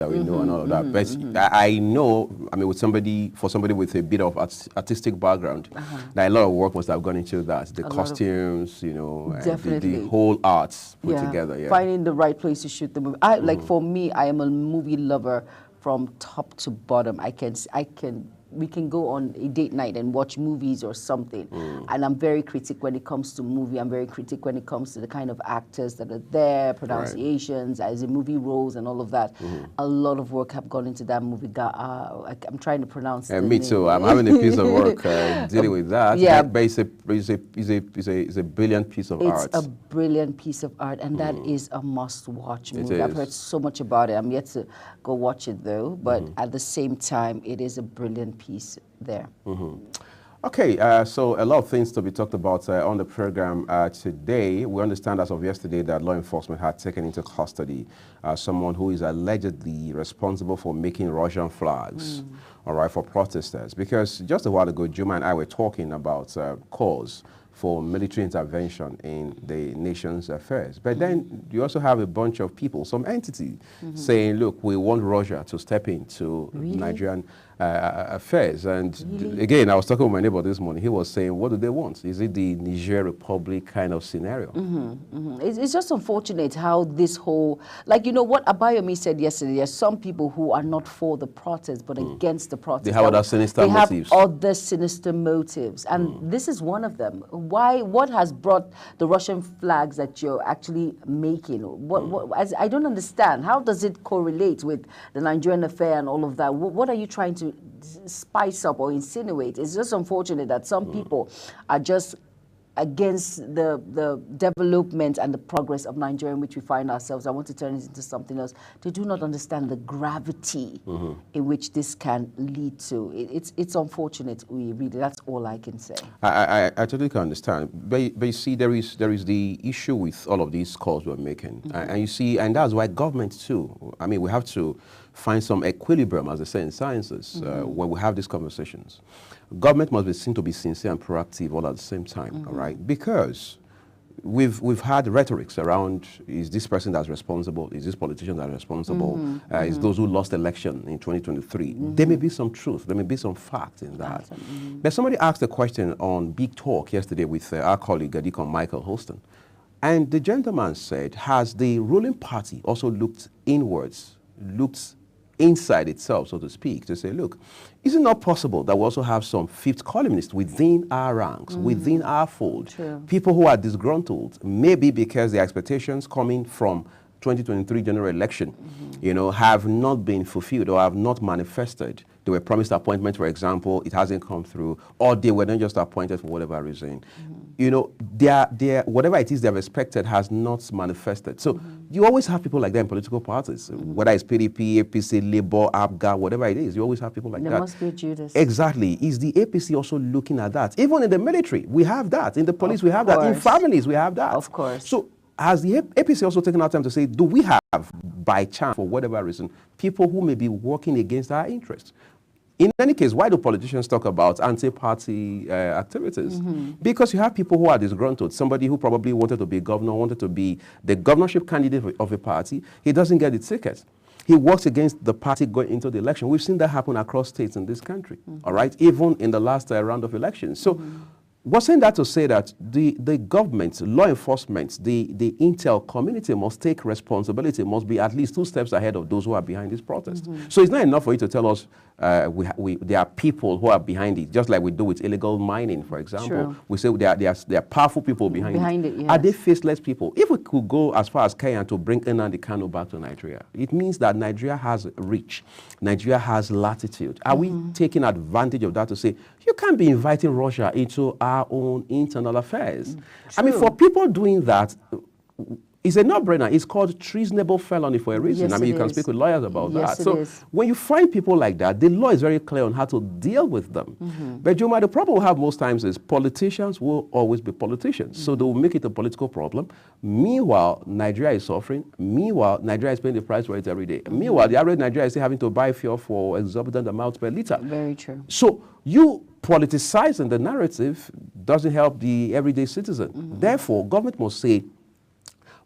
that we know and all of that. But I know, I mean, for somebody with a bit of artistic background, that a lot of work must have gone into that. The costumes, you know, and the whole arts put together. Yeah. Finding the right place to shoot the movie. Like for me, I am a movie lover from top to bottom. We can go on a date night and watch movies or something. And I'm very critic when it comes to movie. I'm very critic when it comes to the kind of actors that are there, pronunciations, as in movie roles and all of that. A lot of work have gone into that movie. I'm trying to pronounce the me name. too. I'm having a piece of work dealing with that. Yeah. But it's a brilliant piece of art. It's a brilliant piece of art, and that is a must-watch movie. I've heard so much about it. I'm yet to go watch it, though. But at the same time, it is a brilliant piece there. Okay, so a lot of things to be talked about on the program today. We understand as of yesterday that law enforcement had taken into custody someone who is allegedly responsible for making Russian flags, all right, for protesters. Because just a while ago, Juma and I were talking about calls for military intervention in the nation's affairs. But then you also have a bunch of people, some entity, saying, look, we want Russia to step into Nigerian affairs. And again, I was talking with my neighbor this morning. He was saying, what do they want? Is it the Niger Republic kind of scenario? It's just unfortunate how this whole, like, you know what Abayomi said yesterday, there's some people who are not for the protest, but against the protest. They have other sinister motives. They have other sinister motives. And this is one of them. What has brought the Russian flags that you're actually making? I don't understand. How does it correlate with the Nigerian affair and all of that? What are you trying to spice up or insinuate? It's just unfortunate that some people are just against the development and the progress of Nigeria in which we find ourselves. I want to turn it into something else. They do not understand the gravity in which this can lead to. It's unfortunate, really. That's all I can say. I totally can understand. But you see, there is the issue with all of these calls we're making. And you see, and that's why government too, I mean, we have to find some equilibrium, as they say in sciences, when we have these conversations. Government must be seen to be sincere and proactive all at the same time, all right? Because we've had rhetorics around, is this person that's responsible, is this politician that's responsible, is those who lost election in 2023. There may be some truth, there may be some fact in that. But somebody asked a question on Big Talk yesterday with our colleague, Adikon Michael Holston. And the gentleman said, has the ruling party also looked inwards, looked inside itself, so to speak, to say, look, is it not possible that we also have some fifth columnists within our ranks, within our fold, people who are disgruntled, maybe because the expectations coming from 2023 general election, you know, have not been fulfilled or have not manifested. They were promised appointment, for example, it hasn't come through, or they were not just appointed for whatever reason. You know, whatever it is they've expected has not manifested. So you always have people like that in political parties, whether it's PDP, APC, Labour, APGA, whatever it is, you always have people like that. There must be a Judas. Exactly. Is the APC also looking at that? Even in the military, we have that. In the police, we have that. In families, we have that. Of course. So has the APC also taken our time to say, do we have, by chance, for whatever reason, people who may be working against our interests? In any case, why do politicians talk about anti-party activities? Because you have people who are disgruntled. Somebody who probably wanted to be governor, wanted to be the governorship candidate of a party. He doesn't get the ticket. He works against the party going into the election. We've seen that happen across states in this country, all right, even in the last round of elections. So we're saying that to say that the government, law enforcement, the intel community must take responsibility, must be at least 2 steps ahead of those who are behind this protest. So it's not enough for you to tell us there are people who are behind it, just like we do with illegal mining, for example. We say there are powerful people behind it. Yes. Are they faceless people? If we could go as far as Kenya to bring Nnamdi Kanu back to Nigeria, it means that Nigeria has reach. Nigeria has latitude. Are we taking advantage of that to say, you can't be inviting Russia into our own internal affairs? I mean, for people doing that, it's a no-brainer. It's called treasonable felony for a reason. Yes, I mean, you can speak with lawyers about Yes, that. So when you find people like that, the law is very clear on how to deal with them. But Juma, the problem we have most times is politicians will always be politicians. So they will make it a political problem. Meanwhile, Nigeria is suffering. Meanwhile, Nigeria is paying the price for it every day. Meanwhile, the average Nigerian is still having to buy fuel for exorbitant amounts per liter. Very true. So you politicizing the narrative doesn't help the everyday citizen. Therefore, government must say,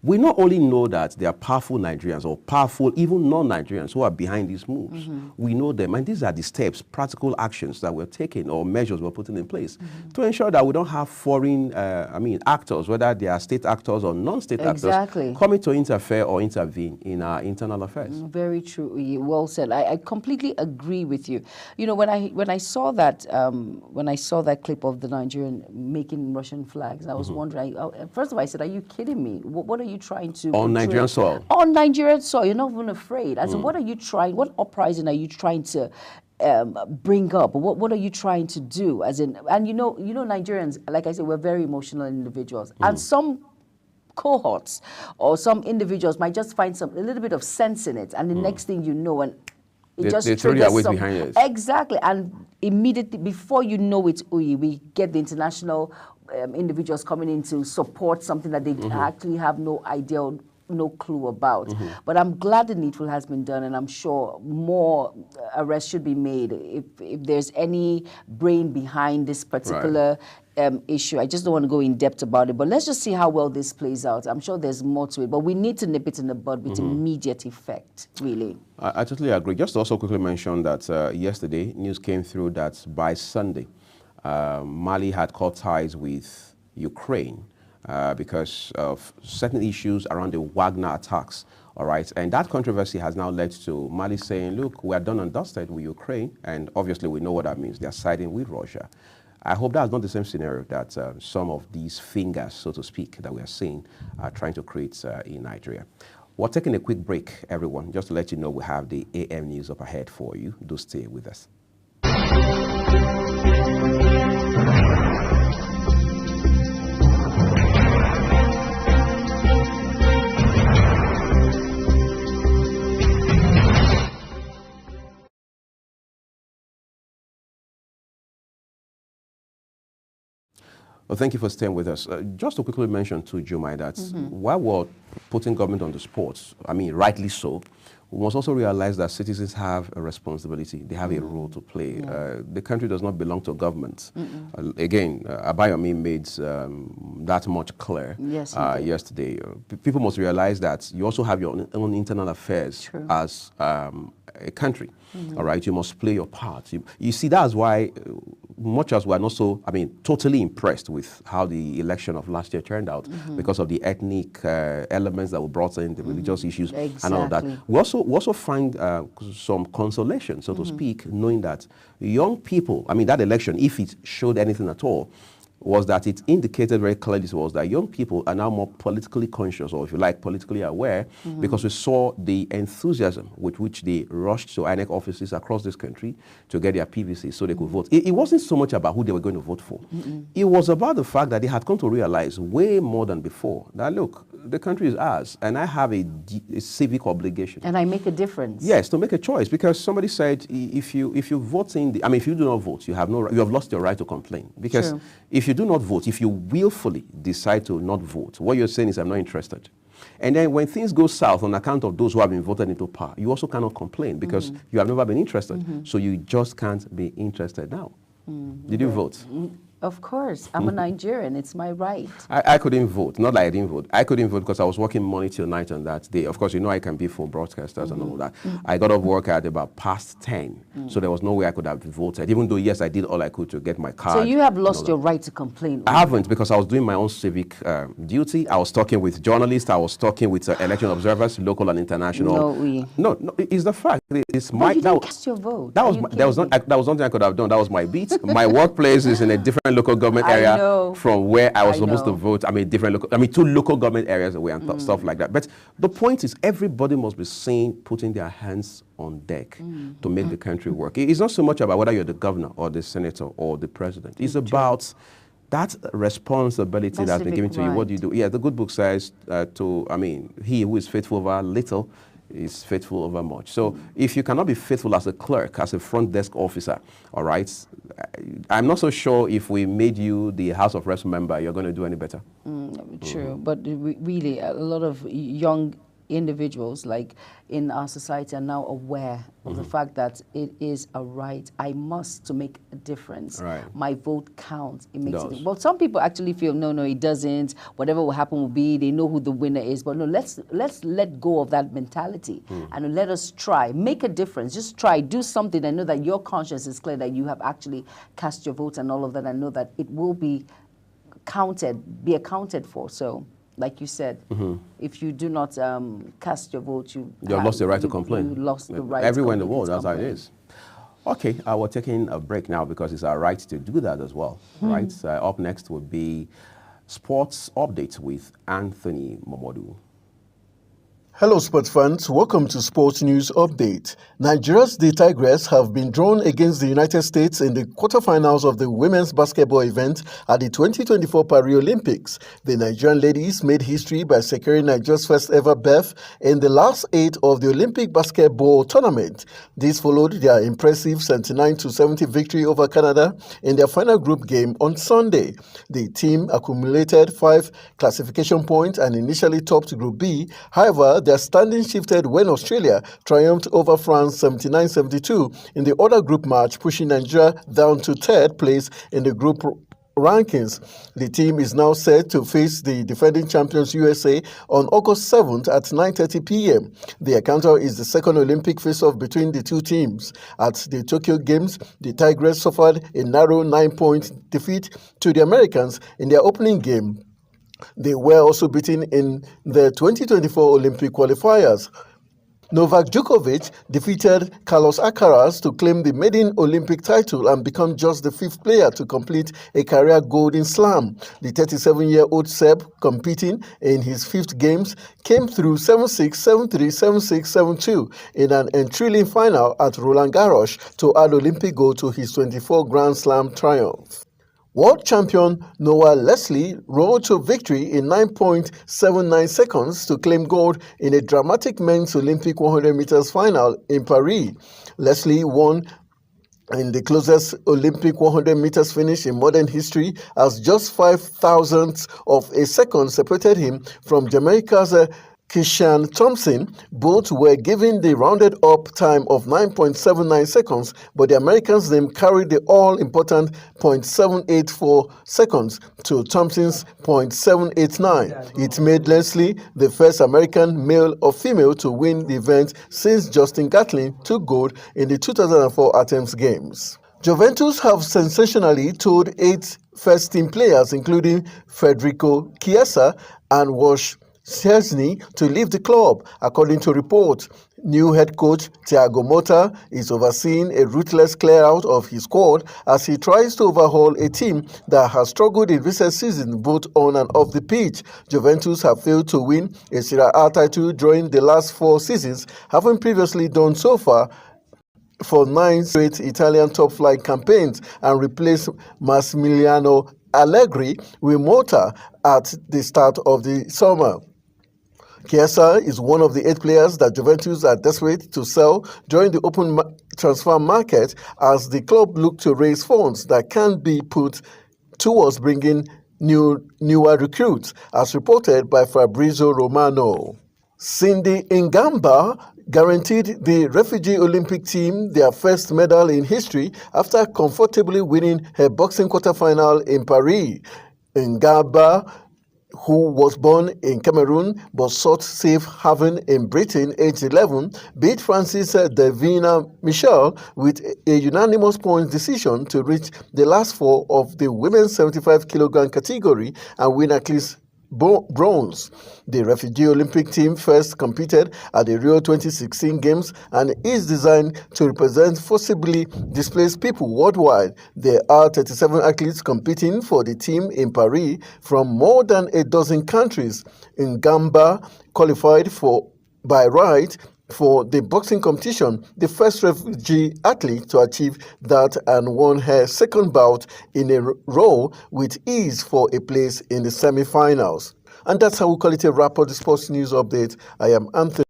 we not only know that there are powerful Nigerians or powerful even non-Nigerians who are behind these moves. We know them, and these are the steps, practical actions that we're taking or measures we're putting in place to ensure that we don't have foreign, actors, whether they are state actors or non-state actors, coming to interfere or intervene in our internal affairs. Very true. Well said. I completely agree with you. You know, when I saw that clip of the Nigerian making Russian flags, I was wondering. First of all, I said, "Are you kidding me? What are you trying to on Nigerian soil?" On Nigerian soil, you're not even afraid. I said, "What are you trying? What uprising are you trying to bring up? What are you trying to do?" As in, and you know, Nigerians, like I said, we're very emotional individuals, and some cohorts or some individuals might just find a little bit of sense in it, and the next thing you know, and it just triggers some, behind it. Exactly, and immediately before you know it, we get the international individuals coming in to support something that they actually have no idea, no clue about. But I'm glad the needful has been done, and I'm sure more arrests should be made if there's any brain behind this particular issue. I just don't want to go in depth about it, but let's just see how well this plays out. I'm sure there's more to it, but we need to nip it in the bud with immediate effect, really. I totally agree. Just to also quickly mention that yesterday, news came through that by Sunday, Mali had cut ties with Ukraine because of certain issues around the Wagner attacks. All right, and that controversy has now led to Mali saying, look, we are done and dusted with Ukraine, and obviously we know what that means. They are siding with Russia. I hope that's not the same scenario that some of these fingers, so to speak, that we are seeing are trying to create in Nigeria. We're taking a quick break, everyone, just to let you know we have the AM news up ahead for you. Do stay with us. Well, thank you for staying with us. Just to quickly mention to Jumai that while we're putting government on the spot, I mean, rightly so, we must also realize that citizens have a responsibility. They have a role to play. The country does not belong to government. Again, Abayomi made that much clear yesterday. People must realize that you also have your own internal affairs as a country. All right, you must play your part. You see, that's why, much as we're not so, totally impressed with how the election of last year turned out because of the ethnic elements that were brought in, the religious issues and all of that. We also find some consolation, so to speak, knowing that young people, that election, if it showed anything at all, was that it indicated very clearly to us that young people are now more politically conscious, or if you like, politically aware, because we saw the enthusiasm with which they rushed to INEC offices across this country to get their PVC so they could vote. It wasn't so much about who they were going to vote for. It was about the fact that they had come to realize way more than before that, look, the country is ours, and I have a civic obligation. And I make a difference. Yes, to make a choice, because somebody said if you vote in the, if you do not vote, you have lost your right to complain. Because if you do not vote, if you willfully decide to not vote, what you're saying is, I'm not interested. And then when things go south on account of those who have been voted into power, you also cannot complain because you have never been interested. So you just can't be interested now. Did you vote? Of course. I'm a Nigerian. It's my right. I couldn't vote. Not that I didn't vote. I couldn't vote because I was working morning till night on that day. Of course, I can be for broadcasters and all that. I got off work at about past 10. So there was no way I could have voted, even though, yes, I did all I could to get my card. So you have lost your right to complain? I haven't, because I was doing my own civic duty. I was talking with journalists. I was talking with election observers, local and international. No, it's the fact. It's my. You didn't cast your vote. That was nothing I could have done. That was my beat. My workplace is in a different local government area from where I was supposed to vote. Two local government areas away and stuff like that. But the point is, everybody must be seen putting their hands on deck to make the country work. It's not so much about whether you're the governor or the senator or the president. It's about that responsibility that's been given to you. What do you do? Yeah, the good book says he who is faithful over little is faithful over much. So if you cannot be faithful as a clerk, as a front desk officer, all right, I'm not so sure if we made you the House of Reps member, you're going to do any better. True, but really a lot of young individuals like in our society are now aware of the fact that it is a right. I must to make a difference. Right. My vote counts. It makes Does. it. Well, some people actually feel no, it doesn't. Whatever will happen will be. They know who the winner is. But no, let's let go of that mentality and let us try, make a difference. Just try, do something, and know that your conscience is clear that you have actually cast your vote and all of that, and know that it will be be accounted for. So, like you said, if you do not cast your vote, you lost the right to complain. You lost the right. Everywhere in the world, that's how it is. Okay, we're taking a break now because it's our right to do that as well, right? Up next would be Sports Update with Anthony Momodu. Hello sports fans, welcome to Sports News Update. Nigeria's The Tigress have been drawn against the United States in the quarterfinals of the women's basketball event at the 2024 Paris Olympics. The Nigerian ladies made history by securing Nigeria's first ever berth in the last 8 of the Olympic basketball tournament. This followed their impressive 79-70 victory over Canada in their final group game on Sunday. The team accumulated 5 classification points and initially topped Group B. However, their standing shifted when Australia triumphed over France 79-72 in the other group match, pushing Nigeria down to 3rd place in the group rankings. The team is now set to face the defending champions USA on August 7th at 9:30 p.m. The encounter is the second Olympic face-off between the two teams. At the Tokyo Games, the Tigress suffered a narrow 9-point defeat to the Americans in their opening game. They were also beaten in the 2024 Olympic qualifiers. Novak Djokovic defeated Carlos Alcaraz to claim the maiden Olympic title and become just the 5th player to complete a career gold in Slam. The 37-year-old Serb, competing in his 5th games, came through 7-6, 7-3, 7-6, 7-2 in an thrilling final at Roland Garros to add Olympic gold to his 24th Grand Slam triumph. World champion Noah Leslie rode to victory in 9.79 seconds to claim gold in a dramatic men's Olympic 100 meters final in Paris. Leslie won in the closest Olympic 100 meters finish in modern history, as just 5 thousandths of a second separated him from Jamaica's Kishan Thompson. Both were given the rounded-up time of 9.79 seconds, but the Americans then carried the all-important 0.784 seconds to Thompson's 0.789. It made Leslie the first American, male or female, to win the event since Justin Gatlin took gold in the 2004 Athens Games. Juventus have sensationally told 8 first-team players, including Federico Chiesa and Wash Szczesny, to leave the club, according to reports. New head coach Thiago Motta is overseeing a ruthless clear-out of his squad as he tries to overhaul a team that has struggled in recent seasons both on and off the pitch. Juventus have failed to win a Serie A title during the last 4 seasons, having previously done so far for 9 straight Italian top-flight campaigns, and replaced Massimiliano Allegri with Motta at the start of the summer. Chiesa is one of the 8 players that Juventus are desperate to sell during the open transfer market, as the club look to raise funds that can be put towards bringing newer recruits, as reported by Fabrizio Romano. Cindy Ingamba guaranteed the refugee Olympic team their first medal in history after comfortably winning her boxing quarterfinal in Paris. Ingamba, who was born in Cameroon but sought safe haven in Britain aged 11, beat Francis Davina Michel with a unanimous points decision to reach the last 4 of the women's 75-kilogram category and win at least bronze. The refugee Olympic team first competed at the Rio 2016 Games and is designed to represent forcibly displaced people worldwide. There are 37 athletes competing for the team in Paris from more than a dozen countries. Ngamba qualified by right for the boxing competition, the first refugee athlete to achieve that, and won her second bout in a row with ease for a place in the semi-finals. And that's how we call it a wrap of the Sports News Update. I am Anthony.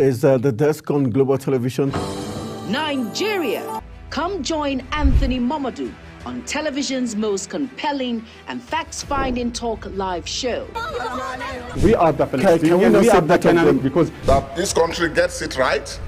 is the desk on Global Television. Nigeria. Come join Anthony Momodu on television's most compelling and facts-finding talk live show. We are the Palestinians. Can we not we say are the that again? Canaan because That this country gets it right.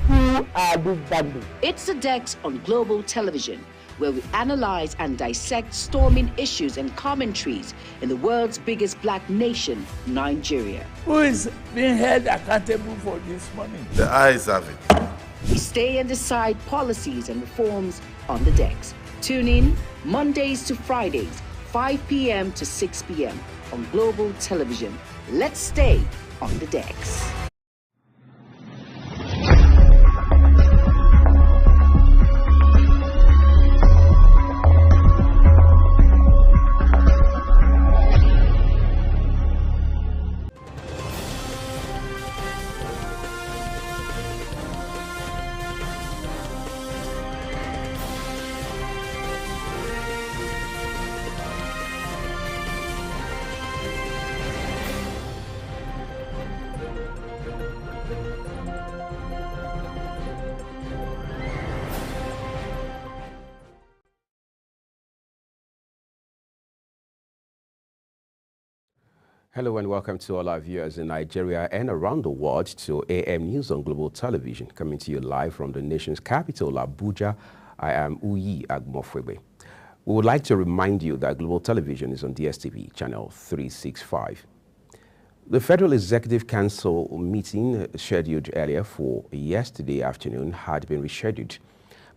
It's the Dex on Global Television, where we analyze and dissect storming issues and commentaries in the world's biggest black nation, Nigeria. Who is being held accountable for this money? The eyes have it. We stay and decide policies and reforms on the Dex. Tune in Mondays to Fridays, 5 p.m. to 6 p.m. on Global Television. Let's stay on the Dex. Hello and welcome to all our viewers in Nigeria and around the world to AM News on Global Television, coming to you live from the nation's capital, Abuja. I am Uyi Agmofwebe. We would like to remind you that Global Television is on DSTV, channel 365. The Federal Executive Council meeting scheduled earlier for yesterday afternoon had been rescheduled.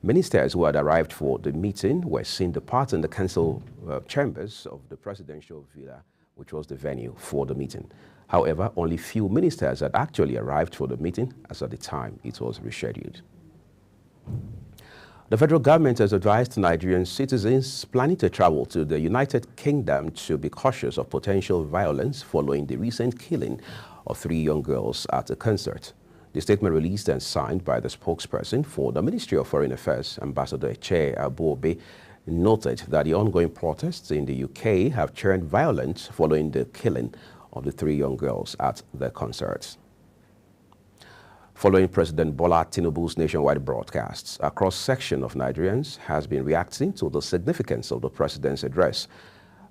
Ministers who had arrived for the meeting were seen departing the council chambers of the presidential villa, which was the venue for the meeting. However, only few ministers had actually arrived for the meeting as at the time it was rescheduled. The federal government has advised Nigerian citizens planning to travel to the United Kingdom to be cautious of potential violence following the recent killing of 3 young girls at a concert. The statement released and signed by the spokesperson for the Ministry of Foreign Affairs, Ambassador Che Abobe, noted that the ongoing protests in the UK have turned violent following the killing of the 3 young girls at the concerts. Following President Bola Tinubu's nationwide broadcasts, a cross-section of Nigerians has been reacting to the significance of the president's address.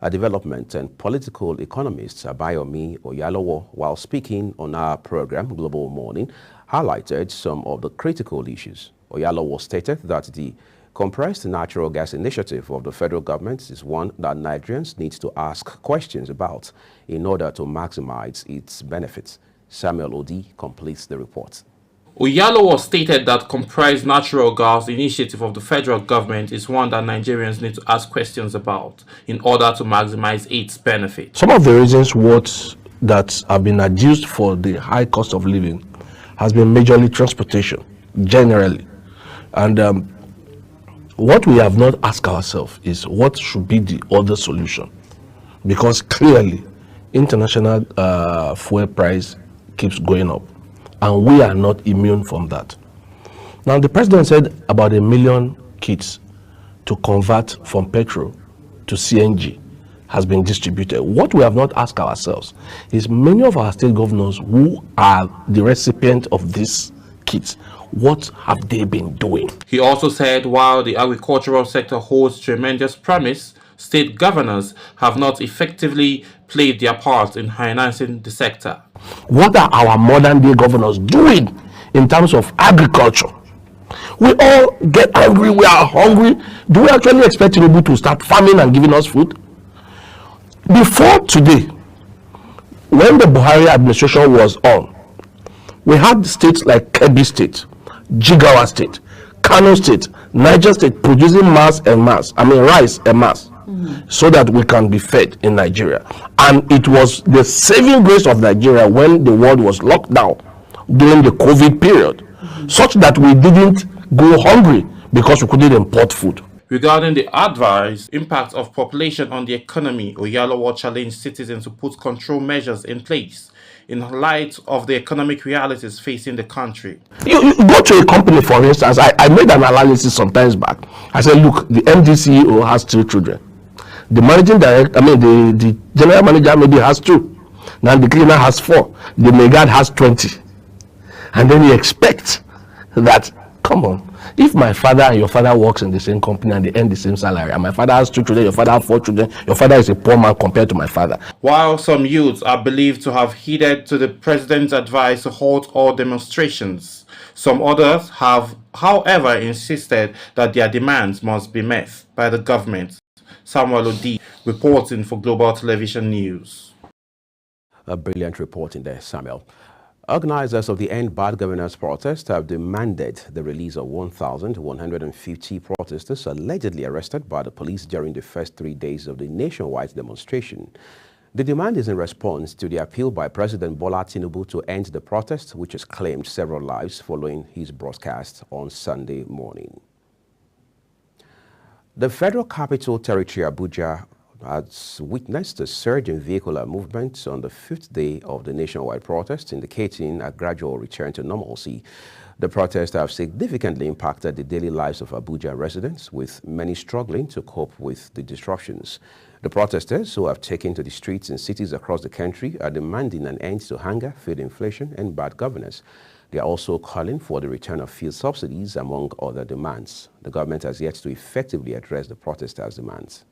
A development and political economist, Abayomi Oyalowo, while speaking on our program, Global Morning, highlighted some of the critical issues. Oyalowo stated that the compressed natural gas initiative of the federal government is one that Nigerians need to ask questions about in order to maximize its benefits. Samuel Odi completes the report. Oyalowo stated that compressed natural gas initiative of the federal government is one that Nigerians need to ask questions about in order to maximize its benefits. Some of the reasons that have been adduced for the high cost of living has been majorly transportation, generally. And what we have not asked ourselves is what should be the other solution, because clearly international fuel price keeps going up and we are not immune from that. Now the president said about 1 million kits to convert from petrol to CNG has been distributed. What we have not asked ourselves is many of our state governors who are the recipient of these kits, what have they been doing? He also said while the agricultural sector holds tremendous promise, state governors have not effectively played their part in financing the sector. What are our modern day governors doing in terms of agriculture? We all get angry, we are hungry. Do we actually expect Tinubu to start farming and giving us food? Before today, when the Buhari administration was on, we had states like Kebbi State, Jigawa State, Kano State, Niger State producing rice en masse, so that we can be fed in Nigeria. And it was the saving grace of Nigeria when the world was locked down during the COVID period, such that we didn't go hungry because we couldn't import food. Regarding the advised impact of population on the economy, Oyalowo challenged citizens to put control measures in place in light of the economic realities facing the country. You go to a company, for instance, I made an analysis some times back. I said, look, the MD CEO has 3 children. The managing director, the general manager maybe has 2. Now the cleaner has 4. The megad has 20. And then you expect that, come on, if my father and your father works in the same company and they earn the same salary, and my father has 2 children, your father has 4 children, your father is a poor man compared to my father. While some youths are believed to have heeded to the president's advice to halt all demonstrations, some others have, however, insisted that their demands must be met by the government. Samuel Odi reporting for Global Television News. A brilliant reporting there, Samuel. Organizers of the End Bad Governance protest have demanded the release of 1,150 protesters allegedly arrested by the police during the first 3 days of the nationwide demonstration. The demand is in response to the appeal by President Bola Tinubu to end the protest, which has claimed several lives following his broadcast on Sunday morning. The Federal Capital Territory, Abuja, has witnessed a surge in vehicular movement on the 5th day of the nationwide protest, indicating a gradual return to normalcy. The protests have significantly impacted the daily lives of Abuja residents, with many struggling to cope with the disruptions. The protesters, who have taken to the streets in cities across the country, are demanding an end to hunger, food inflation, and bad governance. They are also calling for the return of fuel subsidies, among other demands. The government has yet to effectively address the protesters' demands.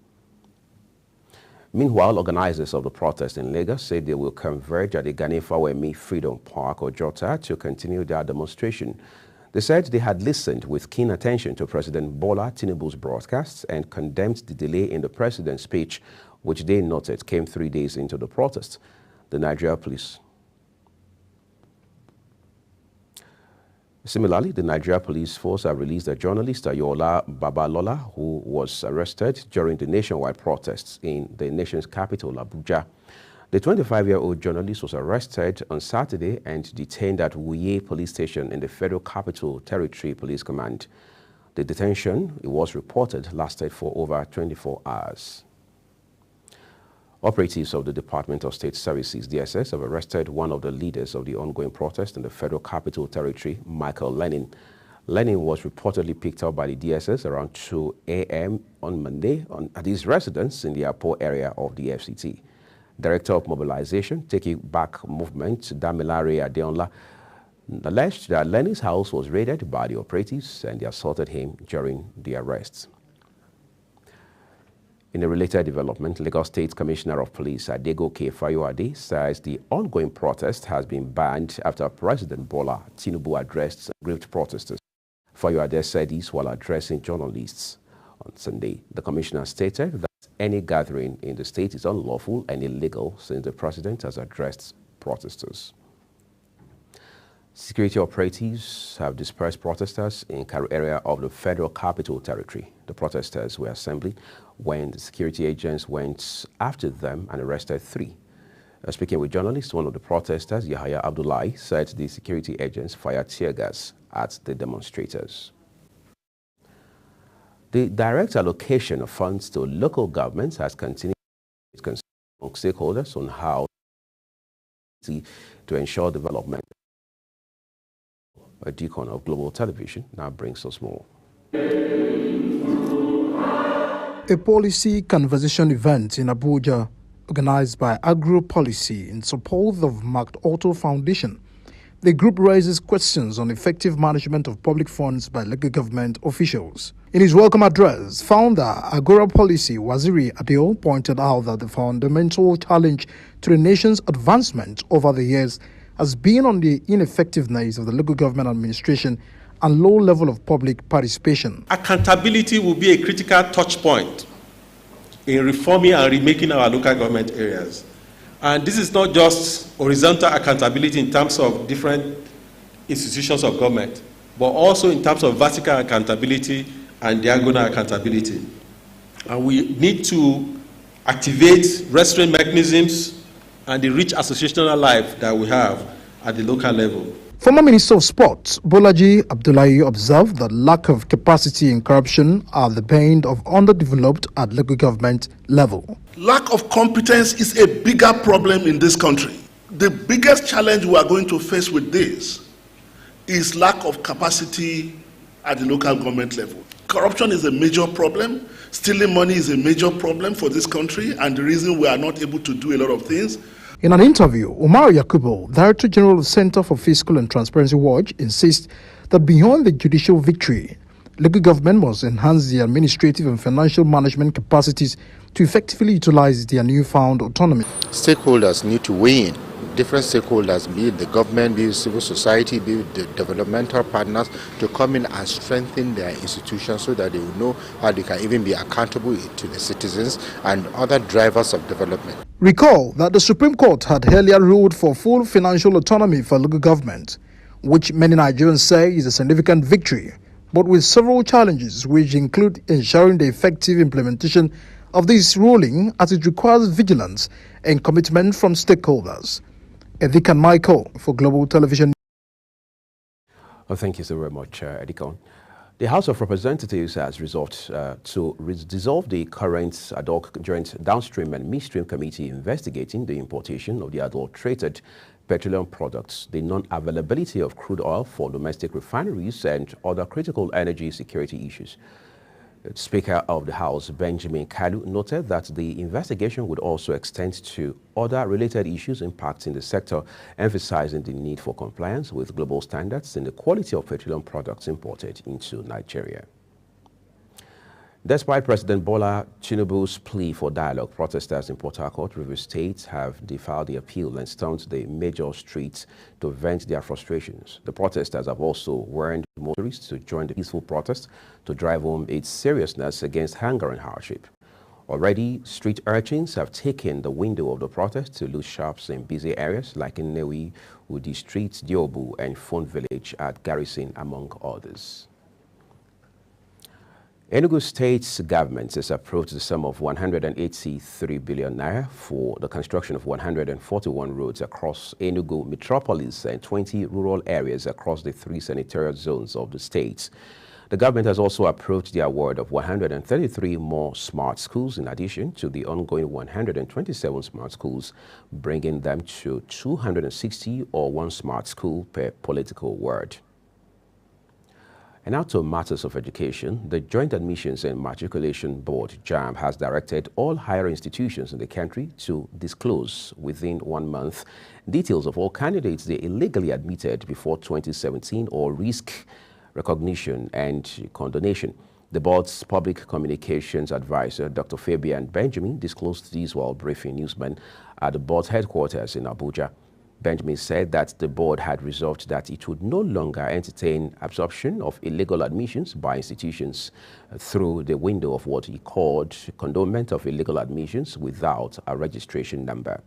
Meanwhile, organizers of the protest in Lagos say they will converge at the Gani Fawemi Freedom Park or Jota to continue their demonstration. They said they had listened with keen attention to President Bola Tinubu's broadcasts and condemned the delay in the president's speech, which they noted came 3 days into the protest. The Nigeria police. Similarly, the Nigeria Police Force have released a journalist, Ayola Babalola, who was arrested during the nationwide protests in the nation's capital, Abuja. The 25-year-old journalist was arrested on Saturday and detained at Wuye Police Station in the Federal Capital Territory Police Command. The detention, it was reported, lasted for over 24 hours. Operatives of the Department of State Services, DSS, have arrested one of the leaders of the ongoing protest in the Federal Capital Territory, Michael Lenin. Lenin was reportedly picked up by the DSS around 2 a.m. on Monday at his residence in the Apo area of the FCT. Director of Mobilization, Taking Back Movement, Damilare Adeonla, alleged that Lenin's house was raided by the operatives and they assaulted him during the arrests. In a related development, Lagos State Commissioner of Police Adegoke Fayode says the ongoing protest has been banned after President Bola Tinubu addressed aggrieved protesters. Fayode said this while addressing journalists on Sunday. The commissioner stated that any gathering in the state is unlawful and illegal since the president has addressed protesters. Security operatives have dispersed protesters in Karu area of the Federal Capital Territory. The protesters were assembling when the security agents went after them and arrested 3. Speaking with journalists, one of the protesters, Yahaya Abdullahi, said the security agents fired tear gas at the demonstrators. The direct allocation of funds to local governments has continued to consult stakeholders on how to ensure development. A Deacon of Global Television now brings us more. A policy conversation event in Abuja, organized by Agro Policy in support of MacArthur Foundation. The group raises questions on effective management of public funds by local government officials. In his welcome address, founder Agro Policy Waziri Adio pointed out that the fundamental challenge to the nation's advancement over the years has been on the ineffectiveness of the local government administration and low level of public participation. Accountability will be a critical touch point in reforming and remaking our local government areas. And this is not just horizontal accountability in terms of different institutions of government, but also in terms of vertical accountability and diagonal accountability. And we need to activate restraint mechanisms and the rich associational life that we have at the local level. Former Minister of Sports, Bolaji Abdullahi, observed that lack of capacity and corruption are the bane of underdeveloped at local government level. Lack of competence is a bigger problem in this country. The biggest challenge we are going to face with this is lack of capacity at the local government level. Corruption is a major problem. Stealing money is a major problem for this country, and the reason we are not able to do a lot of things. In an interview, Umar Yakubu, Director General of the Center for Fiscal and Transparency Watch, insists that beyond the judicial victory, local government must enhance the administrative and financial management capacities to effectively utilize their newfound autonomy. Stakeholders need to weigh in. Different stakeholders, be it the government, be it civil society, be it the developmental partners, to come in and strengthen their institutions so that they will know how they can even be accountable to the citizens and other drivers of development. Recall that the Supreme Court had earlier ruled for full financial autonomy for local government, which many Nigerians say is a significant victory, but with several challenges which include ensuring the effective implementation of this ruling, as it requires vigilance and commitment from stakeholders. Edikan Michael for Global Television. Well, thank you so very much, Edikan. The House of Representatives has resolved to dissolve the current ad hoc joint downstream and midstream committee investigating the importation of the adulterated petroleum products, the non-availability of crude oil for domestic refineries, and other critical energy security issues. Speaker of the House, Benjamin Kalu, noted that the investigation would also extend to other related issues impacting the sector, emphasizing the need for compliance with global standards in the quality of petroleum products imported into Nigeria. Despite President Bola Tinubu's plea for dialogue, protesters in Port Harcourt, Rivers State, have defied the appeal and stormed the major streets to vent their frustrations. The protesters have also warned motorists to join the peaceful protest to drive home its seriousness against hunger and hardship. Already, street urchins have taken the window of the protest to loot shops in busy areas like in Newi, Udi Street, Diobu, and Fon Village at Garrison, among others. Enugu State's government has approved the sum of 183 billion naira for the construction of 141 roads across Enugu metropolis and 20 rural areas across the 3 senatorial zones of the state. The government has also approved the award of 133 more smart schools in addition to the ongoing 127 smart schools, bringing them to 260 or 1 smart school per political ward. And now to matters of education, the Joint Admissions and Matriculation Board, JAMB, has directed all higher institutions in the country to disclose within 1 month details of all candidates they illegally admitted before 2017 or risk recognition and condonation. The board's public communications advisor, Dr. Fabian Benjamin, disclosed these while briefing newsmen at the board's headquarters in Abuja. Benjamin said that the board had resolved that it would no longer entertain absorption of illegal admissions by institutions through the window of what he called condonment of illegal admissions without a registration number.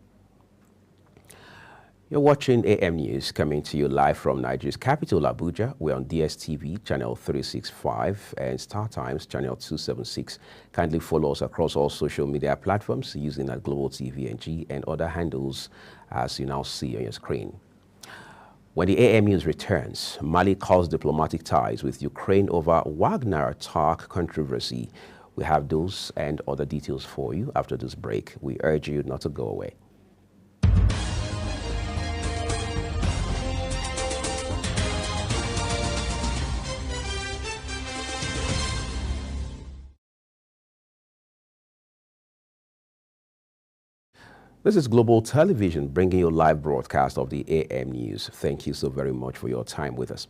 You're watching AM News, coming to you live from Nigeria's capital, Abuja. We're on DSTV, channel 365, and Star Times, channel 276. Kindly follow us across all social media platforms using at Global TVNG and other handles as you now see on your screen. When the AM News returns, Mali calls diplomatic ties with Ukraine over Wagner-Turk controversy. We have those and other details for you after this break. We urge you not to go away. This is Global Television, bringing you a live broadcast of the AM News. Thank you so very much for your time with us.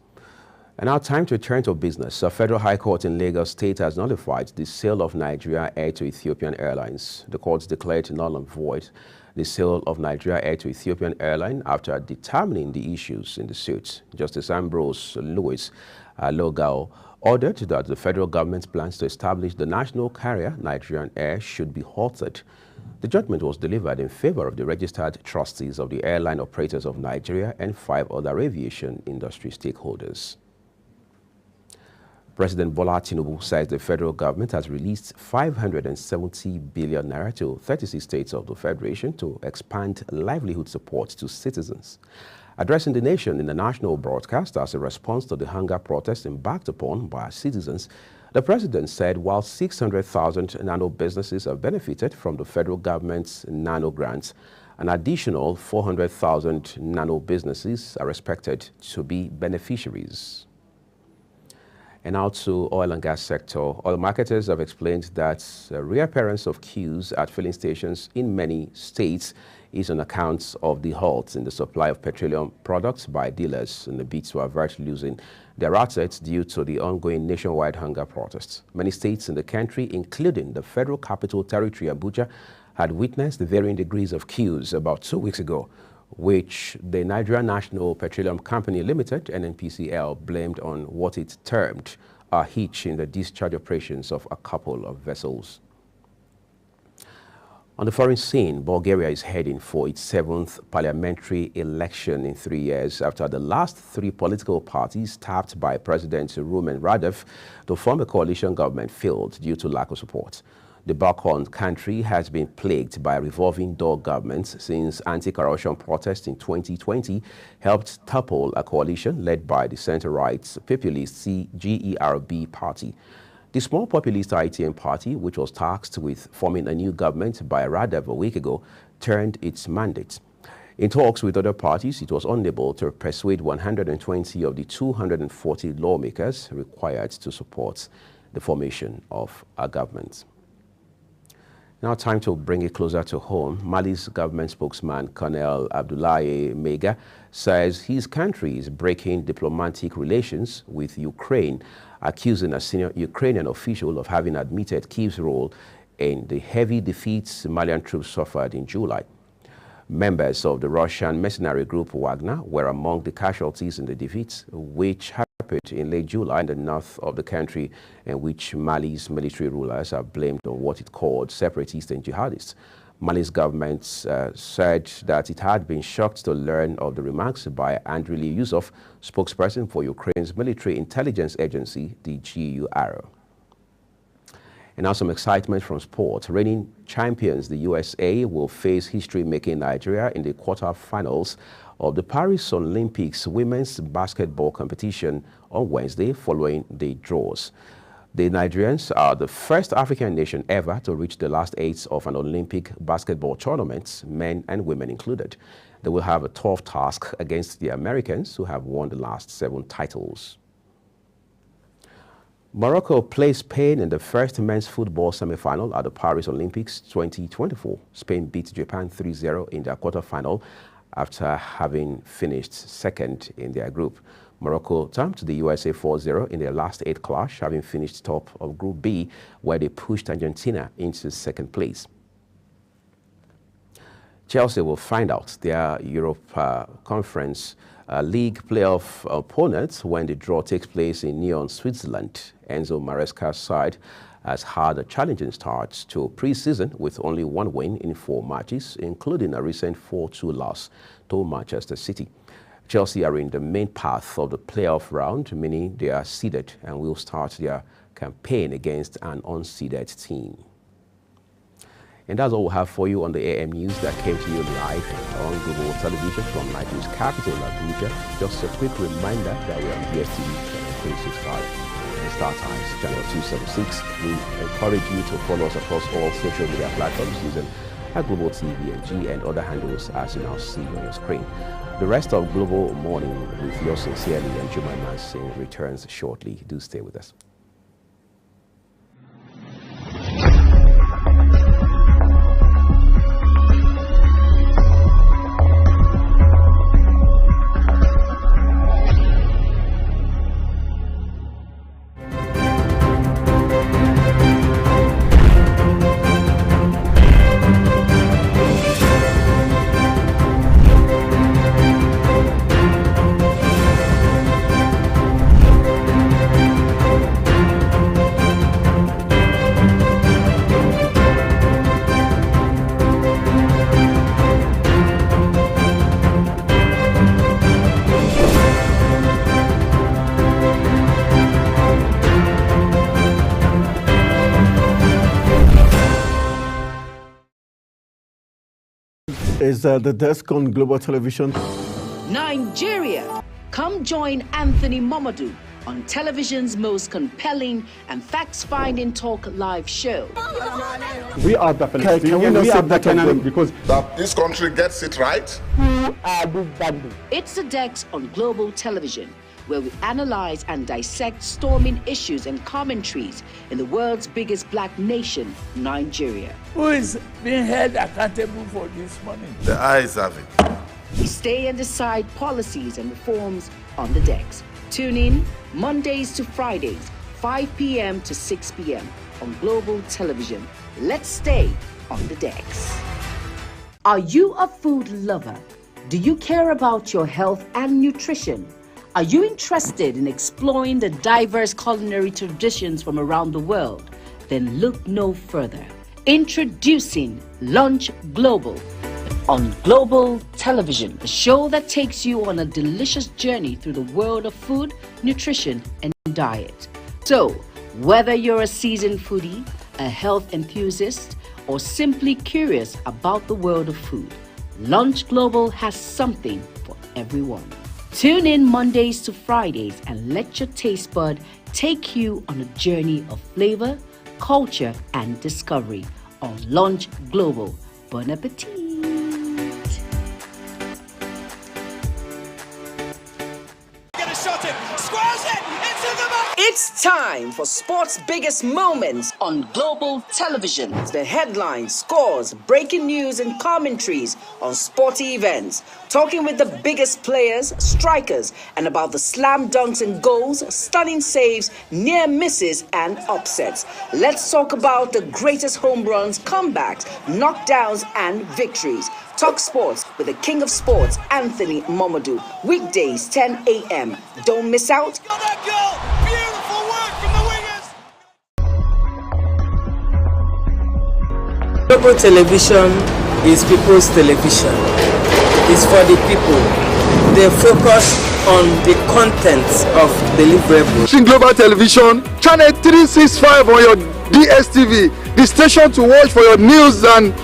And now time to turn to business. A Federal High Court in Lagos State has nullified the sale of Nigeria Air to Ethiopian Airlines. The courts declared null and void the sale of Nigeria Air to Ethiopian Airlines after determining the issues in the suit. Justice Ambrose Louis Logao ordered that the federal government's plans to establish the national carrier Nigerian Air should be halted. The judgment was delivered in favor of the registered trustees of the Airline Operators of Nigeria and 5 other aviation industry stakeholders. President Bola Tinubu says the federal government has released 570 billion naira to 36 states of the federation to expand livelihood support to citizens. Addressing the nation in the national broadcast as a response to the hunger protest embarked upon by citizens, the president said while 600,000 nano businesses have benefited from the federal government's nano grants, an additional 400,000 nano businesses are expected to be beneficiaries. And now to oil and gas sector. Oil marketers have explained that the reappearance of queues at filling stations in many states is on account of the halt in the supply of petroleum products by dealers in the bid to avert losing their assets due to the ongoing nationwide hunger protests. Many states in the country, including the Federal Capital Territory, Abuja, had witnessed the varying degrees of queues about 2 weeks ago, which the Nigerian National Petroleum Company Limited, NNPCL, blamed on what it termed a hitch in the discharge operations of a couple of vessels. On the foreign scene, Bulgaria is heading for its 7th parliamentary election in 3 years after the last 3 political parties tapped by President Rumen Radev to form a coalition government failed due to lack of support. The Balkan country has been plagued by revolving door governments since anti-corruption protests in 2020 helped topple a coalition led by the center-right populist CGERB party. The small populist ITM party, which was tasked with forming a new government by Radev a week ago, turned its mandate. In talks with other parties, it was unable to persuade 120 of the 240 lawmakers required to support the formation of a government. Now time to bring it closer to home. Mali's government spokesman, Colonel Abdoulaye Mega, says his country is breaking diplomatic relations with Ukraine, accusing a senior Ukrainian official of having admitted Kyiv's role in the heavy defeats Malian troops suffered in July. Members of the Russian mercenary group Wagner were among the casualties in the defeats, which happened in late July in the north of the country, in which Mali's military rulers are blamed on what it called separatists and jihadists. Mali's government said that it had been shocked to learn of the remarks by Andriy Yusov, spokesperson for Ukraine's military intelligence agency, the GUR. And now some excitement from sport. Reigning champions, the USA, will face history-making Nigeria in the quarterfinals of the Paris Olympics women's basketball competition on Wednesday following the draws. The Nigerians are the first African nation ever to reach the last 8 of an Olympic basketball tournament, men and women included. They will have a tough task against the Americans, who have won the last 7 titles. Morocco plays Spain in the first men's football semi-final at the Paris Olympics 2024. Spain beat Japan 3-0 in their quarter-final after having finished second in their group. Morocco thumped the USA 4-0 in their last 8 clash, having finished top of Group B, where they pushed Argentina into second place. Chelsea will find out their Europa Conference League playoff opponents when the draw takes place in Nyon, Switzerland. Enzo Maresca's side has had a challenging start to pre-season with only 1 win in 4 matches, including a recent 4-2 loss to Manchester City. Chelsea are in the main path of the playoff round, meaning they are seeded and will start their campaign against an unseeded team. And that's all we have for you on the AM News that came to you live on Global Television from Nigeria's capital, Abuja. Just a quick reminder that we are on DSTV channel 365 and Star Times channel 276. We encourage you to follow us across all social media platforms using Global TVNG and other handles as you now see on your screen. The rest of Global Morning with yours sincerely and Juma Nansing returns shortly. Do stay with us. Is the desk on Global Television. Nigeria, come join Anthony Momadou on television's most compelling and facts-finding talk live show. We are the Palestinians. We are the Canaan because that this country gets it right. It's the Dex on Global Television, where we analyze and dissect storming issues and commentaries in the world's biggest black nation, Nigeria. Who is being held accountable for this money? The eyes have it. We stay and decide policies and reforms on the decks. Tune in Mondays to Fridays, 5 p.m. to 6 p.m. on Global Television. Let's stay on the decks. Are you a food lover? Do you care about your health and nutrition? Are you interested in exploring the diverse culinary traditions from around the world? Then look no further. Introducing Lunch Global on Global Television, a show that takes you on a delicious journey through the world of food, nutrition, and diet. So, whether you're a seasoned foodie, a health enthusiast, or simply curious about the world of food, Lunch Global has something for everyone. Tune in Mondays to Fridays and let your taste bud take you on a journey of flavor, culture, and discovery on Lunch Global. Bon appetit! It's time for sports' biggest moments on Global Television. The headlines, scores, breaking news, and commentaries on sporty events. Talking with the biggest players, strikers, and about the slam dunks and goals, stunning saves, near misses, and upsets. Let's talk about the greatest home runs, comebacks, knockdowns, and victories. Talk sports with the king of sports, Anthony Momodu. Weekdays, 10 a.m. Don't miss out. Beautiful work from the wingers. Global Television is people's television. It's for the people. They focus on the content of deliverables. Global Television, channel 365 on your DSTV, the station to watch for your news and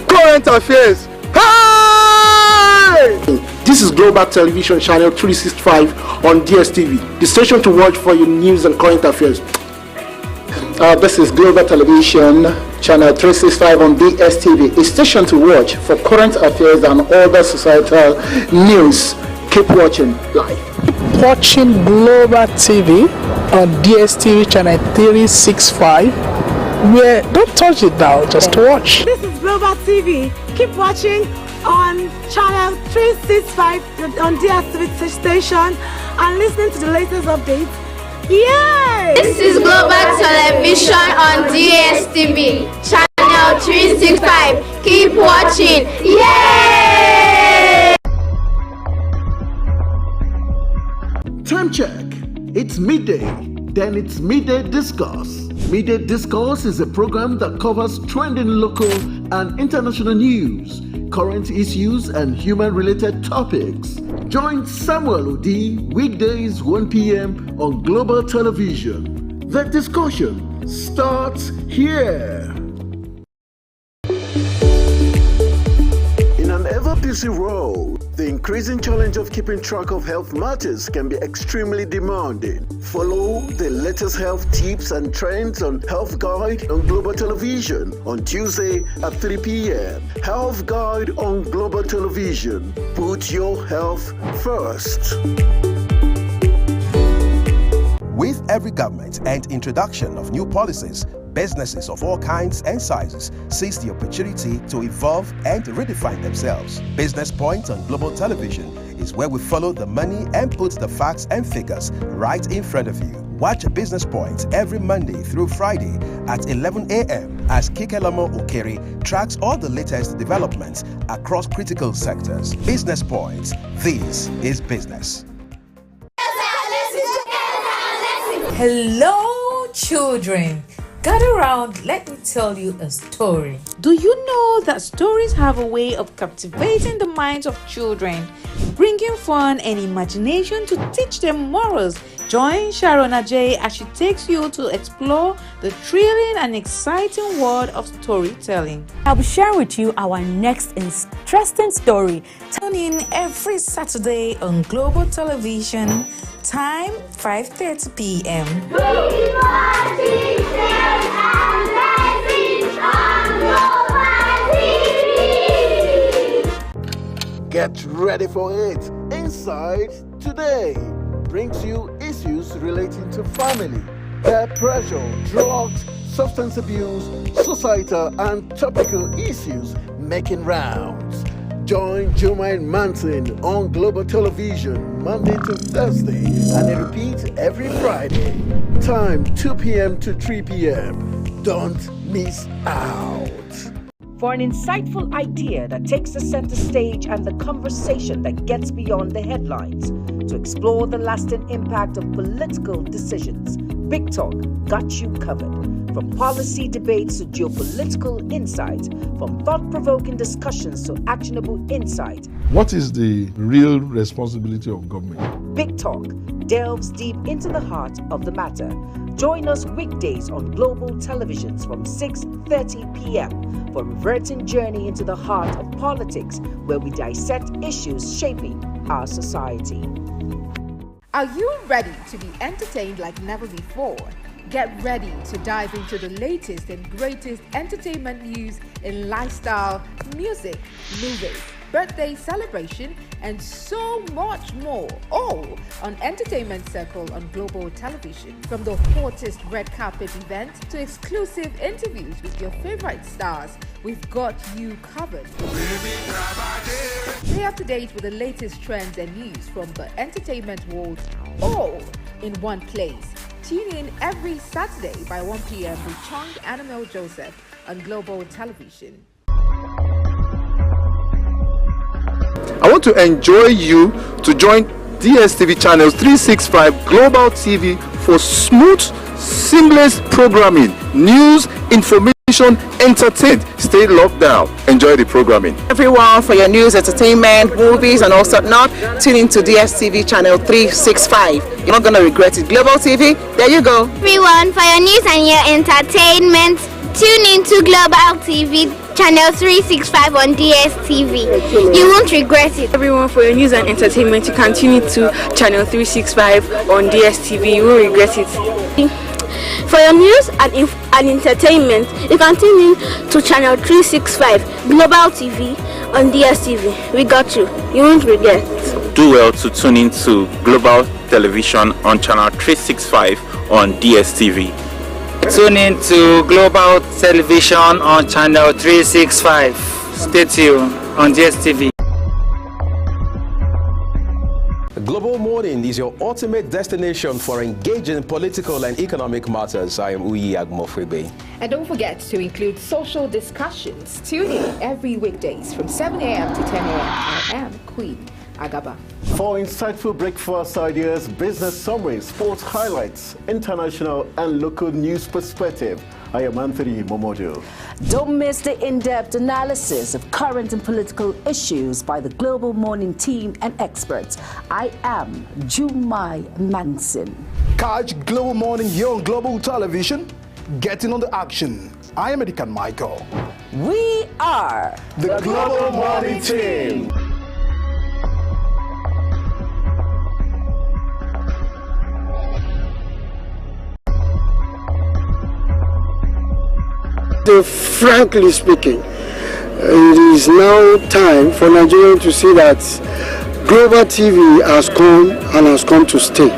current affairs. Hey! This is Global Television, channel 365 on DSTV, the station to watch for your news and current affairs. This is Global Television, channel 365 on DSTV, a station to watch for current affairs and other societal news. Keep watching live. Watching Global TV on DSTV channel 365. Where don't touch it now, just watch. This is Global TV. Keep watching on channel 365 on DSTV station and listening to the latest updates. Yay! This is Global Television on DSTV channel 365. Keep watching. Yay! Time check. It's midday. Then it's Midday Discourse. Midday Discourse is a program that covers trending local and international news, current issues, and human-related topics. Join Samuel Odi weekdays 1 p.m. on Global Television. The discussion starts here. In an ever-busy world, the increasing challenge of keeping track of health matters can be extremely demanding. Follow the latest health tips and trends on Health Guide on Global Television on Tuesday at 3 p.m. Health Guide on Global Television. Put your health first. With every government and introduction of new policies, businesses of all kinds and sizes seize the opportunity to evolve and redefine themselves. Business Point on Global Television is where we follow the money and put the facts and figures right in front of you. Watch Business Point every Monday through Friday at 11 a.m. as Kikelamo Okeri tracks all the latest developments across critical sectors. Business Point. This is business. Hello, children. Gather around, let me tell you a story. Do you know that stories have a way of captivating the minds of children, bringing fun and imagination to teach them morals? Join Sharon Ajay as she takes you to explore the thrilling and exciting world of storytelling. I'll be sharing with you our next interesting story. Tune in every Saturday on Global Television, time 5:30 p.m. Get ready for it. Inside Today. brings you issues relating to family, peer pressure, drugs, substance abuse, societal and topical issues making rounds. Join Jumaine Manson on Global Television Monday to Thursday and it repeats every Friday. Time 2 p.m. to 3 p.m. Don't miss out. For an insightful idea that takes the center stage and the conversation that gets beyond the headlines, to explore the lasting impact of political decisions, Big Talk got you covered. From policy debates to geopolitical insights, from thought-provoking discussions to actionable insight. What is the real responsibility of government? Big Talk delves deep into the heart of the matter. Join us weekdays on Global Televisions from 6:30 p.m. for a reverting journey into the heart of politics, where we dissect issues shaping our society. Are you ready to be entertained like never before? Get ready to dive into the latest and greatest entertainment news in lifestyle, music, movies, birthday celebration, and so much more, all on Entertainment Circle on Global Television. From the hottest red carpet event to exclusive interviews with your favorite stars, we've got you covered. Stay up to date with the latest trends and news from the entertainment world, all in one place. Tune in every Saturday by 1 p.m. with Chung Annabelle Joseph on Global Television. I want to enjoy you to join DSTV channels 365 Global TV for smooth, seamless programming, news, information, entertained. Stay locked down. Enjoy the programming. Everyone, for your news, entertainment, movies, and also not, tune into DSTV channel 365. You're not going to regret it. Global TV, there you go. Everyone, for your news and your entertainment, tune into Global TV channel 365 on DSTV. You won't regret it. Everyone, for your news and entertainment, you can tune into channel 365 on DSTV. You won't regret it. For your news and entertainment, you can tune in to channel 365 Global TV on DSTV. We got you. You won't regret. Do well to tune in to Global Television on channel 365 on DSTV. Tune in to Global Television on channel 365. Stay tuned on DSTV. Global Morning is your ultimate destination for engaging political and economic matters. I am Uyi Agmofwebe. And don't forget to include social discussions. Tune in every weekdays from 7 a.m. to 10 a.m. I am Queen Agaba. For insightful breakfast ideas, business summaries, sports highlights, international and local news perspective, I am Anthony Momodu. Don't miss the in-depth analysis of current and political issues by the Global Morning team and experts. I am Jumaine Manson. Catch Global Morning here on Global Television. Getting on the action. I am Edikan Michael. We are the Global Morning team. Frankly speaking, it is now time for Nigerians to see that Global TV has come and has come to stay.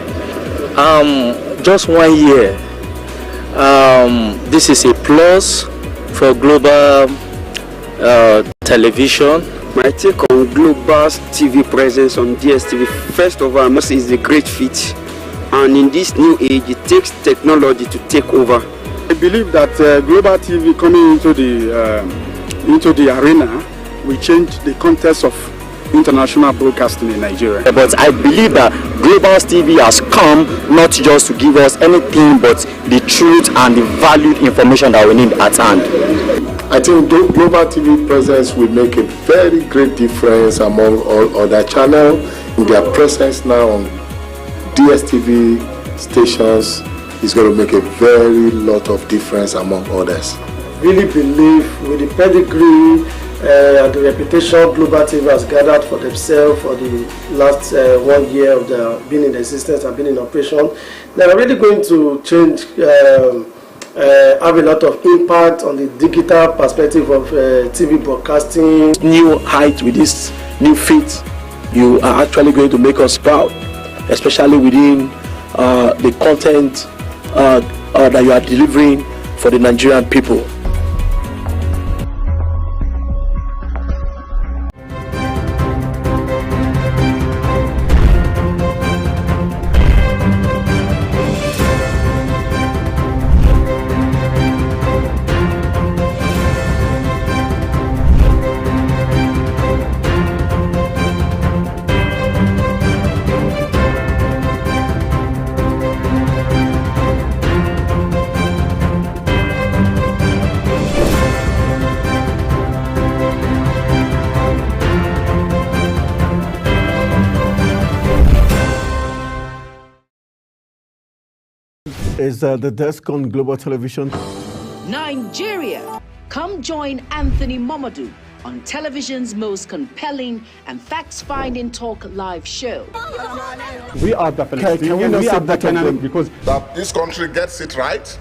Just 1 year. This is a plus for Global Television. My take on Global TV presence on DSTV, first of all, I must say is a great fit. And in this new age, it takes technology to take over. I believe that Global TV coming into the arena will change the context of international broadcasting in Nigeria. But I believe that Global TV has come not just to give us anything but the truth and the valued information that we need at hand. I think Global TV presence will make a very great difference among all other channels. Their presence now on DSTV stations is going to make a very lot of difference among others. Really believe with the pedigree and the reputation Global TV has gathered for themselves for the last 1 year of their being in existence and being in operation, they are really going to change, have a lot of impact on the digital perspective of TV broadcasting. New height with this new feat, you are actually going to make us proud. especially within the content that you are delivering for the Nigerian people. Is the desk on Global Television. Nigeria. Come join Anthony Momadou on television's most compelling and facts-finding talk live show. We are the Palestinians. We are the Canaan because that this country gets it right.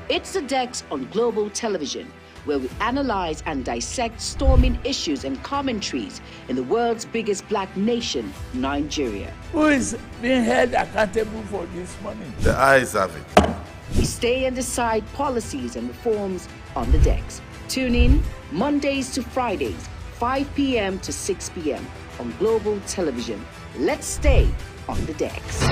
It's the Dex on Global Television, where we analyze and dissect storming issues and commentaries in the world's biggest black nation, Nigeria. Who is being held accountable for this money? The eyes have it. We stay and decide policies and reforms on the Dex. Tune in Mondays to Fridays, 5 p.m. to 6 p.m. on Global Television. Let's stay on the Dex.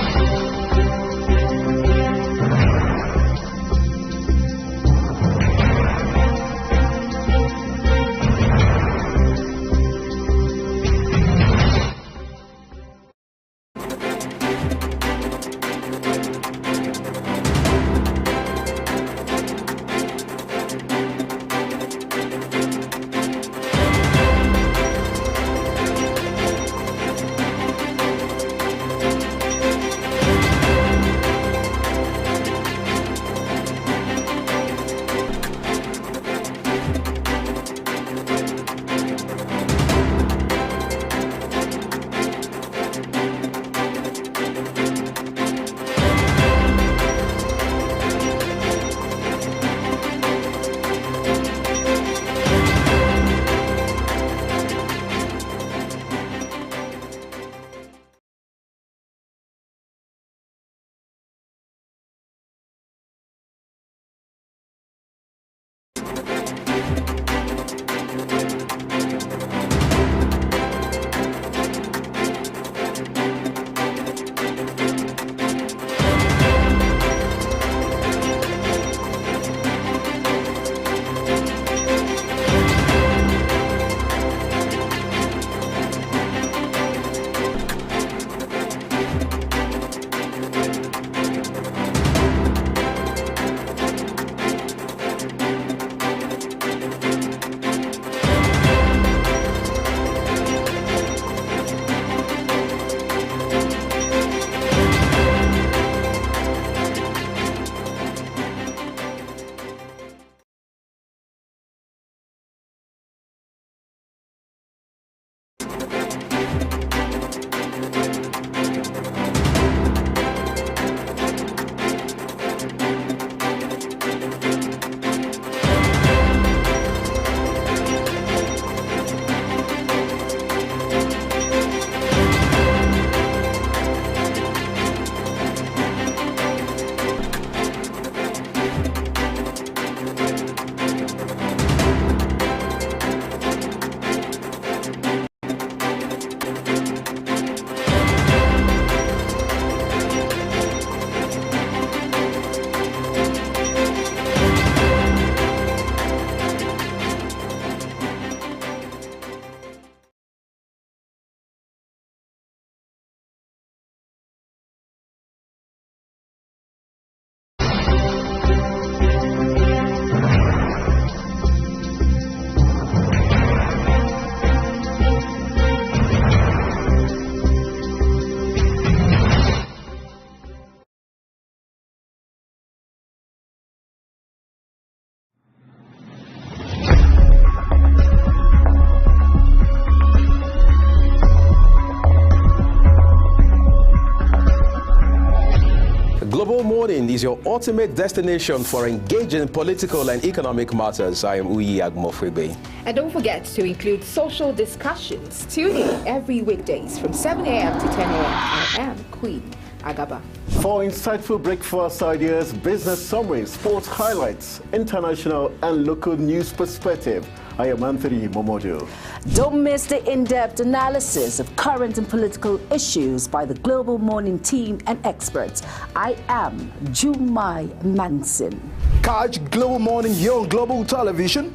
Global Morning is your ultimate destination for engaging political and economic matters. I am Uyi Agmofrebe. And don't forget to include social discussions. Tune in every weekdays from 7 a.m. to 10 a.m. I am Queen Agaba. For insightful breakfast ideas, business summaries, sports highlights, international and local news perspective, I am Anthony Momodu. Don't miss the in-depth analysis of current and political issues by the Global Morning team and experts. I am Jumai Manson. Catch Global Morning here on Global Television.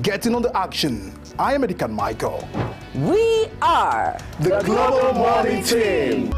Getting on the action. I am Edikan Michael. We are the Global Morning team.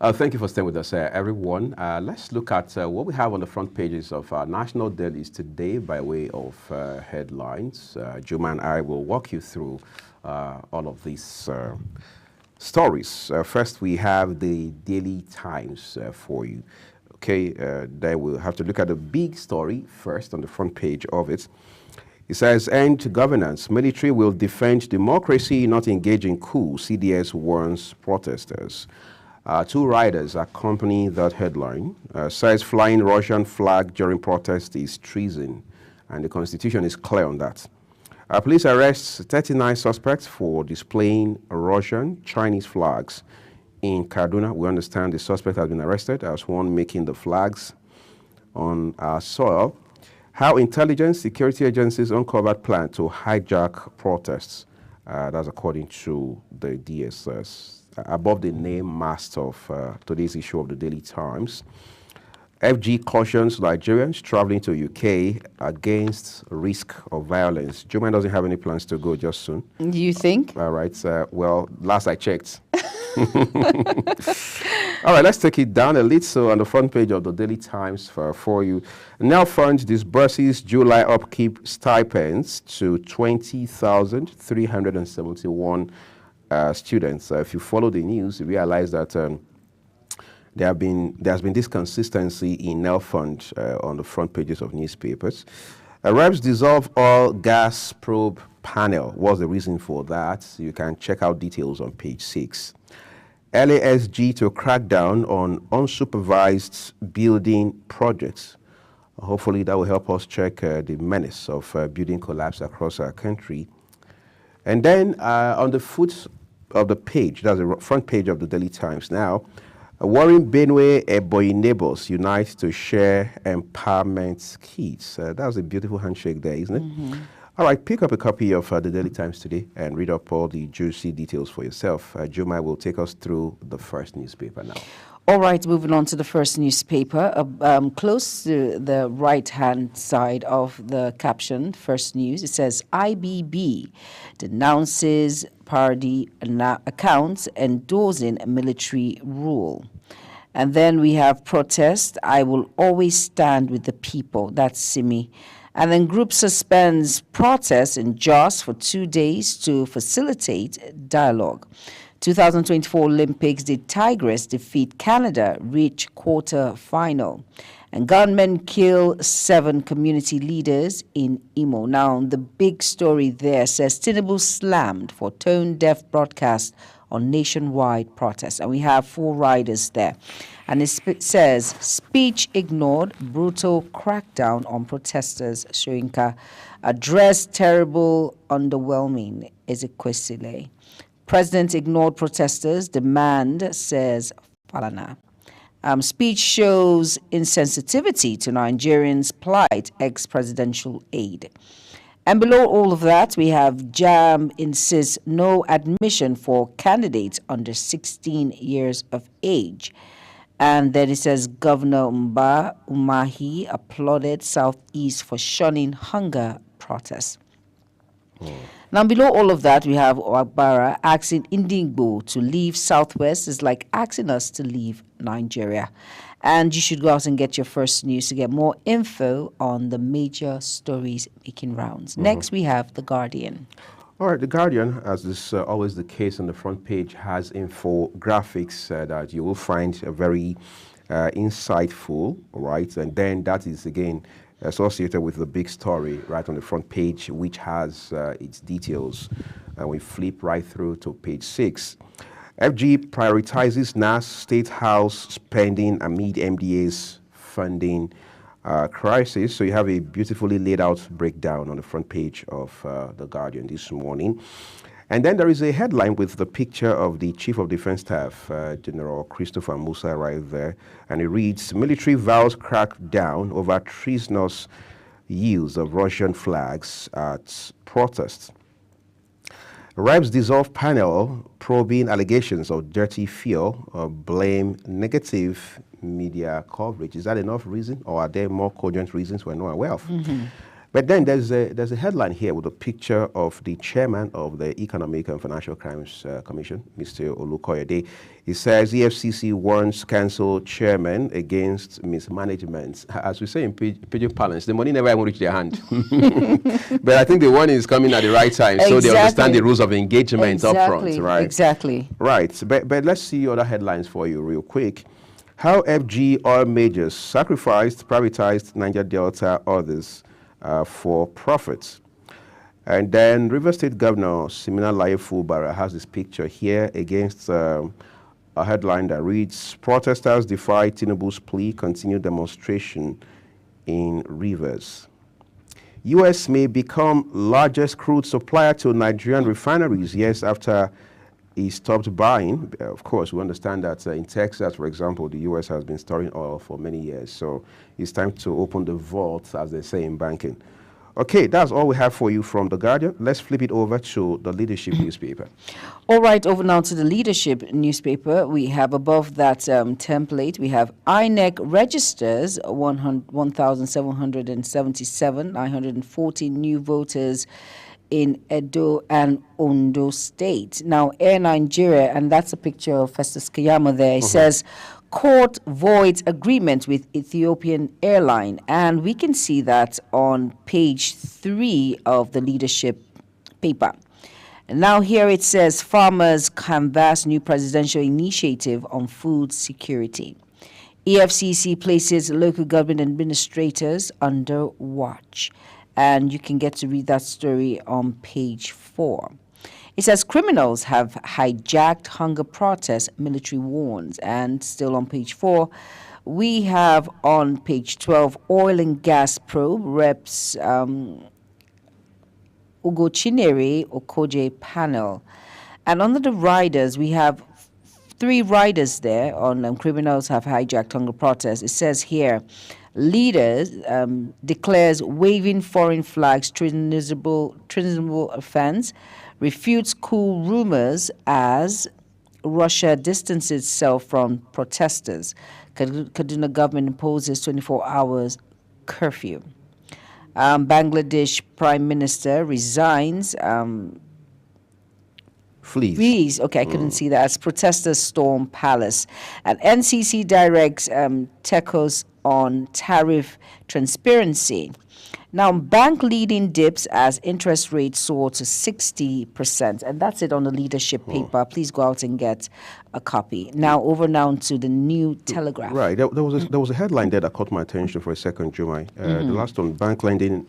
Thank you for staying with us, everyone. Let's look at what we have on the front pages of our national dailies today by way of headlines. Juma and I will walk you through all of these stories. First, we have the Daily Times for you. Okay, then we'll have to look at the big story first on the front page of it. It says, end governance. Military will defend democracy, not engage in coup. CDS warns protesters. Two riders accompany that headline. Says flying Russian flag during protest is treason, and the Constitution is clear on that. Police arrests 39 suspects for displaying Russian, Chinese flags in Kaduna. We understand the suspect has been arrested as one making the flags on our soil. How intelligence security agencies uncovered plan to hijack protests. That's according to the DSS. Above the name mast of today's issue of the Daily Times. FG cautions Nigerians traveling to UK against risk of violence. Juma doesn't have any plans to go just soon. You think? All right. Well, last I checked. All right, let's take it down a little on the front page of the Daily Times for you. Now Fund disburses July upkeep stipends to 20,371 students. If you follow the news, you realize that there's been this consistency in NEL Fund on the front pages of newspapers. Reps dissolve all gas probe panel. What's the reason for that? You can check out details on page 6. LASG to crack down on unsupervised building projects. Hopefully that will help us check the menace of building collapse across our country. And then on the foot of the page, that's the front page of the Daily Times now, Warren Benway Ebonyi neighbors unite to share empowerment kits. That was a beautiful handshake there, isn't it? Mm-hmm. All right, pick up a copy of the Daily Times today and read up all the juicy details for yourself. Juma will take us through the first newspaper now. All right, moving on to the first newspaper. Close to the right-hand side of the caption, first news, it says, IBB denounces party accounts endorsing military rule. And then we have protest, I will always stand with the people. That's Simi. And then group suspends protest in Jos for 2 days to facilitate dialogue. 2024 Olympics, the Tigress defeat Canada, reach quarter final. And gunmen kill 7 community leaders in Imo. Now, the big story there says Tinubu slammed for tone-deaf broadcast on nationwide protests. And we have 4 riders there. And it says, speech ignored, brutal crackdown on protesters, Soyinka. Address terrible, underwhelming, Ezekwesili. President ignored protesters, demand, says Falana. Speech shows insensitivity to Nigerians' plight, ex-presidential aide. And below all of that, we have JAMB insists no admission for candidates under 16 years of age. And then it says Governor Mba Umahi applauded Southeast for shunning hunger protests. Now, below all of that, we have Ogbara asking Indingbo to leave Southwest. It's like asking us to leave Nigeria. And you should go out and get your first news to get more info on the major stories making rounds. Next, we have The Guardian. All right, The Guardian, as is always the case on the front page, has infographics that you will find very insightful, right? And then that is, again, associated with the big story right on the front page, which has its details. And we flip right through to page 6. FG prioritizes NAS State House spending amid MDA's funding crisis. So you have a beautifully laid out breakdown on the front page of The Guardian this morning. And then there is a headline with the picture of the Chief of Defense Staff, General Christopher Musa, right there. And it reads, military vows crackdown over treasonous use of Russian flags at protests. Reps dissolve panel probing allegations of dirty fuel, blame negative media coverage. Is that enough reason, or are there more cogent reasons we're not aware of? But then there's a headline here with a picture of the chairman of the Economic and Financial Crimes Commission, Mr. Olukoyede. He says EFCC warns cancel chairman against mismanagement. As we say in pidgin parlance, the money never even reach their hand. But I think the warning is coming at the right time, so they understand the rules of engagement up front, right? Exactly. Right. But let's see other headlines for you real quick. How FG oil majors sacrificed, privatized Niger Delta others for profits. And then River State Governor Simina Laye-Fubara has this picture here against a headline that reads, protesters defy Tinubu's plea, continue demonstration in Rivers. U.S. may become largest crude supplier to Nigerian refineries years after he stopped buying. Of course, we understand that in Texas, for example, the U.S. has been storing oil for many years. So it's time to open the vault, as they say in banking. Okay, that's all we have for you from The Guardian. Let's flip it over to the Leadership newspaper. All right, over now to the Leadership newspaper. We have above that template, we have INEC registers 1,777, 940 new voters in Edo and Ondo State. Now, Air Nigeria, and that's a picture of Festus Keyamo there, it says, court voids agreement with Ethiopian airline. And we can see that on page 3 of the Leadership paper. And now here it says, farmers canvass new presidential initiative on food security. EFCC places local government administrators under watch. And you can get to read that story on page 4. It says criminals have hijacked hunger protests, military warns. And still on page 4, we have on page 12, oil and gas probe, reps Ugochinere Okoje panel. And under the riders, we have 3 riders there on criminals have hijacked hunger protests. It says here, leaders declares waving foreign flags treasonable offense, refutes coup rumors as Russia distances itself from protesters. Kaduna government imposes 24 hours curfew. Bangladesh Prime Minister resigns. Flees. Okay, I couldn't see that. As protesters storm palace. And NCC directs TECOS on tariff transparency. Now, bank leading dips as interest rates soar to 60%. And that's it on the Leadership paper. Please go out and get a copy. Now, over now to the New Telegraph. Right. There was a headline there that caught my attention for a second, Jumai. The last one, bank lending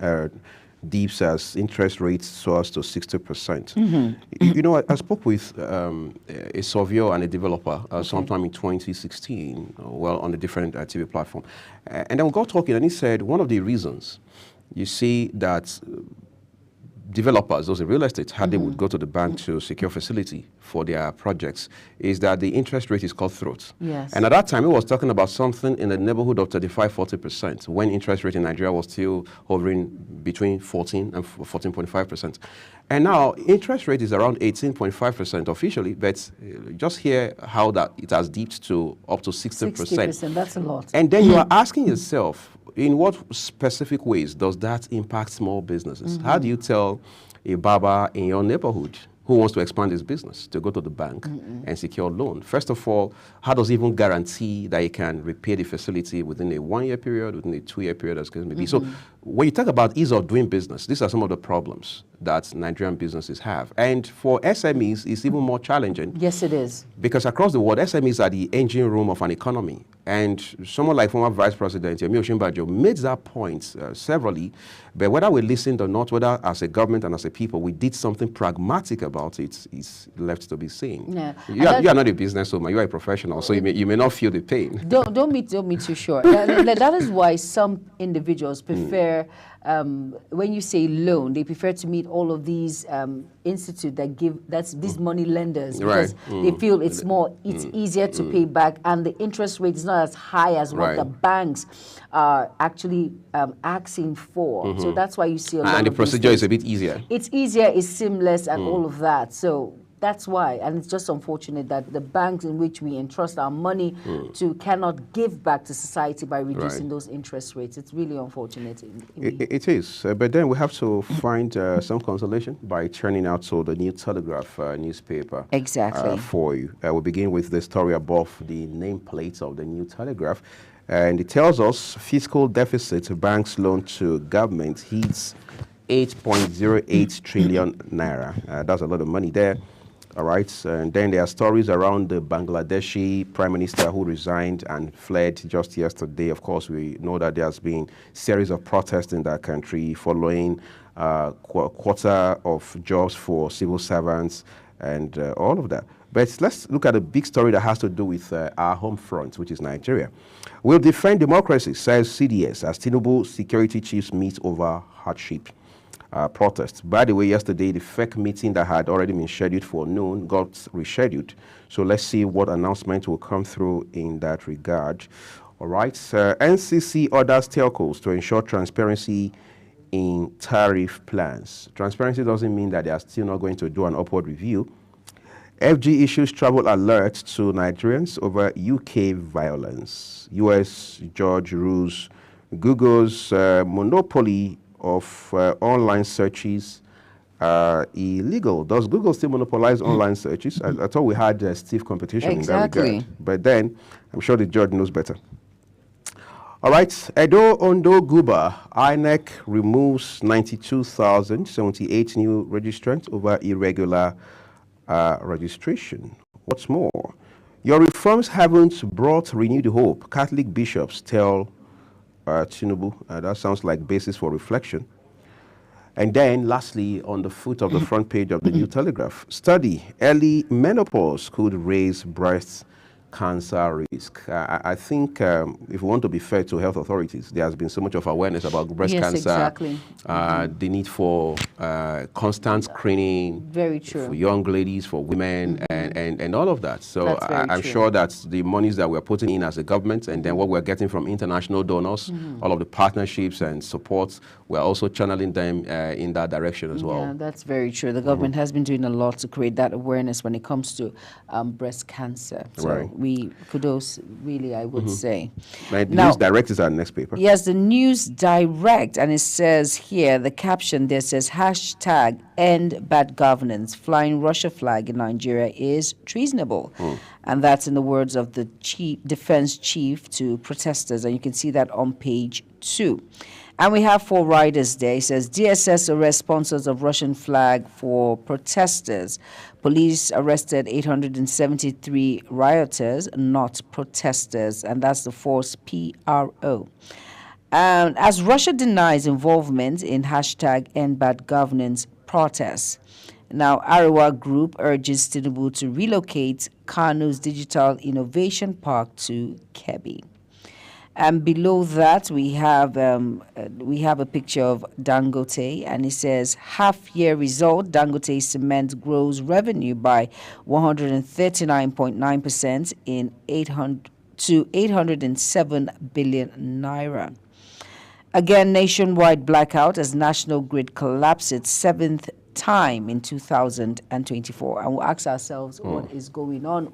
dips as interest rates soars to 60%. Mm-hmm. You know, I spoke with a surveyor and a developer sometime in 2016, on a different TV platform. And then we got talking, and he said one of the reasons you see that developers, those in real estate, how they would go to the bank to secure facility for their projects, is that the interest rate is cutthroat. Yes. And at that time, he was talking about something in the neighborhood of 35–40%, when interest rate in Nigeria was still hovering between 14 and 14.5%. And now, interest rate is around 18.5% officially, but just hear how that it has dipped to up to 60%. 60%, that's a lot. And then you are asking yourself, in what specific ways does that impact small businesses? How do you tell a barber in your neighborhood who wants to expand his business to go to the bank and secure a loan? First of all, how does he even guarantee that he can repay the facility within a 1-year period, within a 2-year period, as it may be? So when you talk about ease of doing business, these are some of the problems that Nigerian businesses have. And for SMEs, it's even more challenging. Yes, it is. Because across the world, SMEs are the engine room of an economy. And someone like former Vice President Yemi Osinbajo made that point severally. But whether we listened or not, whether as a government and as a people, we did something pragmatic about it, is left to be seen. Yeah. You are not a businesswoman, you are a professional, so you may not feel the pain. Don't be too short. That is why some individuals prefer, when you say loan, they prefer to meet all of these institute that give these money lenders, because they feel it's easier to pay back, and the interest rate is not as high as what the banks are actually asking for. So that's why you see a lot and the of procedure is a bit easier. It's easier, it's seamless, and all of that. So that's why, and it's just unfortunate that the banks in which we entrust our money to cannot give back to society by reducing those interest rates. It's really unfortunate. It is, but then we have to find some consolation by turning out to the New Telegraph newspaper. Exactly. For you. We'll begin with the story above the nameplate of the New Telegraph. And it tells us fiscal deficit, banks loan to government hits 8.08 trillion naira. That's a lot of money there. All right, and then there are stories around the Bangladeshi prime minister who resigned and fled just yesterday. Of course, we know that there has been series of protests in that country following quarter of jobs for civil servants and all of that. But let's look at a big story that has to do with our home front, which is Nigeria. We'll defend democracy, says CDS, as Tinubu security chiefs meet over hardship. Protests. By the way, yesterday, the FEC meeting that had already been scheduled for noon got rescheduled. So let's see what announcement will come through in that regard. All right. NCC orders telcos to ensure transparency in tariff plans. Transparency doesn't mean that they are still not going to do an upward review. FG issues travel alert to Nigerians over UK violence. US judge rules Google's monopoly of online searches illegal. Does Google still monopolize online searches? I thought we had stiff competition in that regard. But then, I'm sure the judge knows better. All right, Edo Ondo Guba, INEC removes 92,078 new registrants over irregular registration. What's more, your reforms haven't brought renewed hope, Catholic bishops tell Tinubu. That sounds like basis for reflection. And then, lastly, on the foot of the front page of the New Telegraph, study, early menopause could raise breast cancer risk. I think if we want to be fair to health authorities, there has been so much of awareness about breast cancer. Exactly. The need for constant screening. Very true. For young ladies, for women, and all of that. So I'm sure that the monies that we're putting in as a government, and then what we're getting from international donors, all of the partnerships and supports, we're also channeling them in that direction as well. Yeah, that's very true. The government has been doing a lot to create that awareness when it comes to breast cancer. So we kudos, really, I would say. Right, the News Direct is our next paper. Yes, the News Direct, and it says here, the caption there says, hashtag end bad governance, flying Russia flag in Nigeria is treasonable. And that's in the words of the defense chief to protesters, and you can see that on page 2. And we have 4 riders there. It says, DSS arrests sponsors of Russian flag for protesters. Police arrested 873 rioters, not protesters. And that's the Force PRO. As Russia denies involvement in hashtag End Bad Governance protests. Now, Arewa Group urges Tinubu to relocate Kano's Digital Innovation Park to Kebbi. And below that, we have a picture of Dangote, and it says half-year result: Dangote Cement grows revenue by 139.9% to 807 billion naira. Again, nationwide blackout as National Grid collapsed its 7th time in 2024. And we'll ask ourselves, what is going on?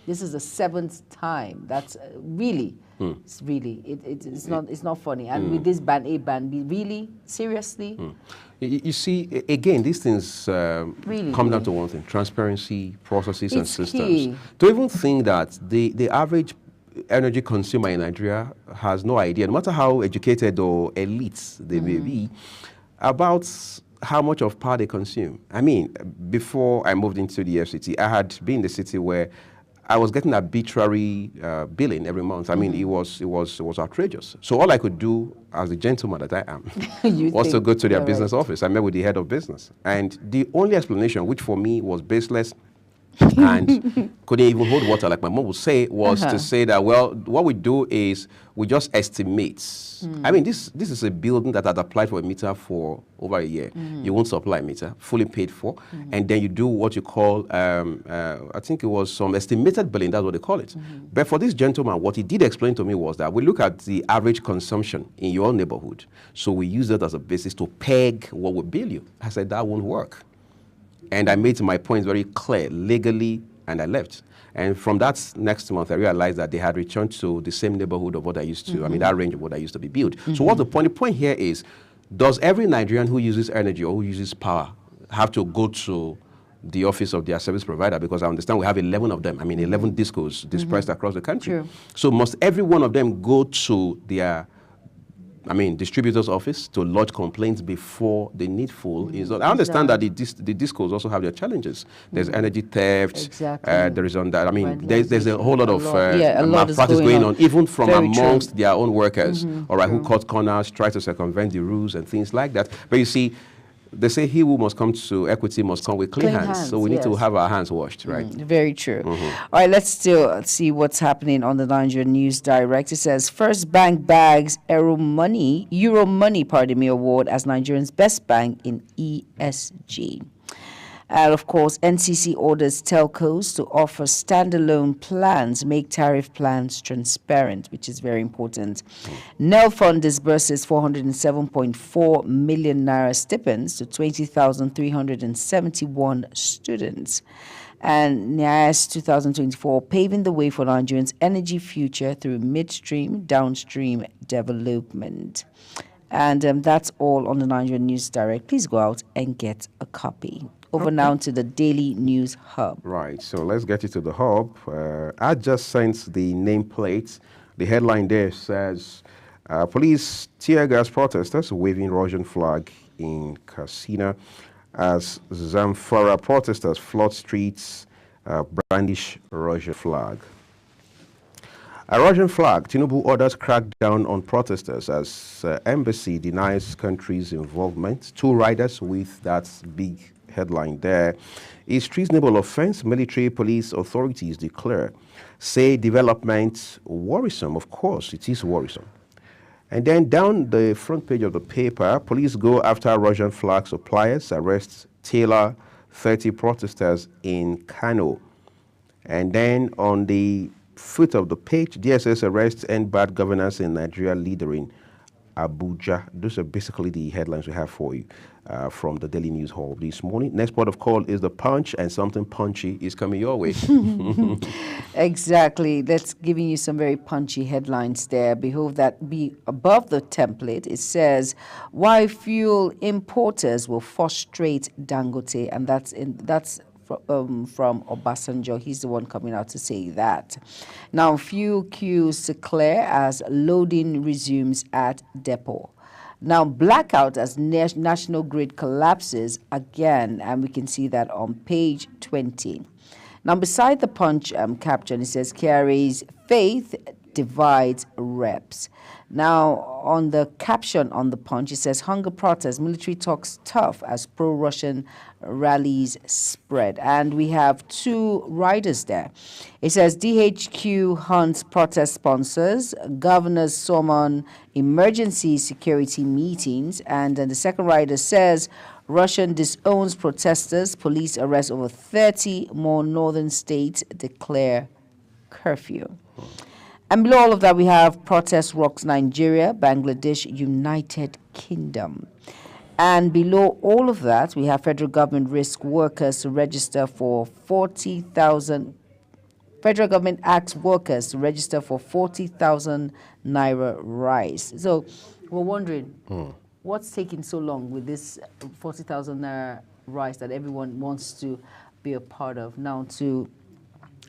This is the 7th time. That's really. It's really, it's not funny. And with this ban A, ban B, really, seriously? You see, again, these things come down to one thing: transparency, processes, and systems. Key. To even think that the average energy consumer in Nigeria has no idea, no matter how educated or elites they may be, about how much of power they consume. I mean, before I moved into the FCT, I had been in the city where I was getting arbitrary billing every month. I mean, it was outrageous. So all I could do, as a gentleman that I am, was to go to their business office. I met with the head of business, and the only explanation, which for me was baseless and couldn't even hold water, like my mom would say, was to say that, well, what we do is we just estimate. I mean, this is a building that had applied for a meter for over a year. You won't supply a meter, fully paid for, and then you do what you call, I think it was some estimated billing, that's what they call it. But for this gentleman, what he did explain to me was that we look at the average consumption in your neighborhood, so we use that as a basis to peg what we bill you. I said, that won't work. And I made my points very clear, legally, and I left. And from that next month, I realized that they had returned to the same neighborhood of what I used to, I mean, that range of what I used to be built. So what's the point? The point here is, does every Nigerian who uses energy or who uses power have to go to the office of their service provider? Because I understand we have 11 of them. I mean, 11 discos dispersed across the country. True. So must every one of them go to their distributor's office to lodge complaints before the needful is done? I understand that the discos also have their challenges. There's energy theft. There is on that. I mean, there's a whole lot of malpractice going on, even from amongst their own workers, all right, who cut corners, try to circumvent the rules and things like that. But you see, they say he who must come to equity must come with clean hands. So we need to have our hands washed, right? Very true. All right, let's still see what's happening on the Nigerian News Direct. It says, First Bank bags Euro Money Award as Nigeria's best bank in ESG. And of course, NCC orders telcos to offer standalone plans, make tariff plans transparent, which is very important. Nelfund disburses 407.4 million naira stipends to 20,371 students. And NIAS 2024 paving the way for Nigerians' energy future through midstream, downstream development. And that's all on the Nigerian News Direct. Please go out and get a copy. Over now to the Daily News Hub. Right, so let's get you to the hub. I just sent the nameplate. The headline there says, police tear gas protesters waving Russian flag in Katsina as Zamfara protesters flood streets, brandish Russian flag. A Russian flag, Tinubu orders crackdown on protesters as embassy denies country's involvement. Two riders with that big headline there is treasonable offense. Military police authorities declare. Say development worrisome. Of course, it is worrisome. And then down the front page of the paper, police go after Russian flag suppliers, arrest Taylor, 30 protesters in Kano. And then on the foot of the page, DSS arrests End Bad Governance in Nigeria leader in Abuja. Those are basically the headlines we have for you from the Daily News Hall this morning. Next port of call is The Punch, and something punchy is coming your way. Exactly. That's giving you some very punchy headlines there. Behold, that be above the template. It says, why fuel importers will frustrate Dangote, and that's from Obasanjo. He's the one coming out to say that. Now, fuel queues declare as loading resumes at depot. Now, blackout as National Grid collapses again, and we can see that on page 20. Now, beside the Punch caption, it says, carries faith divides reps. Now, on the caption on the Punch, it says, hunger protest, military talks tough as pro-Russian rallies spread. And we have two riders there. It says, DHQ hunts protest sponsors, governors summon emergency security meetings. And then the second rider says, Russian disowns protesters, police arrest over 30 more northern states, declare curfew. And below all of that, we have protest rocks Nigeria, Bangladesh, United Kingdom. And below all of that, we have federal government risk workers to register for 40,000. Federal government asks workers to register for 40,000 naira rice. So we're wondering, what's taking so long with this 40,000 naira rice that everyone wants to be a part of? Now to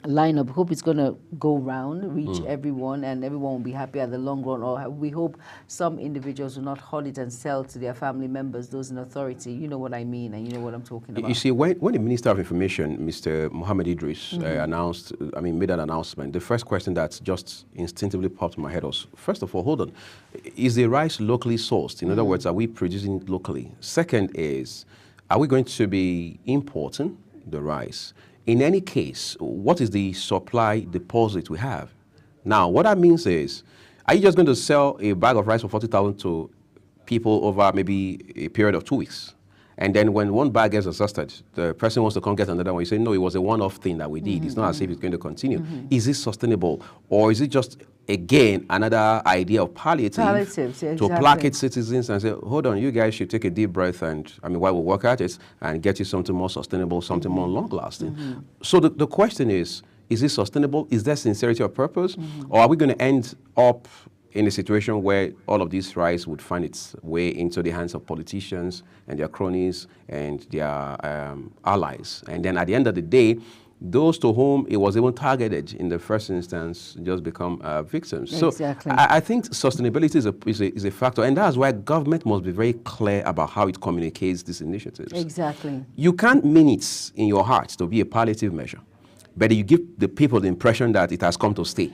line up, hope it's going to go round, reach everyone, and everyone will be happy at the long run. Or we hope some individuals will not hold it and sell to their family members, those in authority. You know what I mean, and you know what I'm talking about. You see, when the Minister of Information, Mr. Mohammed Idris, made an announcement, the first question that just instinctively popped in my head was, first of all, hold on, is the rice locally sourced? In other words, are we producing it locally? Second is, are we going to be importing the rice? In any case, what is the supply deposit we have? Now, what that means is, are you just going to sell a bag of rice for 40,000 to people over maybe a period of 2 weeks? And then when one bag gets exhausted, the person wants to come get another one. You say, no, it was a one-off thing that we did. It's not as if it's going to continue. Is it sustainable? Or is it just, again, another idea of palliatives exactly. to placate citizens and say, hold on, you guys should take a deep breath and, while we work at it and get you something more sustainable, something more long-lasting. So the question is it sustainable? Is there sincerity of purpose? Or are we going to end up in a situation where all of this rice would find its way into the hands of politicians and their cronies and their allies? And then at the end of the day, those to whom it was even targeted in the first instance just become victims. Exactly. So I think sustainability is a factor, and that's why government must be very clear about how it communicates these initiatives. Exactly. You can't mean it in your heart to be a palliative measure, but you give the people the impression that it has come to stay.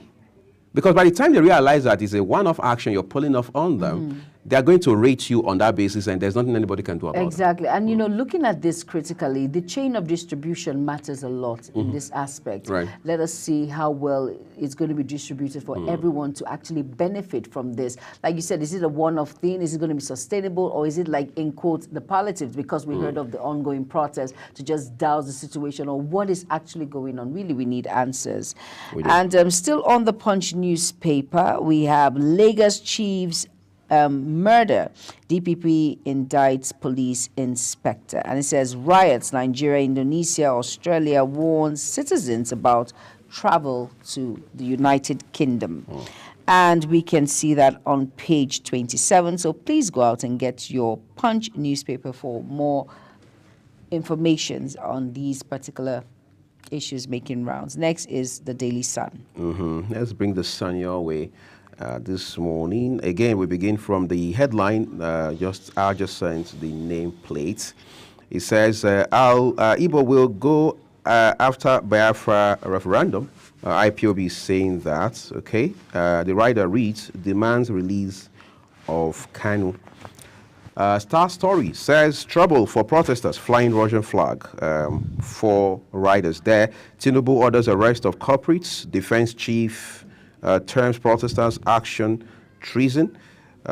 Because by the time they realize that it's a one-off action you're pulling off on them, they're going to rate you on that basis, and there's nothing anybody can do about it. Exactly. And, looking at this critically, the chain of distribution matters a lot in this aspect. Right. Let us see how well it's going to be distributed for everyone to actually benefit from this. Like you said, is it a one-off thing? Is it going to be sustainable? Or is it like, in quotes, the palliatives, because we heard of the ongoing protests, to just douse the situation? Or what is actually going on? Really, we need answers. And still on the Punch newspaper, we have Lagos chiefs murder. DPP indicts police inspector. And it says riots, Nigeria, Indonesia, Australia warns citizens about travel to the United Kingdom. And we can see that on page 27. So please go out and get your Punch newspaper for more information on these particular issues making rounds. Next is the Daily Sun. Let's bring the sun your way. This morning, again, we begin from the headline, I just sent the nameplate. It says, Igbo will go after Biafra referendum. IPOB is saying that, okay. The rider reads, demands release of Kanu. Star Story says, trouble for protesters flying Russian flag. 4 riders there. Tinubu orders arrest of culprits. Defense chief terms protesters' action treason.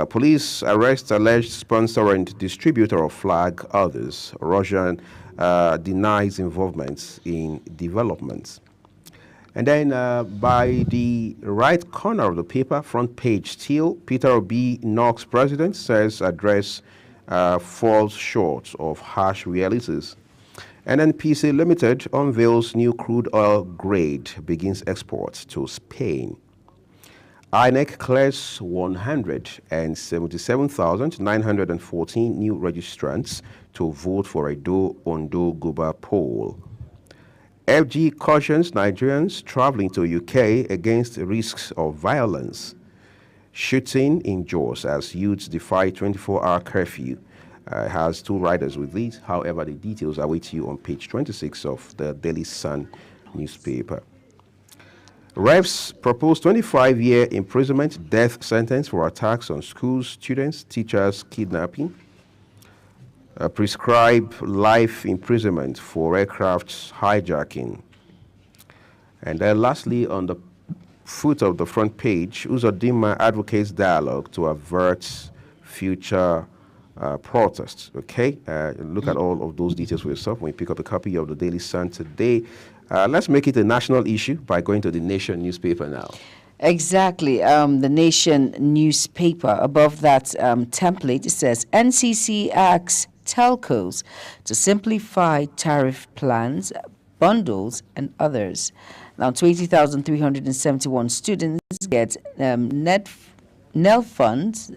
Police arrest alleged sponsor and distributor of flag. Others. Russian denies involvement in developments. And then by the right corner of the paper, front page still, Peter Obi knocks president, says address falls short of harsh realities. And then PC Limited unveils new crude oil grade, begins exports to Spain. INEC clears 177,914 new registrants to vote for Edo Ondo Guba poll. FG cautions Nigerians traveling to UK against risks of violence. Shooting in Jos as youths defy 24-hour curfew. Has 2 riders with these. However, the details are with you on page 26 of the Daily Sun newspaper. Reps propose 25-year imprisonment death sentence for attacks on schools, students, teachers, kidnapping. Prescribe life imprisonment for aircraft hijacking. And then lastly, on the foot of the front page, Uzodinma advocates dialogue to avert future protests. Okay, look at all of those details for yourself when you pick up a copy of the Daily Sun today. Let's make it a national issue by going to the Nation newspaper now. Exactly. The Nation newspaper, above that template, it says NCC asks telcos to simplify tariff plans, bundles, and others. Now, 20,371 students get NEL funds,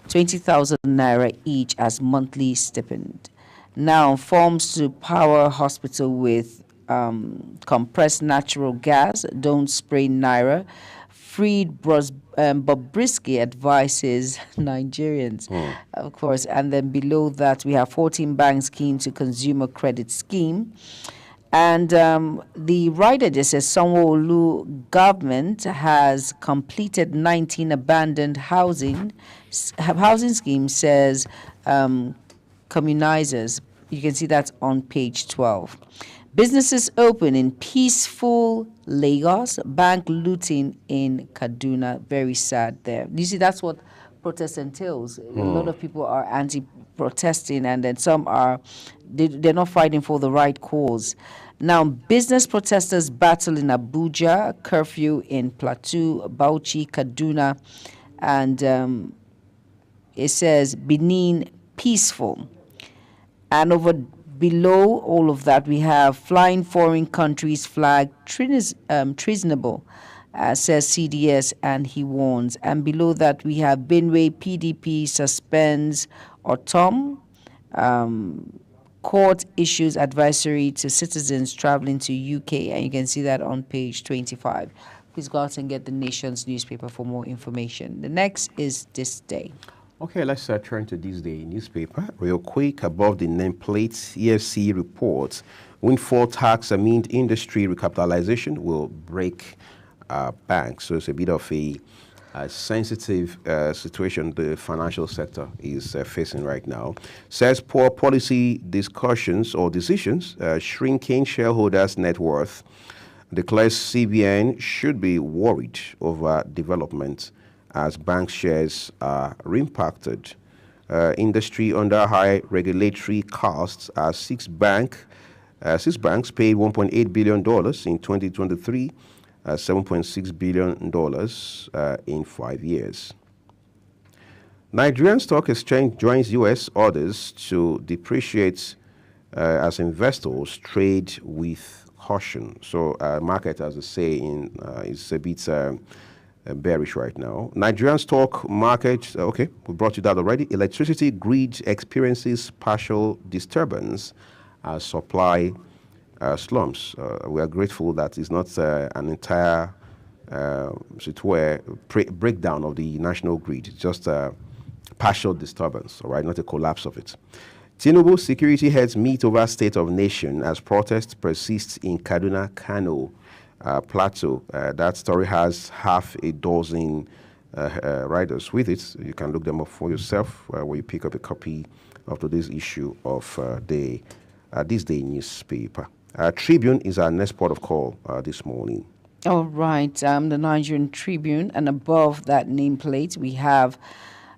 20,000 naira each as monthly stipend. Now, forms to power hospital with compressed natural gas, don't spray naira. Freed Bobrisky advises Nigerians, of course. And then below that, we have 14 banks keen to consumer credit scheme. And the writer just says Sanwo-Olu government has completed 19 abandoned housing schemes, says communizers. You can see that on page 12. Businesses open in peaceful Lagos, bank looting in Kaduna. Very sad there. You see, that's what protest entails. A lot of people are anti-protesting, and then some are, they're not fighting for the right cause. Now, business protesters battle in Abuja, curfew in Plateau, Bauchi, Kaduna, and it says Benin peaceful. And over below all of that, we have flying foreign countries flag treasonable, says CDS, and he warns. And below that, we have Benue PDP suspends Otom. Court issues advisory to citizens traveling to UK, and you can see that on page 25. Please go out and get the Nation's newspaper for more information. The next is This Day. Okay, let's turn to This Day newspaper. Real quick, above the nameplate, EFC reports windfall tax amid industry recapitalization will break banks. So it's a bit of a sensitive situation the financial sector is facing right now. Says poor policy discussions or decisions shrinking shareholders' net worth. Declares CBN should be worried over development as bank shares are impacted. Industry under high regulatory costs as six banks paid $1.8 billion in 2023, $7.6 billion in 5 years. Nigerian Stock Exchange joins U.S. orders to depreciate as investors trade with caution. So market, as I say, is a bit bearish right now. Nigerian stock market, okay, we brought you that already. Electricity grid experiences partial disturbance as supply slumps. We are grateful that it's not an entire breakdown of the national grid. It's just a partial disturbance, all right, not a collapse of it. Tinubu security heads meet over state of nation as protests persist in Kaduna, Kano, Plateau. That story has half a dozen writers with it. You can look them up for yourself when you pick up a copy of today's issue of This Day newspaper. Tribune is our next port of call this morning. All right, the Nigerian Tribune, and above that nameplate, we have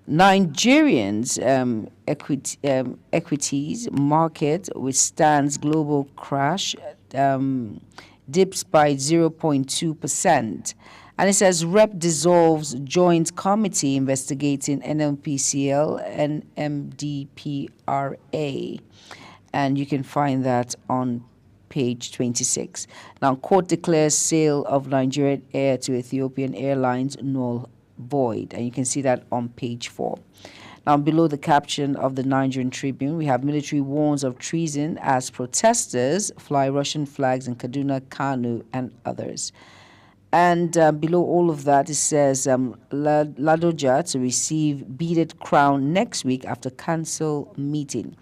Nigerians equities market withstands global crash, dips by 0.2%. And it says Rep dissolves joint committee investigating NLPCL and MDPRA. And you can find that on page 26. Now, court declares sale of Nigerian Air to Ethiopian Airlines null void. And you can see that on page 4. Now, below the caption of the Nigerian Tribune, we have military warns of treason as protesters fly Russian flags in Kaduna, Kano, and others. And below all of that, it says Ladoja to receive beaded crown next week after council meeting.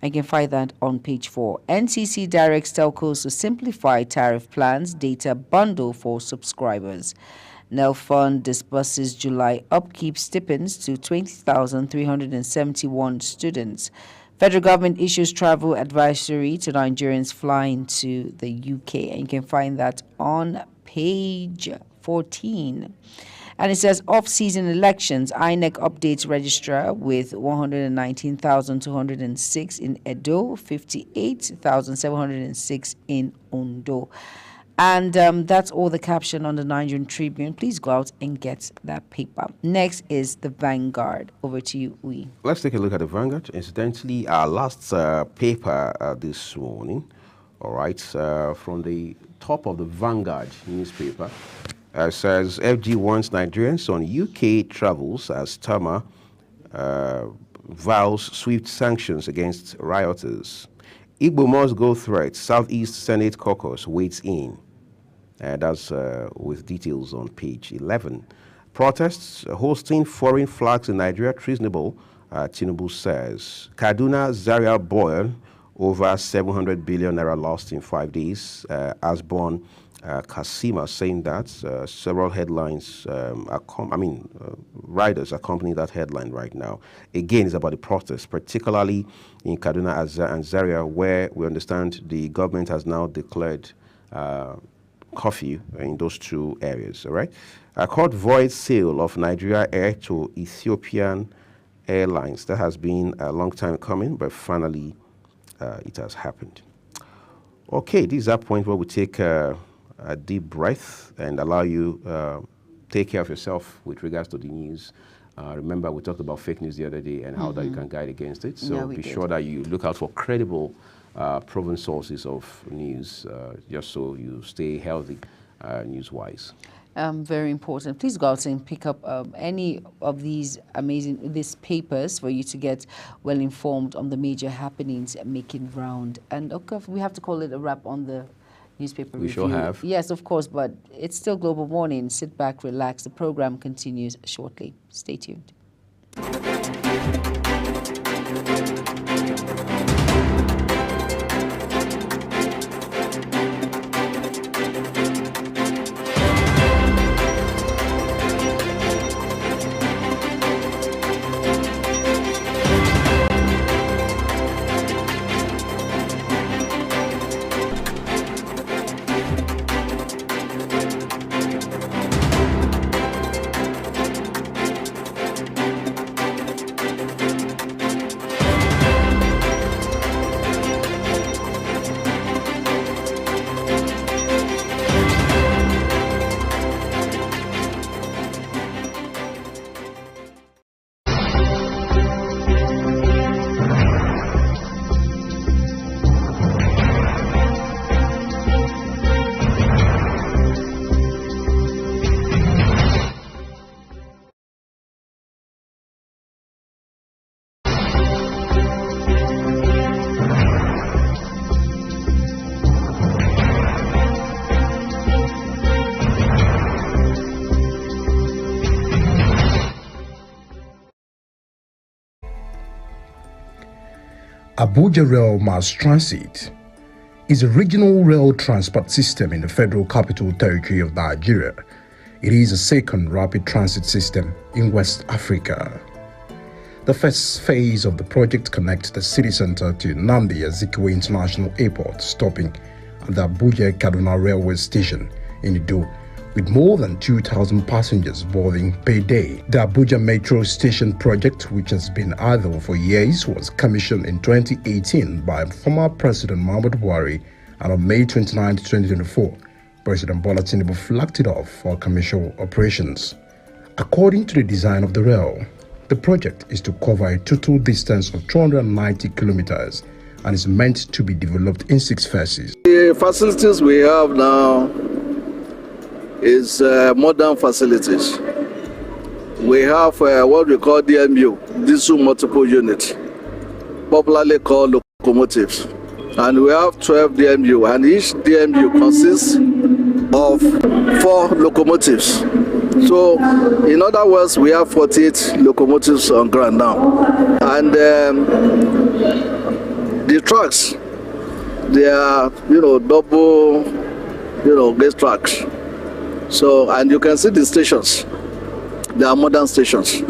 I can find that on page 4. NCC directs telcos to simplify tariff plans, data bundle for subscribers. Nelfund disburses July upkeep stipends to 20,371 students. Federal government issues travel advisory to Nigerians flying to the UK. And you can find that on page 14. And it says off-season elections, INEC updates registrar with 119,206 in Edo, 58,706 in Ondo. And that's all the caption on the Nigerian Tribune. Please go out and get that paper. Next is the Vanguard. Over to you, Uyi. Let's take a look at the Vanguard. Incidentally, our last paper this morning, all right, from the top of the Vanguard newspaper, says FG warns Nigerians on UK travels as Tama vows swift sanctions against rioters. Igbo must go threat. Southeast Senate caucus waits in. That's with details on page 11. Protests hosting foreign flags in Nigeria treasonable, Tinubu says. Kaduna Zaria boil over 700 billion naira lost in 5 days. Asborn Kasima saying that several headlines, riders accompany that headline right now. Again, it's about the protests, particularly in Kaduna and Zaria, where we understand the government has now declared curfew in those two areas. All right. A court void sale of Nigeria Air to Ethiopian Airlines. That has been a long time coming, but finally it has happened. Okay, this is that point where we take a deep breath and allow you take care of yourself with regards to the news. Remember, we talked about fake news the other day and how that you can guide against it. So be sure that you look out for credible, proven sources of news, just so you stay healthy news-wise. Very important. Please go out and pick up any of these these papers for you to get well informed on the major happenings making round. And okay, we have to call it a wrap on the newspaper review. We sure have. Yes, of course, but it's still Global Morning. Sit back, relax. The program continues shortly. Stay tuned. Abuja Rail Mass Transit is a regional rail transport system in the Federal Capital Territory of Nigeria. It is a second rapid transit system in West Africa. The first phase of the project connects the city center to Nnamdi Azikiwe International Airport, stopping at the Abuja-Kaduna Railway Station in Edo, with more than 2,000 passengers boarding per day. The Abuja Metro Station project, which has been idle for years, was commissioned in 2018 by former President Muhammadu Buhari, and on May 29, 2024, President Bola Tinubu flagged it off for commercial operations. According to the design of the rail, the project is to cover a total distance of 290 kilometers and is meant to be developed in 6 phases. The facilities we have now is modern facilities. We have what we call DMU, diesel multiple unit, popularly called locomotives. And we have 12 DMU, and each DMU consists of 4 locomotives. So, in other words, we have 48 locomotives on ground now. And the tracks, they are, double, gauge tracks. So, and you can see the stations. They are modern stations.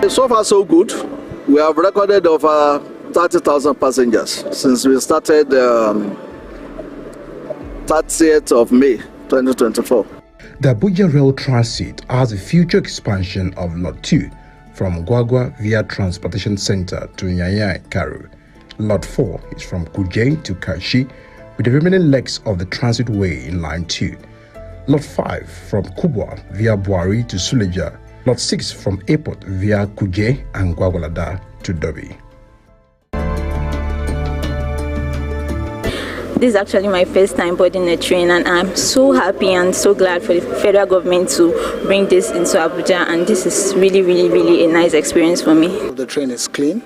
So far, so good. We have recorded over 30,000 passengers since we started 30th of May 2024. The Abuja Rail Transit has a future expansion of Lot 2 from Gwagwa via Transportation Center to Nyanya Karu. Lot 4 is from Kuje to Kashi, with the remaining legs of the transitway in Line 2. Lot 5 from Kubwa via Buari to Suleja. Lot 6 from Airport via Kuje and Gwagwalada to Dobi. This is actually my first time boarding a train, and I'm so happy and so glad for the federal government to bring this into Abuja, and this is really, really, really a nice experience for me. The train is clean,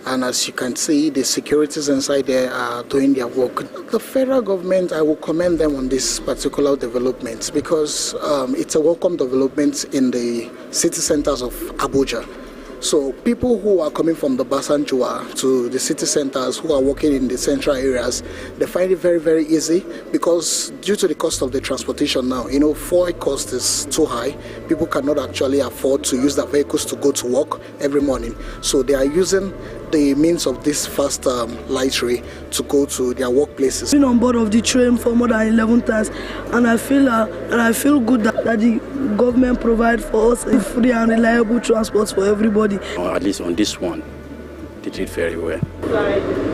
and as you can see, the securities inside there are doing their work. The federal government, I will commend them on this particular development because it's a welcome development in the city centers of Abuja. So people who are coming from the Basanjua to the city centers, who are working in the central areas, they find it very, very easy because due to the cost of the transportation now, fuel cost is too high. People cannot actually afford to use their vehicles to go to work every morning. So they are using the means of this fast light rail to go to their workplaces. I've been on board of the train for more than 11 times, and I feel good that the government provide for us a free and reliable transport for everybody. At least on this one, they did very well.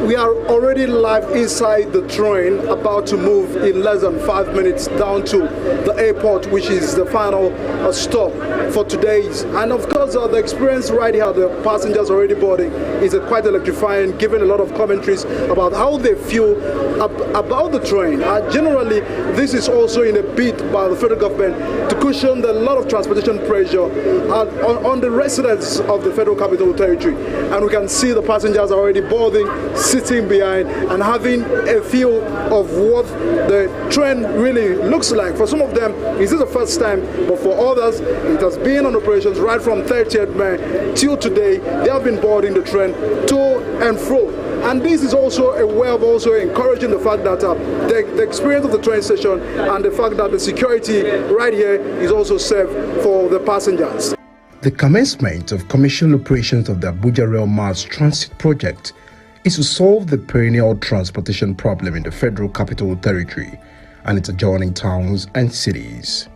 We are already live inside the train, about to move in less than 5 minutes down to the airport, which is the final stop for today's. And of course, the experience right here, the passengers already boarding, is quite electrifying, giving a lot of commentaries about how they feel about the train. Generally, this is also in a bid by the federal government to cushion the lot of transportation pressure on the residents of the Federal Capital Territory. And we can see the passengers are already boarding, sitting behind, and having a feel of what the train really looks like. For some of them, this is the first time, but for others, it has been on operations right from 30th May till today. They have been boarding the train to and fro. And this is also a way of also encouraging the fact that the experience of the train station and the fact that the security right here is also safe for the passengers. The commencement of commercial operations of the Abuja Rail Mass Transit Project is to solve the perennial transportation problem in the Federal Capital Territory and its adjoining towns and cities.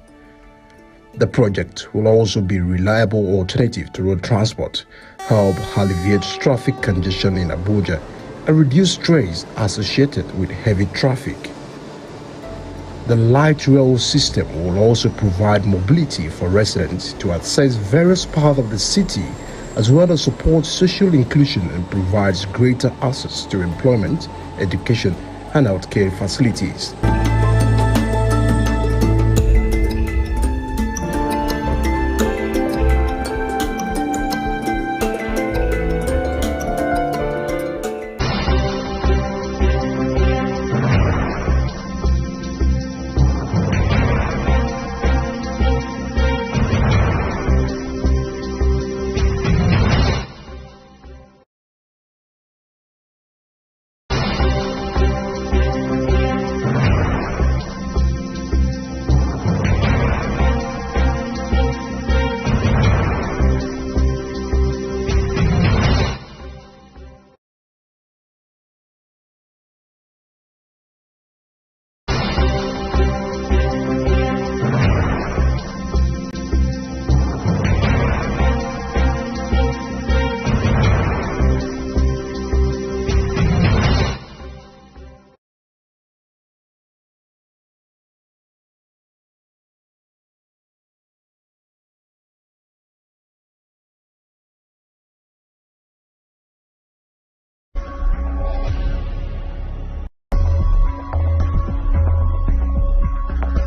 The project will also be a reliable alternative to road transport, help alleviate traffic congestion in Abuja, and reduce strains associated with heavy traffic. The light rail system will also provide mobility for residents to access various parts of the city, as well as support social inclusion and provides greater access to employment, education, and healthcare facilities.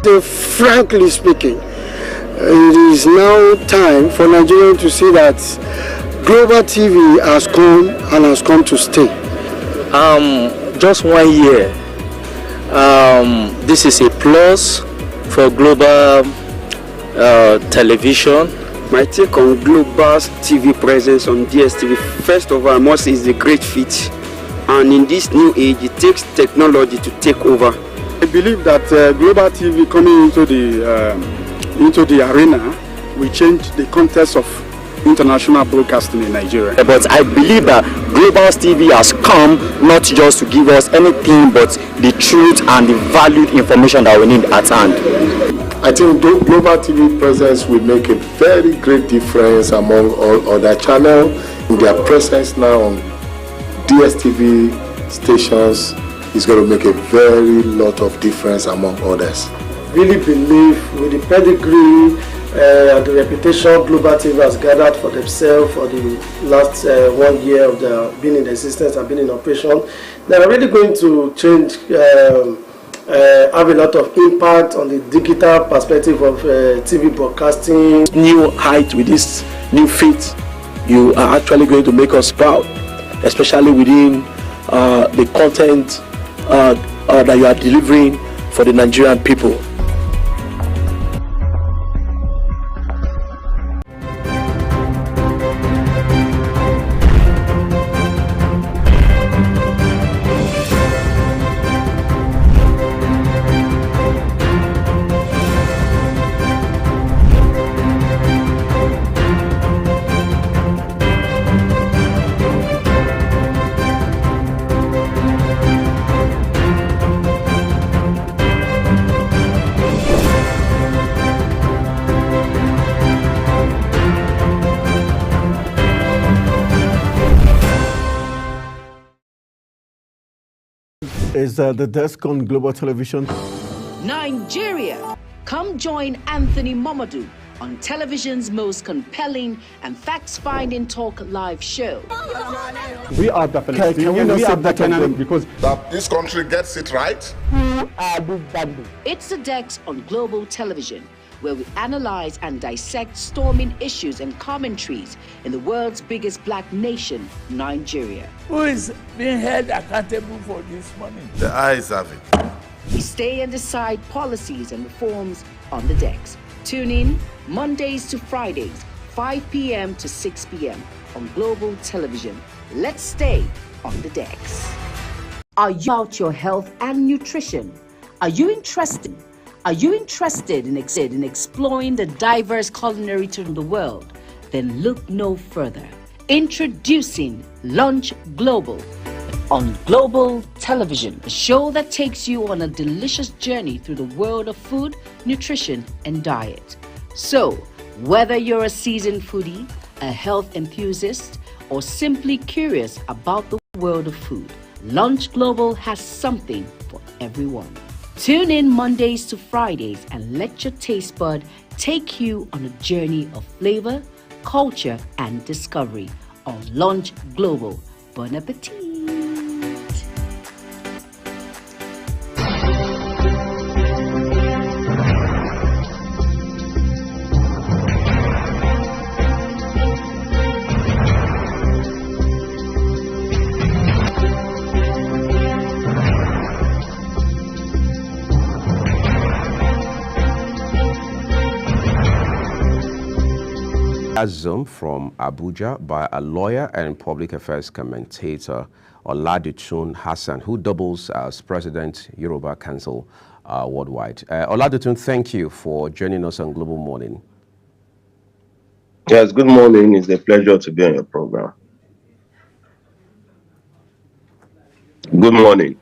So frankly speaking, it is now time for Nigeria to see that global TV has come and has come to stay. Just 1 year. This is a plus for global television. My take on global TV presence on DSTV, first of all, I must say is a great feat. And in this new age, it takes technology to take over. I believe that global TV coming into the arena will change the context of international broadcasting in Nigeria. But I believe that Global TV has come not just to give us anything but the truth and the valued information that we need at hand. I think Global TV presence will make a very great difference among all other channels. Their presence now on DSTV stations is going to make a very lot of difference among others. Really believe with the pedigree and the reputation Global TV has gathered for themselves for the last 1 year of their being in existence and being in operation, they are really going to change, have a lot of impact on the digital perspective of TV broadcasting. New height with this new feat, you are actually going to make us proud, especially within the content that you are delivering for the Nigerian people. Is the desk on Global Television. Nigeria, come join Anthony Momodu on television's most compelling and facts-finding talk live show. We are the Palestinians. We are the Canaan because that this country gets it right. Who are these bandits? It's the Dex on Global Television, where we analyze and dissect storming issues and commentaries in the world's biggest black nation, Nigeria. Who is being held accountable for this money? The eyes have it. We stay and decide policies and reforms on the Dex. Tune in Mondays to Fridays, 5 p.m. to 6 p.m. on Global Television. Let's stay on the Dex. Are you about your health and nutrition? Are you interested in exploring the diverse culinary tour in the world? Then look no further. Introducing Lunch Global on Global Television, a show that takes you on a delicious journey through the world of food, nutrition, and diet. So, whether you're a seasoned foodie, a health enthusiast, or simply curious about the world of food, Lunch Global has something for everyone. Tune in Mondays to Fridays and let your taste bud take you on a journey of flavor, culture, and discovery on Lunch Global. Bon appetit! Zoom from Abuja by a lawyer and public affairs commentator, Oladotun Hassan, who doubles as President, Yoruba Council worldwide. Oladotun, thank you for joining us on Global Morning. Yes, good morning. It's a pleasure to be on your program. Good morning.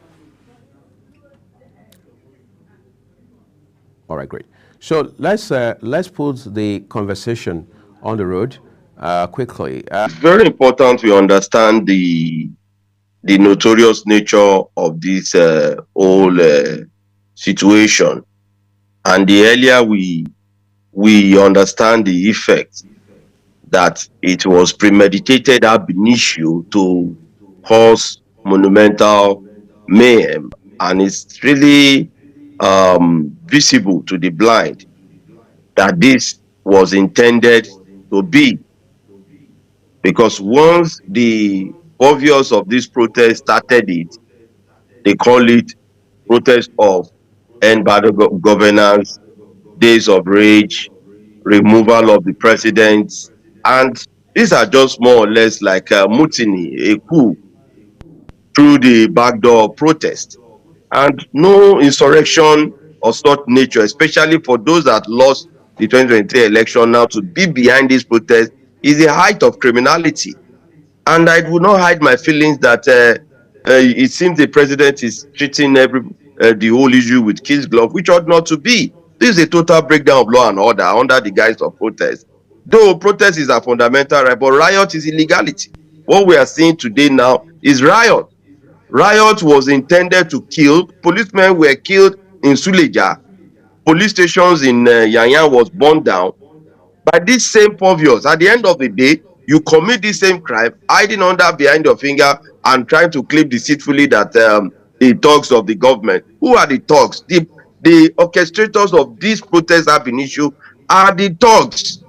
All right, great. So let's put the conversation on the road quickly. It's very important we understand the notorious nature of this whole situation, and the earlier we understand the effect that it was premeditated ab initio to cause monumental mayhem, and it's really visible to the blind that this was intended to be. Because once the obvious of this protest started it, they call it protest of end bad governance, days of rage, removal of the president, and these are just more or less like a mutiny, a coup through the backdoor protest, and no insurrection of such nature, especially for those that lost the 2023 election. Now to be behind this protest is the height of criminality, and I would not hide my feelings that it seems the president is treating the whole issue with kid's glove, which ought not to be. This is a total breakdown of law and order under the guise of protest. Though protest is a fundamental right, but riot is illegality. What we are seeing today now is riot. Riot was intended to kill. Policemen were killed in Suleja. Police stations in Yanyan was burned down by this same obvious. At the end of the day, you commit the same crime, hiding under behind your finger and trying to claim deceitfully that the thugs of the government. Who are the thugs? The orchestrators of these protests have been issued are the thugs.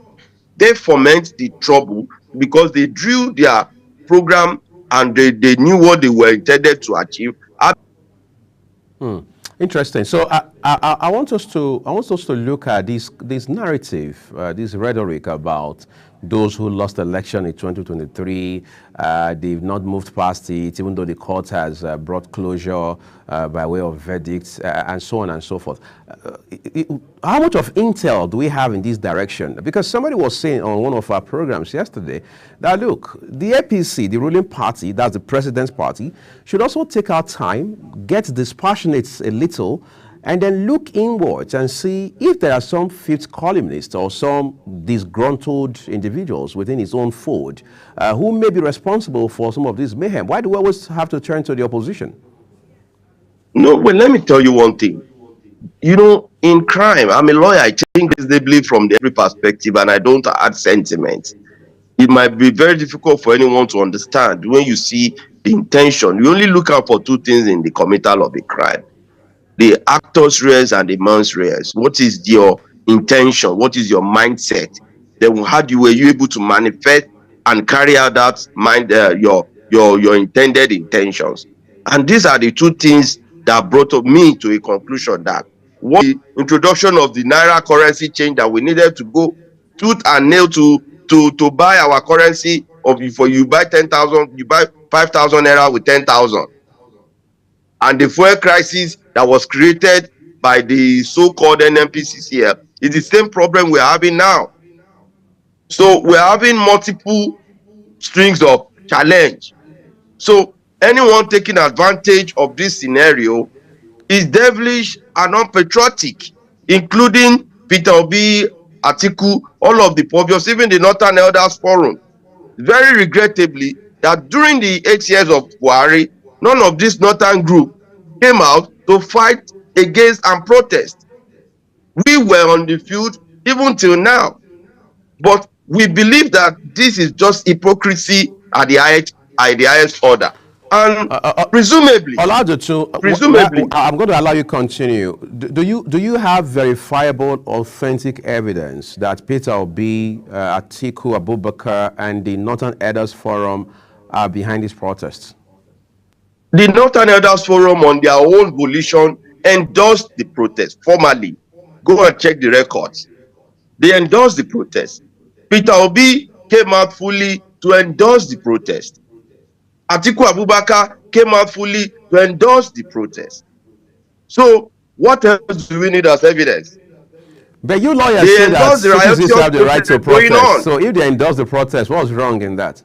They foment the trouble because they drew their program and they knew what they were intended to achieve. Interesting. So I want us to look at this narrative, this rhetoric about those who lost the election in 2023. They've not moved past it, even though the court has brought closure by way of verdicts and so on and so forth. How much of intel do we have in this direction? Because somebody was saying on one of our programs yesterday that, look, the APC, the ruling party, that's the president's party, should also take our time, get dispassionate a little, and then look inwards and see if there are some fifth columnists or some disgruntled individuals within his own fold who may be responsible for some of this mayhem. Why do we always have to turn to the opposition? No, well, let me tell you one thing. You know, in crime, I'm a lawyer. I think reasonably from every perspective, and I don't add sentiment. It might be very difficult for anyone to understand when you see the intention. You only look out for two things in the committal of a crime: the actor's rears and the man's rears. What is your intention? What is your mindset? Then how were you able to manifest and carry out that your intended intentions? And these are the two things that brought me to a conclusion that the introduction of the Naira currency change, that we needed to go tooth and nail to buy our currency. For you buy 10,000, you buy 5,000 Naira with 10,000. And the fuel crisis that was created by the so-called NNPCCL is the same problem we're having now. So we're having multiple strings of challenge. So anyone taking advantage of this scenario is devilish and unpatriotic, including Peter Obi, Atiku, all of the obvious, even the Northern Elders Forum. Very regrettably, that during the 8 years of Buhari, none of this Northern group came out to fight against and protest. We were on the field even till now. But we believe that this is just hypocrisy at the highest order. And presumably, I'm going to allow you to continue. Do you have verifiable, authentic evidence that Peter Obi, Atiku Abubakar, and the Northern Elders Forum are behind these protests? The Northern Elders Forum, on their own volition, endorsed the protest formally. Go and check the records. They endorsed the protest. Peter Obi came out fully to endorse the protest. Atiku Abubakar came out fully to endorse the protest. So what else do we need as evidence? But you lawyers say that citizens have the right to protest. So if they endorse the protest, what's wrong in that?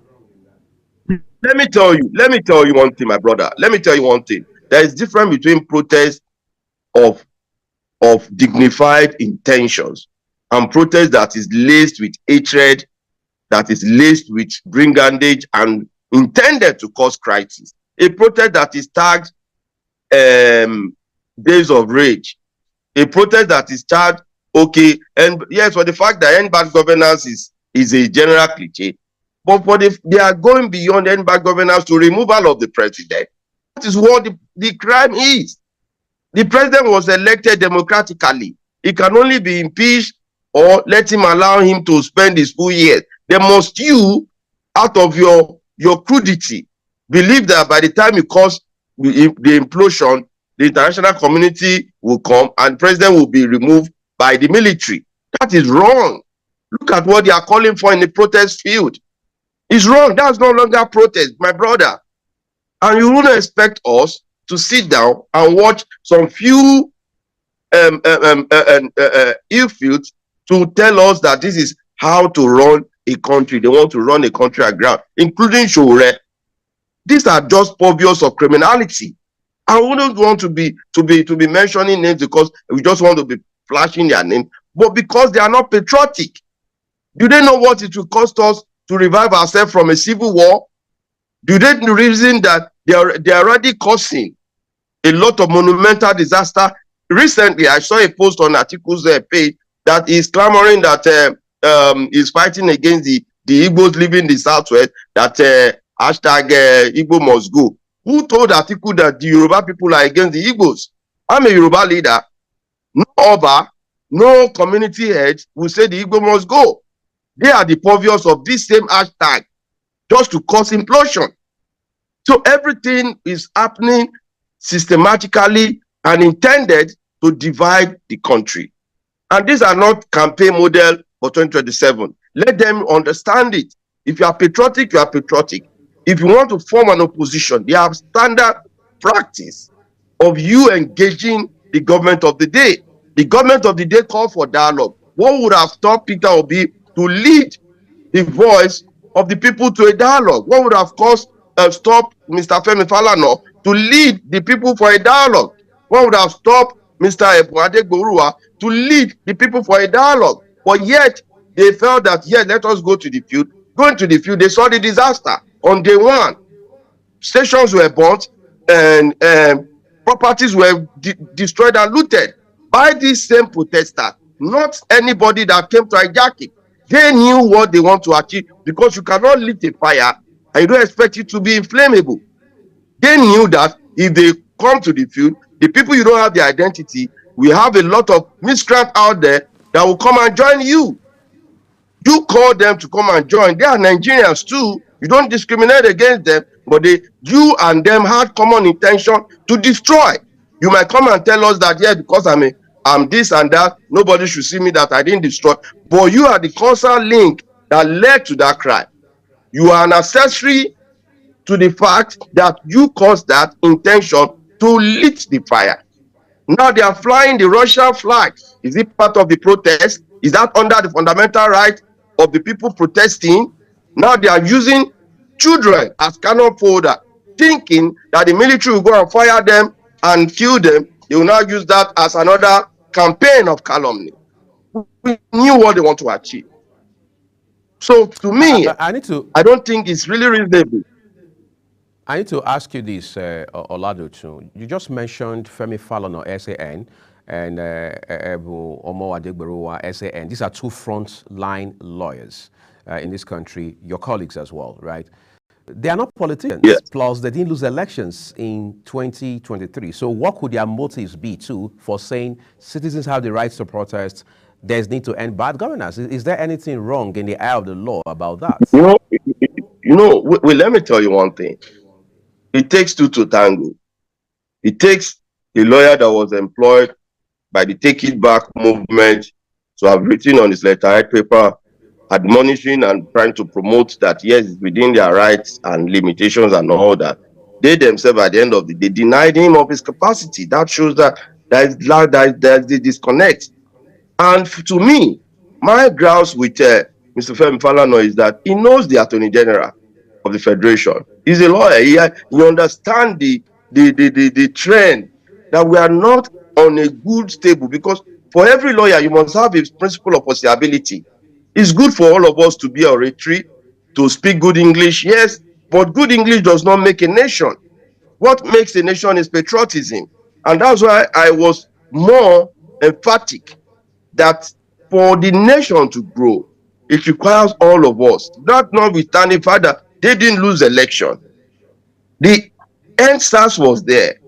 Let me tell you one thing, my brother. Let me tell you one thing. There is difference between protest of dignified intentions and protest that is laced with hatred, that is laced with brigandage and intended to cause crisis. A protest that is tagged days of rage. A protest that is tagged, okay, and yes, for the fact that end bad governance is a general cliche, but they are going beyond end bad governance to removal of the president. That is what the crime is. The president was elected democratically. He can only be impeached or let him allow him to spend his full years. Then must you, out of your crudity, believe that by the time you cause the implosion, the international community will come and the president will be removed by the military. That is wrong. Look at what they are calling for in the protest field. It's wrong. That's no longer protest, my brother. And you wouldn't expect us to sit down and watch some few ill-fields to tell us that this is how to run a country. They want to run a country aground, including Shore. These are just obvious of criminality. I wouldn't want to be mentioning names because we just want to be flashing their name, but because they are not patriotic. Do they know what it will cost us to revive ourselves from a civil war? Do they reason that they are already causing a lot of monumental disaster? Recently, I saw a post on Article's page that is clamoring that is fighting against the Igbos living in the Southwest, that hashtag Igbo must go. Who told Article that the Yoruba people are against the Igbos? I'm a Yoruba leader. No Oba, no community head will say the Igbo must go. They are the purveyors of this same hashtag just to cause implosion. So everything is happening systematically and intended to divide the country. And these are not campaign model for 2027. Let them understand it. If you are patriotic, you are patriotic. If you want to form an opposition, they have standard practice of you engaging the government of the day. The government of the day called for dialogue. What would have stopped Peter Obi to lead the voice of the people to a dialogue? What would have stopped Mr. Femi Falana to lead the people for a dialogue? What would have stopped Mr. Ebun Adegboruwa to lead the people for a dialogue? But yet, they felt that, yes, let us go to the field. Going to the field, they saw the disaster on day one. Stations were burnt and properties were destroyed and looted by these same protesters, not anybody that came to hijack it. They knew what they want to achieve, because you cannot lit a fire and you don't expect it to be inflammable. They knew that if they come to the field, the people you don't have the identity, we have a lot of miscreants out there that will come and join you. You call them to come and join. They are Nigerians too. You don't discriminate against them, but you and them had common intention to destroy. You might come and tell us that, yeah, because I'm this and that, nobody should see me that I didn't destroy. But you are the causal link that led to that crime. You are an accessory to the fact that you caused that intention to lit the fire. Now they are flying the Russian flag. Is it part of the protest? Is that under the fundamental right of the people protesting? Now they are using children as cannon fodder, thinking that the military will go and fire them and kill them. They will now use that as another campaign of calumny. We knew what they want to achieve. So to me, I don't think it's really reasonable. I need to ask you this, Oladochun. You just mentioned Femi Falana, SAN, and Ebun Omo Adegboruwa, SAN. These are two front-line lawyers in this country, your colleagues as well, right? They are not politicians, yes. Plus they didn't lose elections in 2023. So what could their motives be, too, for saying citizens have the rights to protest, there's need to end bad governance? Is there anything wrong in the eye of the law about that? Let me tell you one thing. It takes two to tango. It takes a lawyer that was employed by the Take It Back movement to have written on his letterhead paper, admonishing and trying to promote that, yes, it's within their rights and limitations and all that. They themselves, at the end of the day, denied him of his capacity. That shows that there's the disconnect. And to me, my grounds with Mr. Femi Falana is that he knows the Attorney General of the Federation. He's a lawyer. He understands the trend that we are not on a good stable, because for every lawyer, you must have a principle of possibility. It's good for all of us to be oratory, to speak good English, yes, but good English does not make a nation. What makes a nation is patriotism. And that's why I was more emphatic that for the nation to grow, it requires all of us. That notwithstanding, Father, they didn't lose election. The NSAS was there.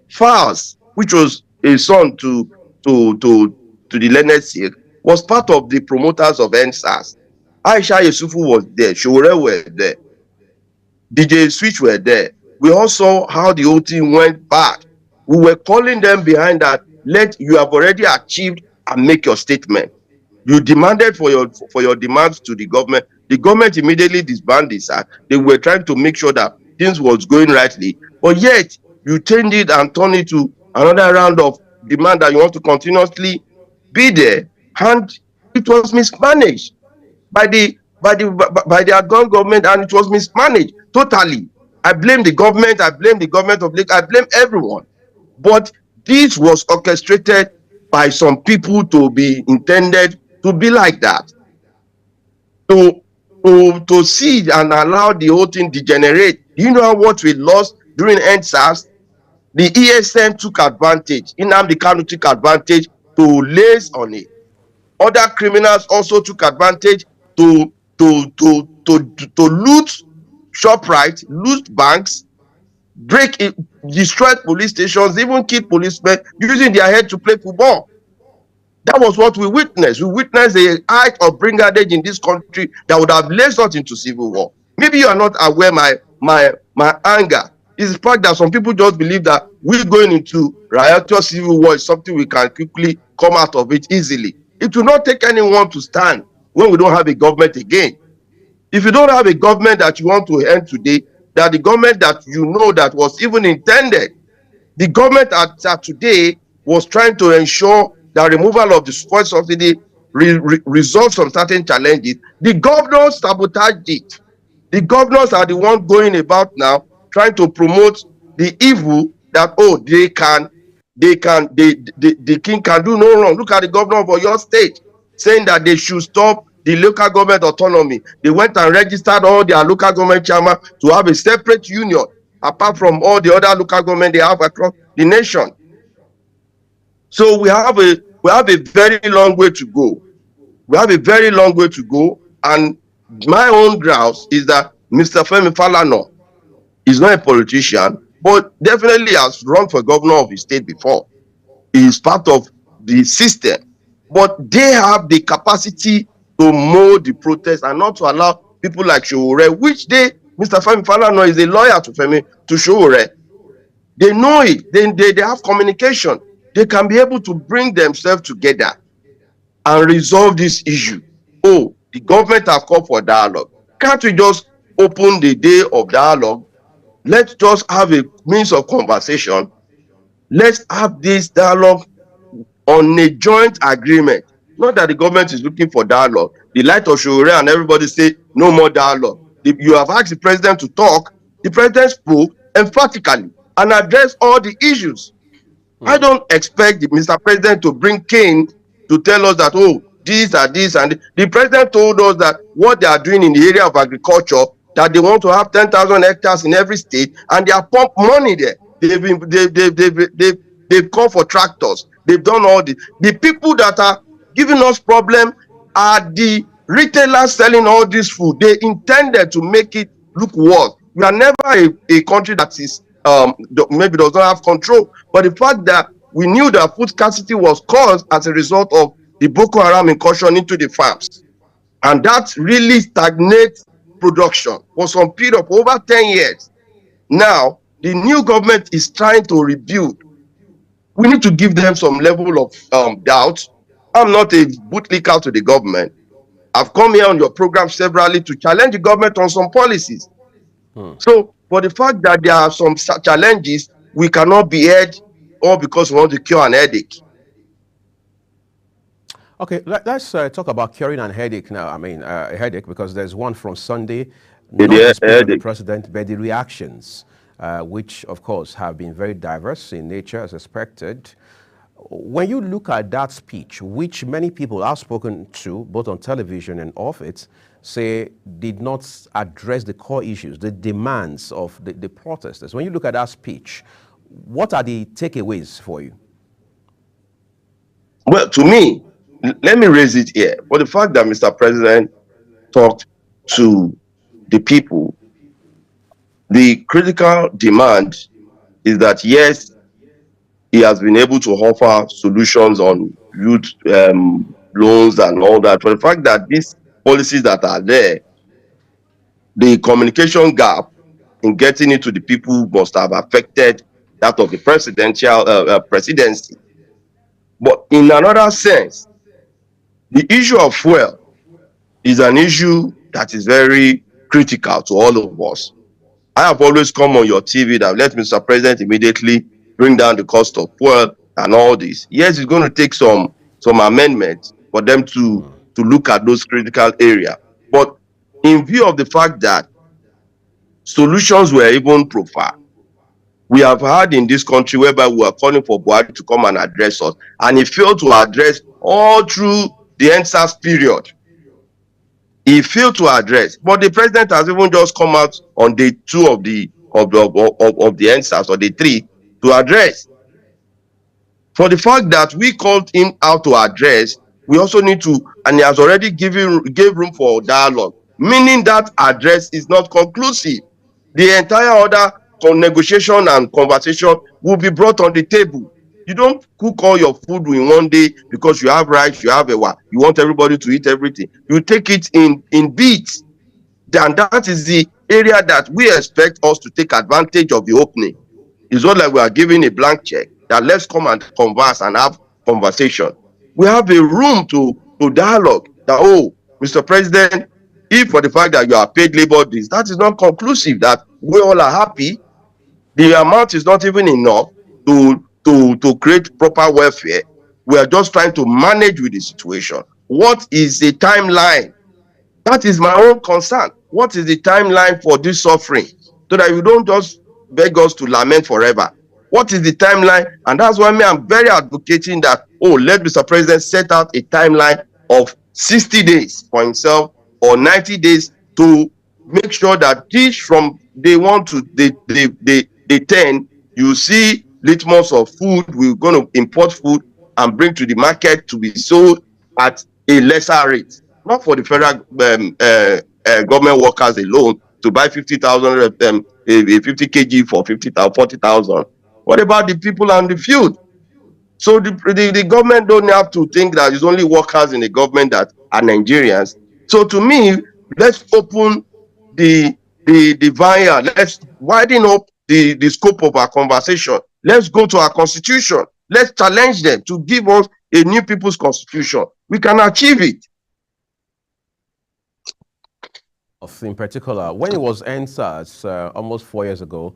FARS, which was a son to the learned Sikh, was part of the promoters of NSAS. Aisha Yusufu was there, Showore were there, DJ Switch were there. We all saw how the whole thing went bad. We were calling them behind that, you have already achieved and make your statement. You demanded for your demands to the government. The government immediately disbanded this. They were trying to make sure that things was going rightly. But yet, you changed it and turned it to another round of demand that you want to continuously be there. And it was mismanaged by the outgoing government, and it was mismanaged totally. I blame the government, I blame the government of Lagos, I blame everyone. But this was orchestrated by some people to be intended to be like that. To see and allow the whole thing degenerate. You know what we lost during NSAS? The ESN took advantage. Nnamdi Kanu took advantage to lace on it. Other criminals also took advantage to loot ShopRite, loot banks, break it, destroy police stations, even kill policemen using their head to play football. That was what we witnessed. We witnessed a height of brigandage in this country that would have led us into civil war. Maybe you are not aware my anger is the fact that some people just believe that we're going into riotous civil war is something we can quickly come out of it easily. It will not take anyone to stand when we don't have a government again. If you don't have a government that you want to end today, that the government that you know that was even intended, the government at today was trying to ensure the removal of the fuel subsidy resolves some certain challenges. The governors sabotaged it. The governors are the ones going about now trying to promote the evil that the king can do no wrong. Look at the governor of your state saying that they should stop the local government autonomy. They went and registered all their local government chairmen to have a separate union apart from all the other local government they have across the nation. So we have a very long way to go. We have a very long way to go, and my own grouse is that Mr. Femi Falana is not a politician, but definitely has run for governor of his state before. He is part of the system, but they have the capacity to mold the protest and not to allow people like Showore, which Mr. Femi Falana is a lawyer to Showore. They know it. They have communication. They can be able to bring themselves together and resolve this issue. Oh, the government have called for dialogue. Can't we just open the day of dialogue? Let's just have a means of conversation. Let's have this dialogue on a joint agreement. Not that the government is looking for dialogue. The light of Showore and everybody say no more dialogue. You have asked the president to talk. The president spoke emphatically and addressed all the issues. I don't expect Mr. President to bring Cain to tell us that, oh, these are this and this. The president told us that what they are doing in the area of agriculture, that they want to have 10,000 hectares in every state, and they are pump money there. They've called for tractors. They've done all this. The people that are giving us problem are the retailers selling all this food. They intended to make it look worse. We are never a country that is maybe does not have control, but the fact that we knew that food scarcity was caused as a result of the Boko Haram incursion into the farms, and that really stagnates production for some period of over 10 years. Now the new government is trying to rebuild. We need to give them some level of doubt. I'm not a bootlicker to the government. I've come here on your program severally to challenge the government on some policies. So for the fact that there are some challenges, we cannot be heard all because we want to cure an headache. Okay, let's talk about curing an headache now. I mean, a headache, because there's one from Sunday, not the president, but the reactions, which of course have been very diverse in nature as expected. When you look at that speech, which many people have spoken to, both on television and off it, say did not address the core issues, the demands of the protesters. When you look at that speech, what are the takeaways for you? Well, to me, let me raise it here. For the fact that Mr. President talked to the people, the critical demand is that, yes, he has been able to offer solutions on youth loans and all that. For the fact that these policies that are there, the communication gap in getting it to the people must have affected that of the presidency. But in another sense, the issue of fuel is an issue that is very critical to all of us. I have always come on your TV that let Mr. President immediately bring down the cost of fuel and all this. Yes, it's going to take some amendments for them to look at those critical areas. But in view of the fact that solutions were even profiled, we have had in this country whereby we are calling for Buhari to come and address us, and he failed to address all through the NSAS period. He failed to address, but the president has even just come out on day 2 of the NSAS, or day 3, to address. For the fact that we called him out to address, we also need to, and he has already gave room for dialogue, meaning that address is not conclusive. The entire order for negotiation and conversation will be brought on the table. You don't cook all your food in one day because you have rice, you have you want everybody to eat everything. You take it in bits. And that is the area that we expect us to take advantage of the opening. It's not like we are giving a blank check that let's come and converse and have conversation. We have a room to dialogue that, oh, Mr. President, if for the fact that you are paid labor this, that is not conclusive, that we all are happy. The amount is not even enough to create proper welfare. We are just trying to manage with the situation. What is the timeline? That is my own concern. What is the timeline for this suffering? So that you don't just beg us to lament forever. What is the timeline? And that's why I'm very advocating that, oh, let Mr. President set out a timeline of 60 days for himself or 90 days to make sure that this from day 1 to day 10, you see litmus of food. We're going to import food and bring to the market to be sold at a lesser rate. Not for the federal government workers alone to buy 50,000, 50 kg for 50,000, 40,000. What about the people on the field? So the government don't have to think that it's only workers in the government that are Nigerians. So to me, let's open the vineyard. Let's widen up the scope of our conversation. Let's go to our constitution. Let's challenge them to give us a new people's constitution. We can achieve it. In particular, when it was NSAS almost 4 years ago,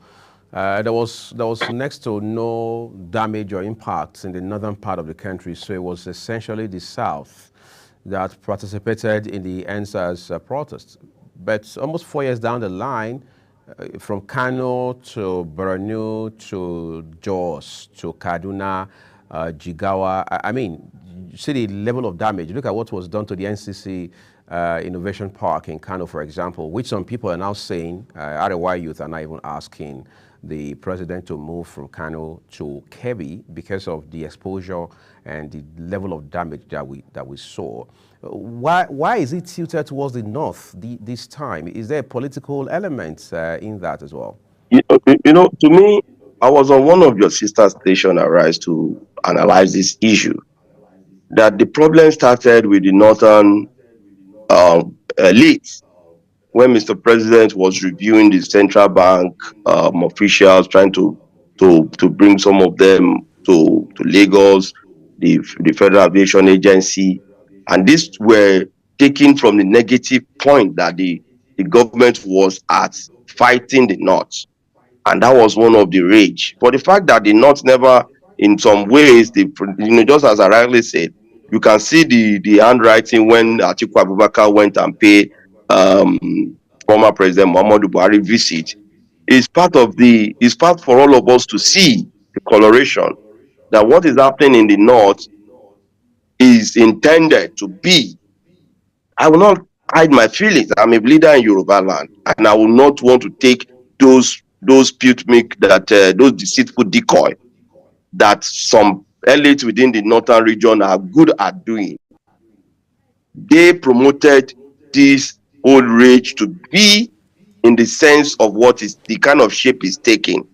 there was next to no damage or impacts in the northern part of the country. So it was essentially the South that participated in the NSAS protests. But almost 4 years down the line, from Kano to Borno to Jos to Kaduna, Jigawa, I mean, you see the level of damage. Look at what was done to the NCC Innovation Park in Kano, for example, which some people are now saying, RY youth are not even asking the president to move from Kano to Kebbi because of the exposure and the level of damage that we saw. Why is it tilted towards the north this time? Is there a political element in that as well? You know, to me, I was on one of your sister stations, Arise, to analyze this issue. That the problem started with the northern elite when Mr. President was reviewing the central bank officials, trying to bring some of them to Lagos, the Federal Aviation Agency, and these were taken from the negative point that the government was at fighting the North, and that was one of the rage. For the fact that the North never, in some ways, just as I rightly said, you can see the handwriting when Atiku Abubakar went and paid former President Muhammadu Buhari visit. It's part for all of us to see the coloration that what is happening in the North is intended to be. I will not hide my feelings. I'm a leader in Yoruba land, and I will not want to take those deceitful decoy that some elites within the northern region are good at doing. They promoted this whole rage to be in the sense of what is the kind of shape it's taking.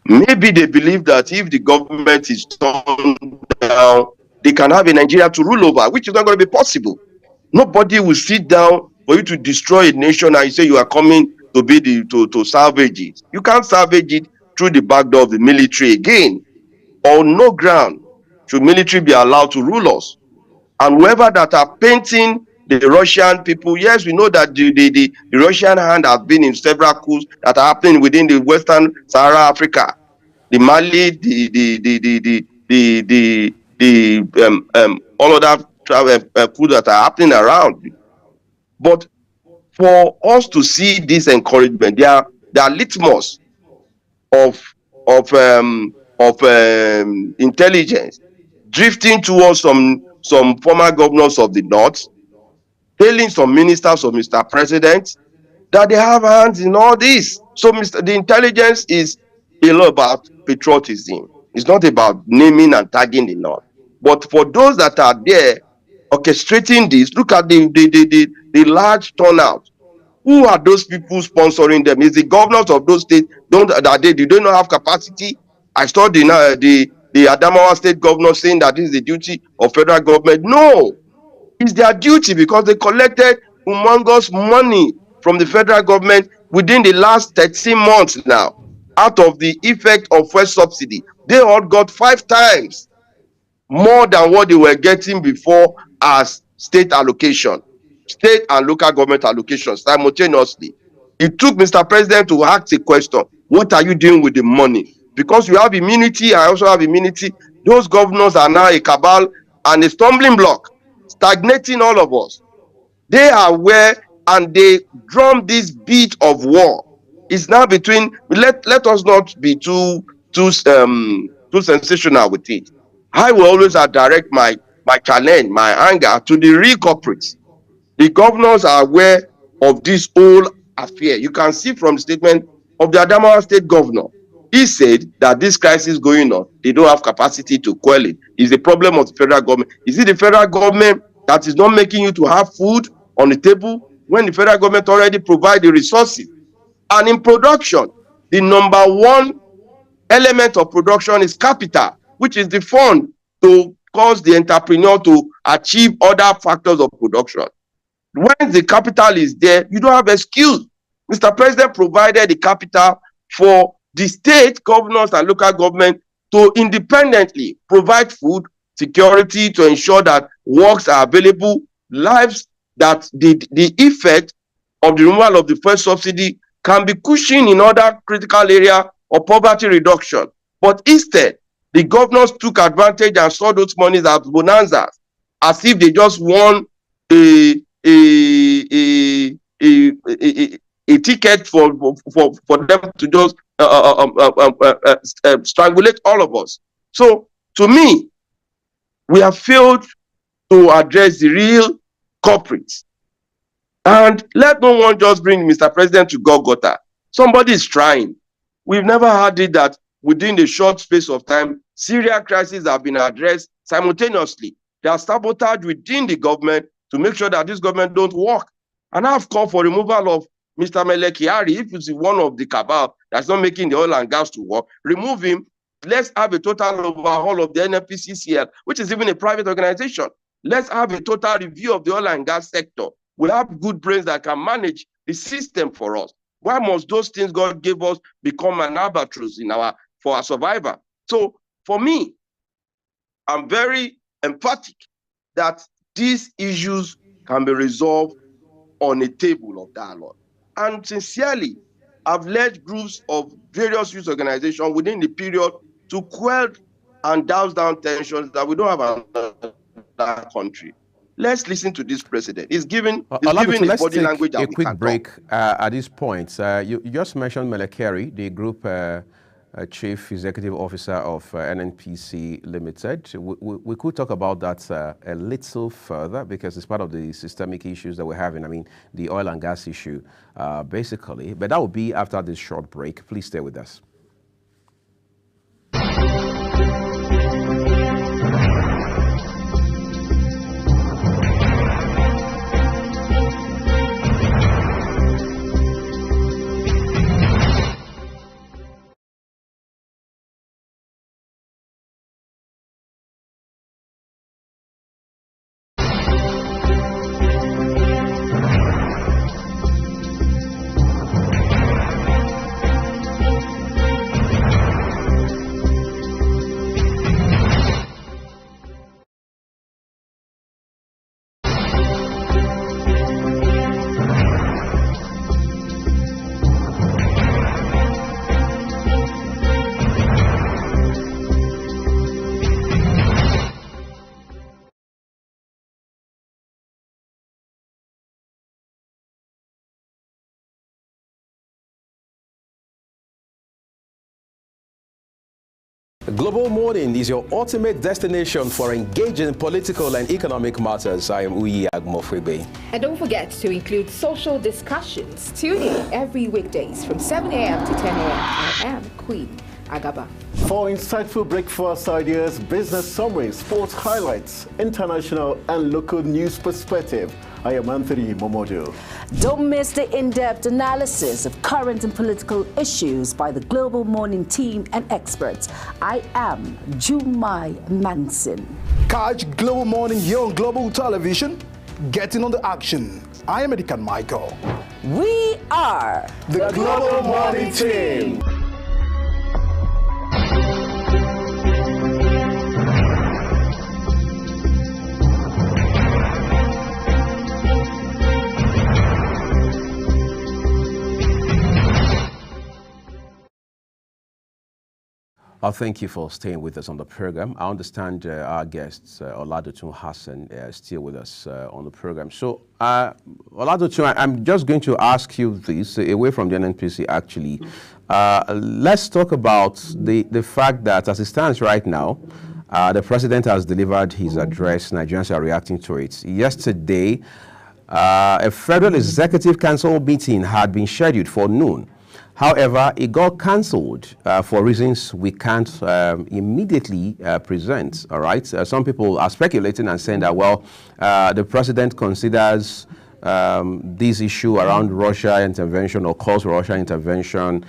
Maybe they believe that if the government is torn down, they can have a Nigeria to rule over, which is not going to be possible. Nobody will sit down for you to destroy a nation and you say you are coming to be to salvage it. You can't salvage it through the back door of the military again. On no ground should military be allowed to rule us. And whoever that are painting the Russian people, yes, we know that the Russian hand has been in several coups that are happening within the Western Sahara Africa, the Mali, all of that coups that are happening around. But for us to see this encouragement, they are litmus of intelligence drifting towards some former governors of the North, telling some ministers of Mr. President that they have hands in all this. So the intelligence is a lot about patriotism. It's not about naming and tagging the North. But for those that are there orchestrating this, look at the large turnout. Who are those people sponsoring them? Is the governors of those states do they not have capacity? I saw the Adamawa state governor saying that this is the duty of federal government. No, it's their duty because they collected humongous money from the federal government within the last 13 months now. Out of the effect of fuel subsidy, they all got 5 times more than what they were getting before as state allocation, state and local government allocation simultaneously. It took Mr. President to ask a question: what are you doing with the money? Because you have immunity, I also have immunity. Those governors are now a cabal and a stumbling block, stagnating all of us. They are aware and they drum this beat of war. It's now between, let us not be too sensational with it. I will always direct my challenge, my anger to the real culprits. The governors are aware of this whole affair. You can see from the statement of the Adamawa state governor. He said that this crisis going on, they don't have capacity to quell it. It's the problem of the federal government. Is it the federal government that is not making you to have food on the table when the federal government already provide the resources? And in production, the number one element of production is capital, which is the fund to cause the entrepreneur to achieve other factors of production. When the capital is there, you don't have excuse. Mr. President provided the capital for the state governors and local government to independently provide food security, to ensure that works are available, lives, that the effect of the removal of the fuel subsidy can be cushioned in other critical areas of poverty reduction. But instead, the governors took advantage and saw those monies as bonanzas, as if they just won a ticket for them to just strangulate all of us. So, to me, we have failed to address the real culprits. And let no one just bring Mr. President to Golgotha. Somebody is trying. We've never had it that within the short space of time, Syria crisis have been addressed simultaneously. There are sabotage within the government to make sure that this government don't work. And I've called for removal of Mr. Mele Kyari. If it's one of the cabal that's not making the oil and gas to work, remove him. Let's have a total overhaul of the NNPCL, which is even a private organization. Let's have a total review of the oil and gas sector. We have good brains that can manage the system for us. Why must those things God gave us become an albatross for our survival? So for me, I'm very emphatic that these issues can be resolved on a table of dialogue. And sincerely, I've led groups of various youth organizations within the period to quell and douse down tensions that we don't have in our country. Let's listen to this president. He's giving his body language. A quick break at this point. You just mentioned Mele Kyari, the group chief executive officer of NNPC Limited. We could talk about that a little further because it's part of the systemic issues that we're having. I mean, the oil and gas issue, basically. But that will be after this short break. Please stay with us. Global Morning is your ultimate destination for engaging political and economic matters. I am Uyi Agmofwebe. And don't forget to include social discussions. Tune in every weekdays from 7 a.m. to 10 a.m. I am Queen Agaba. For insightful breakfast ideas, business summaries, sports highlights, international and local news perspective, I am Anthony Momodu. Don't miss the in-depth analysis of current and political issues by the Global Morning team and experts. I am Jumai Manson. Catch Global Morning here on Global Television. Getting on the action. I am Edikan Michael. We are the Global Morning team. Thank you for staying with us on the program. I understand our guest, Oladotun Hassan, is still with us on the program. So, Oladotun, I'm just going to ask you this, away from the NNPC actually. Let's talk about the fact that as it stands right now, the president has delivered his address. Nigerians are reacting to it. Yesterday, a Federal Executive Council meeting had been scheduled for noon. However, it got cancelled for reasons we can't immediately present, all right? Some people are speculating and saying that, well, the president considers this issue around Russia intervention or calls for Russia intervention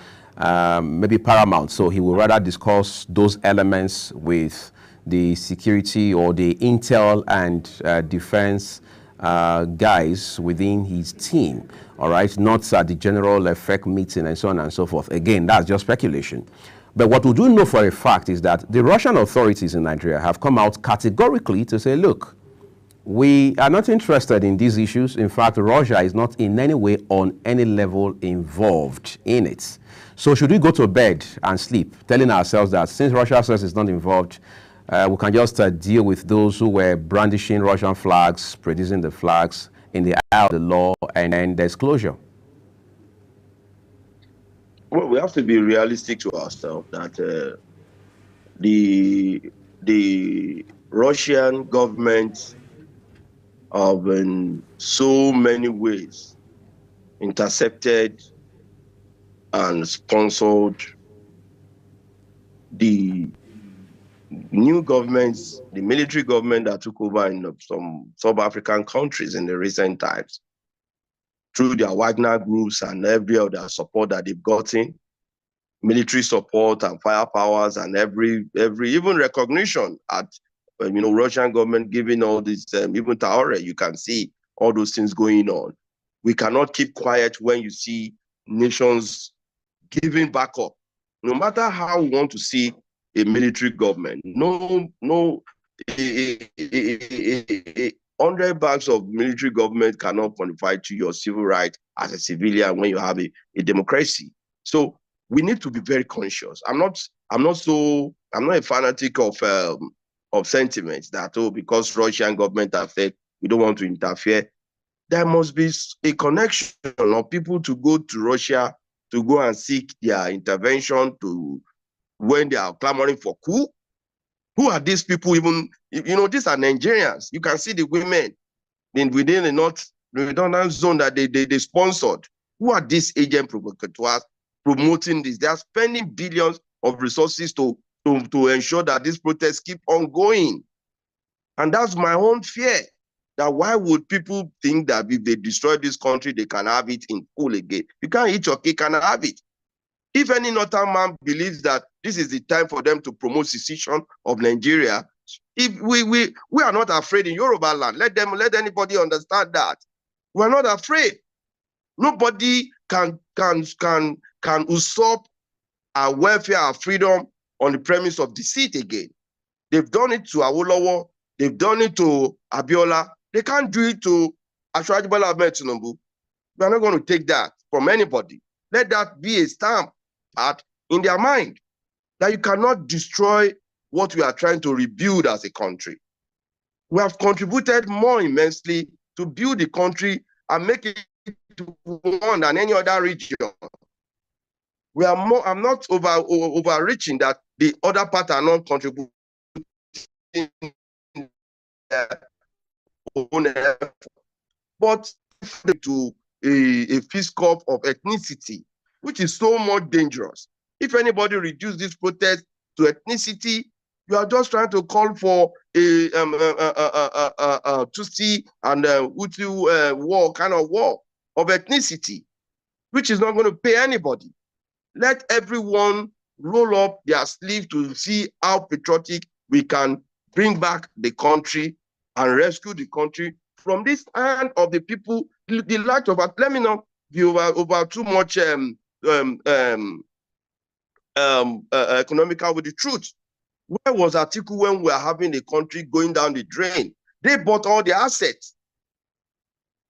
maybe paramount. So he would rather discuss those elements with the security or the intel and defense guys within his team, all right, not at the general effect meeting and so on and so forth. Again, that's just speculation. But what we do know for a fact is that the Russian authorities in Nigeria have come out categorically to say, look, we are not interested in these issues. In fact, Russia is not in any way on any level involved in it. So should we go to bed and sleep, telling ourselves that since Russia says it's not involved, we can just deal with those who were brandishing Russian flags, producing the flags in the eye of the law, and then there's closure? Well, we have to be realistic to ourselves that the Russian government have in so many ways intercepted and sponsored the new governments, the military government that took over in some sub-African countries in the recent times, through their Wagner groups and every other support that they've gotten, military support and firepowers and every even recognition at Russian government giving all this, even Traore, you can see all those things going on. We cannot keep quiet when you see nations giving back up, no matter how we want to see a military government. 100 bags of military government cannot qualify to your civil right as a civilian when you have a democracy. So we need to be very conscious. I'm not a fanatic of sentiments that, because Russian government have said we don't want to interfere. There must be a connection of people to go to Russia to go and seek their intervention to when they are clamoring for coup. Who are these people even? These are Nigerians. You can see the women within the Northern zone that they sponsored. Who are these agent provocateurs promoting this? They are spending billions of resources to ensure that these protests keep on going. And that's my own fear, that why would people think that if they destroy this country, they can have it in full again? You can't eat your cake and have it. If any northern man believes that this is the time for them to promote secession of Nigeria, if we are not afraid in Yoruba land. Let anybody understand that. We are not afraid. Nobody can usurp our welfare, our freedom on the premise of deceit again. They've done it to Awolowo. They've done it to Abiola. They can't do it to Asiwaju Bola Ahmed Tinubu. We are not going to take that from anybody. Let that be a stamp in their mind, that you cannot destroy what we are trying to rebuild as a country. We have contributed more immensely to build the country and make it one than any other region. We are more. I'm not overreaching that the other part are not contributing their own effort. But to a fist cup of ethnicity, which is so much dangerous. If anybody reduce this protest to ethnicity, you are just trying to call for a Tutsi and Hutu war, kind of war of ethnicity, which is not going to pay anybody. Let everyone roll up their sleeve to see how patriotic we can bring back the country and rescue the country from this hand of the people. The lack of, let me not be over too much economical with the truth. Where was Atiku when we were having a country going down the drain? They bought all the assets.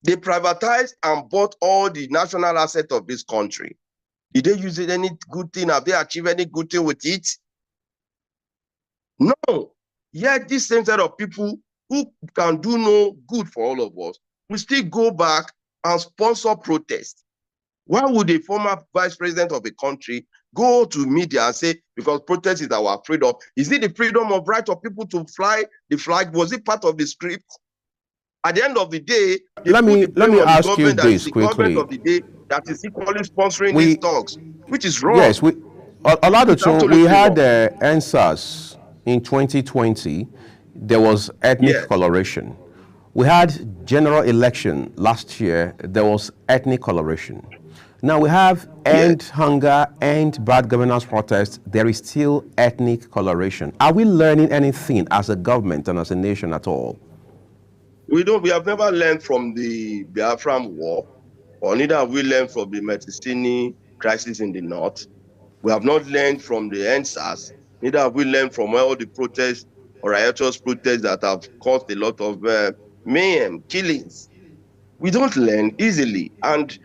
They privatized and bought all the national assets of this country. Did they use it any good thing? Have they achieved any good thing with it? No. Yet this same set of people who can do no good for all of us will still go back and sponsor protests. Why would a former vice president of a country go to media and say, because protest is our freedom? Is it the freedom of right of people to fly the flag? Was it part of the script? At the end of the day, let me ask you this quickly. Of the day that is equally sponsoring these talks, which is wrong. Yes, we had NSAS in 2020. There was ethnic coloration. We had general election last year. There was ethnic coloration. Now we have end hunger, end bad governance protests. There is still ethnic coloration. Are we learning anything as a government and as a nation at all? We have never learned from the Biafran war, or neither have we learned from the Metisini crisis in the north. We have not learned from the NSAS, neither have we learned from all the protests or riotous protests that have caused a lot of mayhem, killings. We don't learn easily, and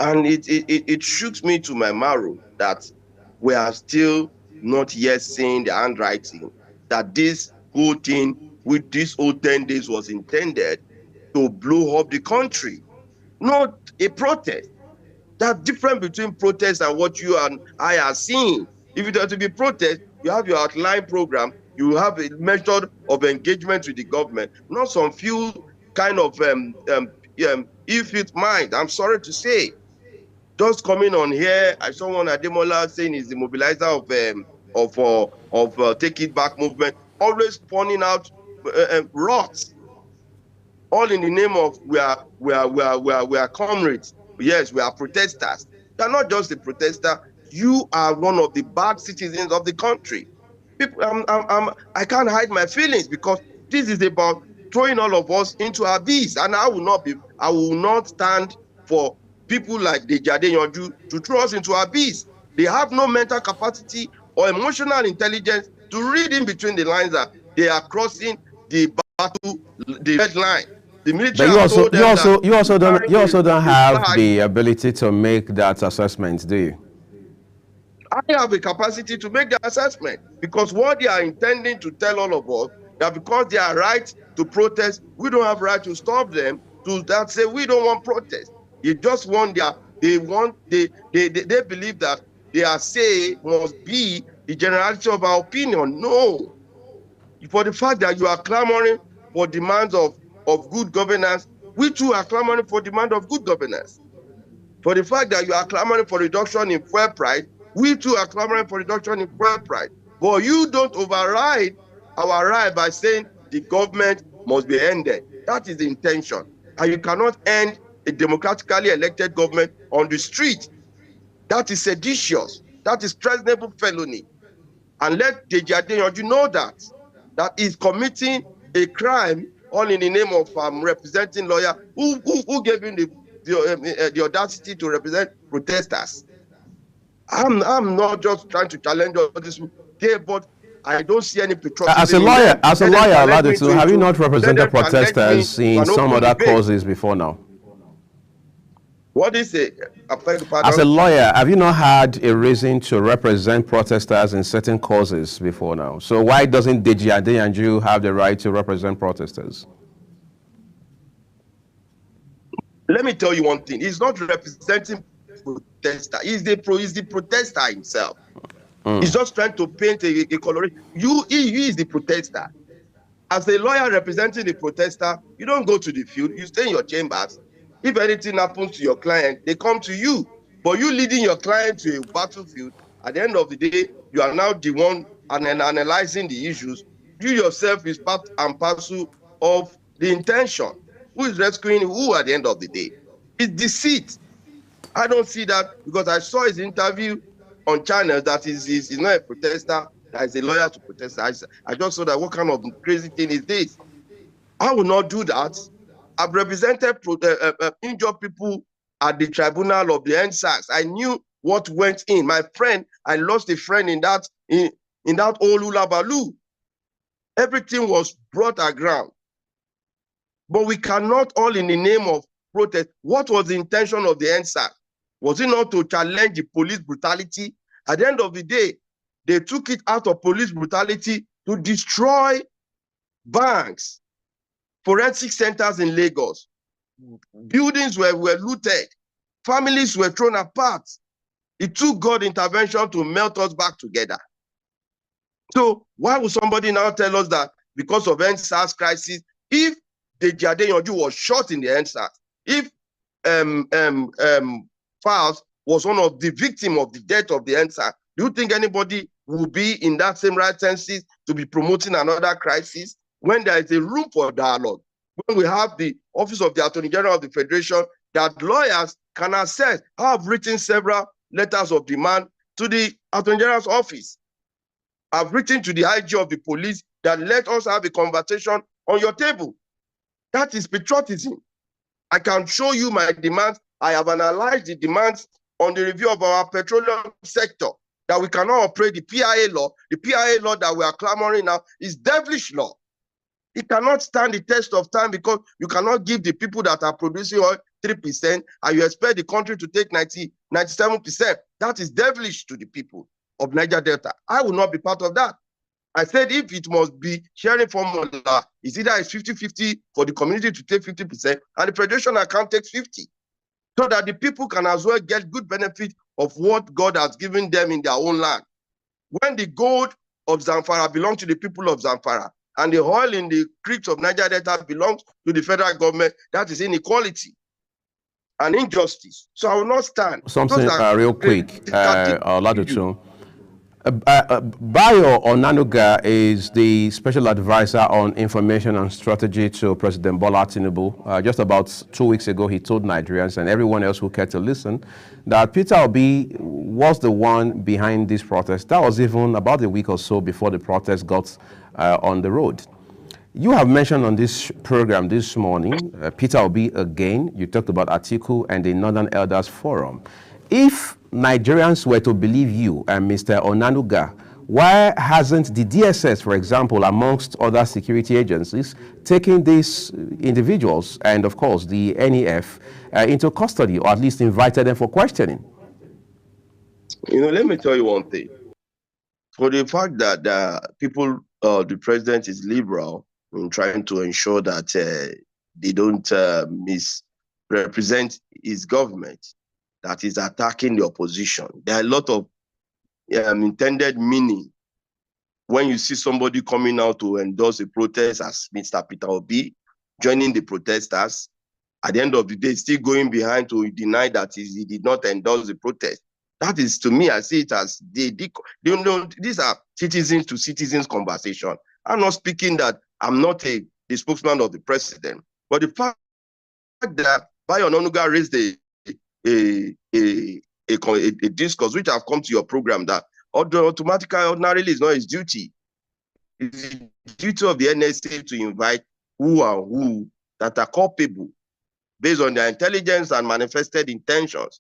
it shoots me to my marrow that we are still not yet seeing the handwriting, that this whole thing with this whole 10 days was intended to blow up the country, not a protest. That's different between protest and what you and I are seeing. If it were to be protest, you have your outline program, you have a method of engagement with the government, not some few kind of ill-fit mind. I'm sorry to say. Just coming on here, I saw one Ademola saying he's the mobilizer of Take It Back movement, always pointing out rots, all in the name of we are comrades. Yes, we are protesters. You are not just a protester. You are one of the bad citizens of the country. People, I can't hide my feelings, because this is about throwing all of us into abyss, and I will not stand for people like Deji Adeyanju to throw us into abyss. They have no mental capacity or emotional intelligence to read in between the lines that they are crossing the battle, the red line. The military but you also don't have the ability to make that assessment, do you? I have the capacity to make the assessment, because what they are intending to tell all of us, that because they are right to protest, we don't have right to stop them. To that say we don't want protest. You just want they believe that their say must be the generality of our opinion. No. For the fact that you are clamoring for demands of good governance, we too are clamoring for demand of good governance. For the fact that you are clamoring for reduction in fuel price, we too are clamoring for reduction in fuel price. But you don't override our right by saying the government must be ended. That is the intention. And you cannot end a democratically elected government on the street. That is seditious. That is treasonable felony. And let Deji Adeyanju know that is committing a crime, all in the name of representing lawyer who gave him the audacity to represent protesters. I'm not just trying to challenge all this, but I don't see any patriotism. As a lawyer, Oladitu, have you not represented protesters in some other causes before now? What is it? As a lawyer, have you not had a reason to represent protesters in certain causes before now? So why doesn't Deji Adeyanju have the right to represent protesters? Let me tell you one thing. He's not representing protester. He's the protester himself. He's just trying to paint a color. He is the protester. As a lawyer representing the protester, you don't go to the field, you stay in your chambers. If anything happens to your client, they come to you. But you leading your client to a battlefield, at the end of the day, you are now the one analyzing the issues. You yourself is part and parcel of the intention. Who is rescuing who at the end of the day? It's deceit. I don't see that because I saw his interview on channels that he's not a protester, that is a lawyer to protester. I just saw that what kind of crazy thing is this? I will not do that. I've represented injured people at the tribunal of the NSAS. I knew what went in. My friend, I lost a friend in that old Ulabalu. Everything was brought aground. But we cannot all in the name of protest. What was the intention of the NSAS? Was it not to challenge the police brutality? At the end of the day, they took it out of police brutality to destroy banks, forensic centers in Lagos. Buildings were looted. Families were thrown apart. It took God intervention to melt us back together. So why would somebody now tell us that because of NSAS crisis, if Deji Adeyanju was shot in the NSAS, if Falz was one of the victims of the death of the NSAS, do you think anybody will be in that same right senses to be promoting another crisis when there is a room for dialogue? When we have the Office of the Attorney General of the Federation that lawyers can access. I have written several letters of demand to the Attorney General's office. I've written to the IG of the police that let us have a conversation on your table. That is patriotism. I can show you my demands. I have analyzed the demands on the review of our petroleum sector, that we cannot operate the PIA law. The PIA law that we are clamoring now is devilish law. It cannot stand the test of time because you cannot give the people that are producing oil 3% and you expect the country to take 97%. That is devilish to the people of Niger Delta. I will not be part of that. I said if it must be sharing formula, it's either it's 50-50 for the community to take 50% and the federation account takes 50%, so that the people can as well get good benefit of what God has given them in their own land. When the gold of Zamfara belongs to the people of Zamfara and the oil in the creeks of Niger Delta belongs to the federal government, that is inequality and injustice. So I will not stand. Something real quick, Oladoto. Bayo Onanuga is the special advisor on information and strategy to President Bola Tinubu. Just about 2 weeks ago, he told Nigerians and everyone else who cared to listen that Peter Obi was the one behind this protest. That was even about a week or so before the protest got on the road. You have mentioned on this program this morning, Peter Obi again. You talked about Atiku and the Northern Elders Forum. If Nigerians were to believe you and Mr. Onanuga, why hasn't the DSS, for example, amongst other security agencies, taken these individuals and, of course, the NEF into custody, or at least invited them for questioning? Let me tell you one thing. For the fact that the president is liberal in trying to ensure that they don't misrepresent his government, that is attacking the opposition. There are a lot of intended meaning when you see somebody coming out to endorse a protest as Mr. Peter Obi, joining the protesters. At the end of the day, still going behind to deny that he did not endorse the protest. That is, to me, I see it as these are citizens to citizens conversation. I'm not speaking that I'm not the spokesman of the president, but the fact that Bayo Onanuga raised a discourse which have come to your program that automatically, ordinarily is not his duty. It's the duty of the NSA to invite who that are culpable based on their intelligence and manifested intentions.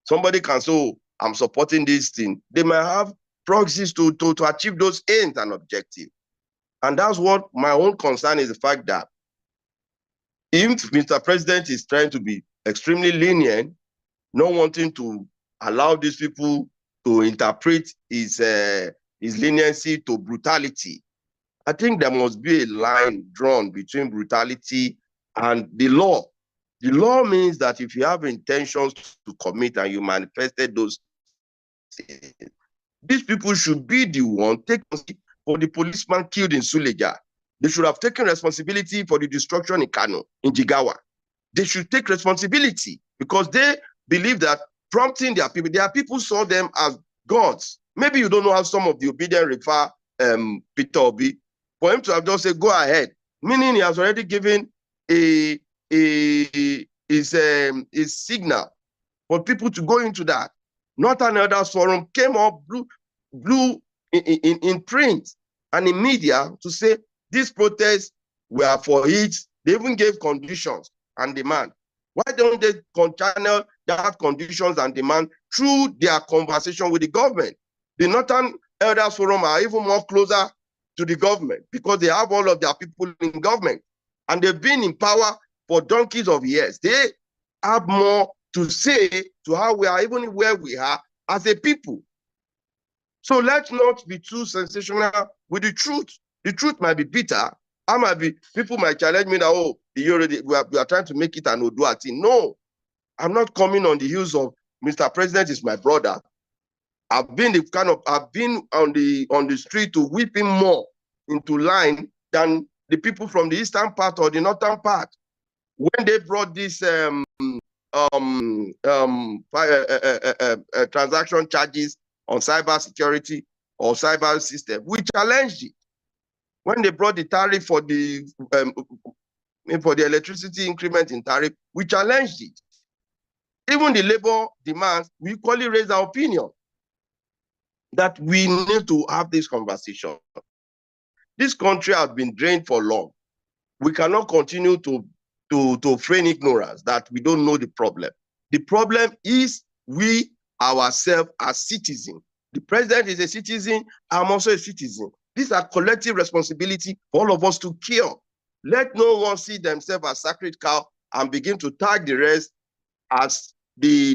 Somebody can say, oh, I'm supporting this thing. They might have proxies to achieve those aims and objectives. And that's what my own concern is, the fact that if Mr. President is trying to be extremely lenient, not wanting to allow these people to interpret his leniency to brutality, I think there must be a line drawn between brutality and the law. The law means that if you have intentions to commit and you manifested those things, These people should be the one taking for the policeman killed in Suleja. They should have taken responsibility for the destruction in Kano, in Jigawa. They should take responsibility because they believe that prompting their people saw them as gods. Maybe you don't know how some of the obedient refer Peter Obi. For him to have just said, go ahead, meaning he has already given a signal for people to go into that. Not another forum came up blue in print and in media to say these protests were for it. They even gave conditions and demand. Why don't they channel that conditions and demand through their conversation with the government? The Northern Elders Forum are even more closer to the government because they have all of their people in government and they've been in power for donkeys of years. They have more to say to how we are, even where we are as a people. So let's not be too sensational with the truth. The truth might be bitter. People might challenge me that, oh, we are trying to make it an Odua thing. No, I'm not coming on the heels of Mr. President is my brother. I've been on the street to whip him more into line than the people from the eastern part or the northern part. When they brought this transaction charges on cyber security or cyber system, we challenged it. When they brought the tariff for the electricity increment in tariff, we challenged it. Even the labor demands, we equally raised our opinion that we need to have this conversation. This country has been drained for long. We cannot continue to feign ignorance that we don't know the problem. The problem is we ourselves as citizens. The president is a citizen, I'm also a citizen. These are collective responsibility for all of us to cure. Let no one see themselves as sacred cow and begin to tag the rest as the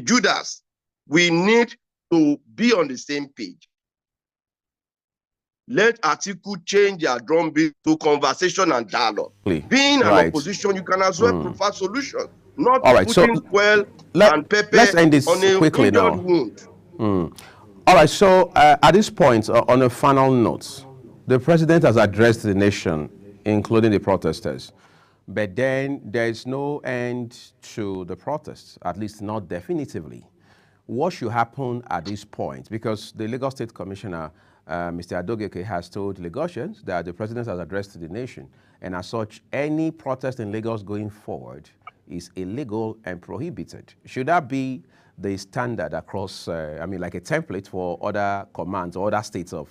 Judas. We need to be on the same page. Let Atiku change their drumbeat to conversation and dialogue. Being an opposition, you can as well prefer solutions, not putting fuel and pepper let's end this on a quickly now. wound. All right, so at this point, on a final note, the president has addressed the nation, including the protesters, but then there is no end to the protests, at least not definitively. What should happen at this point? Because the Lagos State Commissioner, Mr. Adogeke, has told Lagosians that the president has addressed the nation, and as such, any protest in Lagos going forward is illegal and prohibited. Should that be the standard across, like a template for other commands or other states of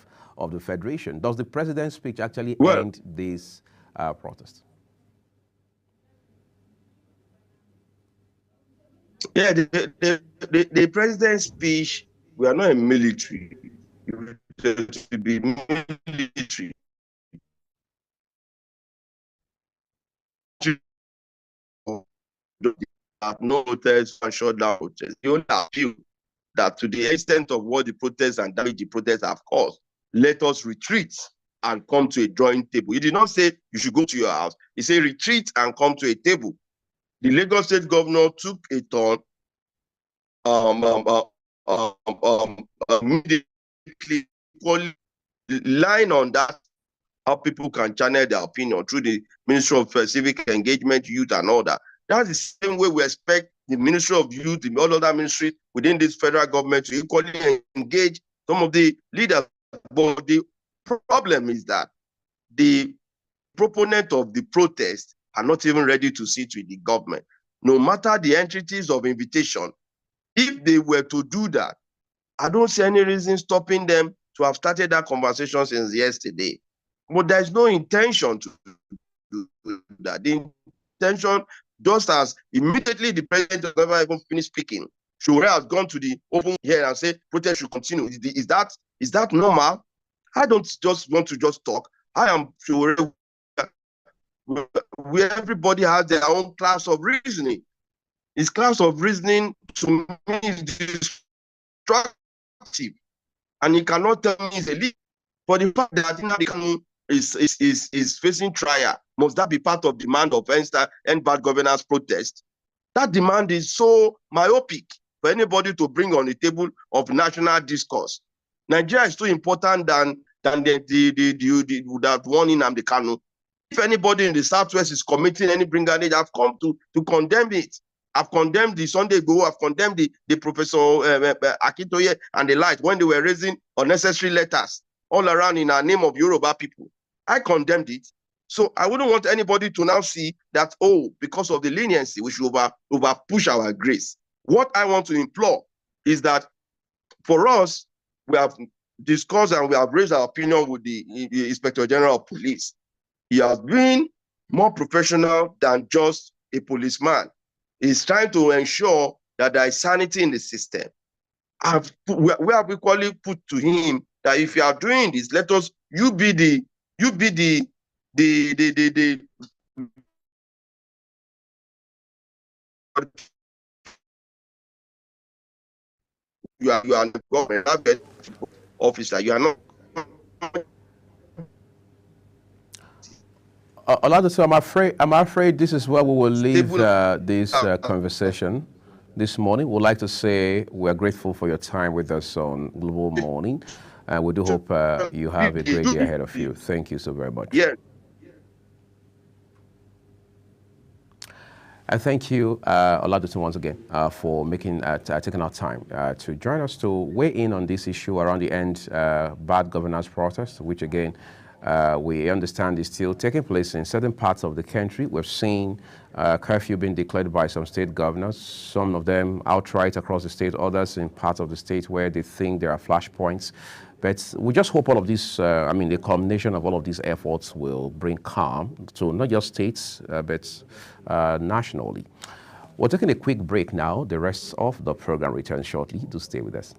the Federation? Does the president's speech actually end this protest? Yeah, the president's speech, we are not a military. To be military. No protests and shutdown protests. The only appeal that to the extent of what the protests and damage the protests have caused, let us retreat and come to a drawing table. He did not say you should go to your house. He said retreat and come to a table. The Lagos State governor took a turn immediately line on that, how people can channel their opinion through the Ministry of Civic Engagement, Youth, and all that. That's the same way we expect the Ministry of Youth, the all other ministries within this federal government to equally engage some of the leaders. But the problem is that the proponent of the protest are not even ready to sit with the government. No matter the entities of invitation, if they were to do that, I don't see any reason stopping them to have started that conversation since yesterday. But there's no intention to do that. The intention, just as immediately the president has never even finished speaking, Shura has gone to the open here and said protest should continue. Is that normal? I don't just want to just talk. I am Shura, where everybody has their own class of reasoning. His class of reasoning to me is destructive, and he cannot tell me he's a leader. For the fact that Nnamdi is facing trial, must that be part of demand of end bad governance protest? That demand is so myopic. for anybody to bring on the table of national discourse. Nigeria is too important than that one in Nnamdi Kanu. If anybody in the Southwest is committing any brigandage, I've come to condemn it. I've condemned the Sunday Igboho, I've condemned the Professor Akintoye and the like when they were raising unnecessary letters all around in our name of Yoruba people. I condemned it. So I wouldn't want anybody to now see that, oh, because of the leniency, we should over push our grace. What I want to implore is that for us, we have discussed and we have raised our opinion with the Inspector General of Police. He has been more professional than just a policeman. He's trying to ensure that there is sanity in the system. We have equally put to him that if you are doing this, let us, you be the you are the government officer. You are not. Oladosu, I'm afraid this is where we will leave this conversation this morning. We'd like to say we're grateful for your time with us on Global Morning, and we do hope you have a great day ahead of you. Thank you so very much. Yeah. And thank you, Oladosu, once again, for taking our time to join us to weigh in on this issue around the end bad governance protest, which again, we understand is still taking place in certain parts of the country. We've seen curfew being declared by some state governors, some of them outright across the state, others in parts of the state where they think there are flashpoints. But we just hope all of this, the culmination of all of these efforts will bring calm to not just states, but nationally. We're taking a quick break now. The rest of the program returns shortly. Do stay with us.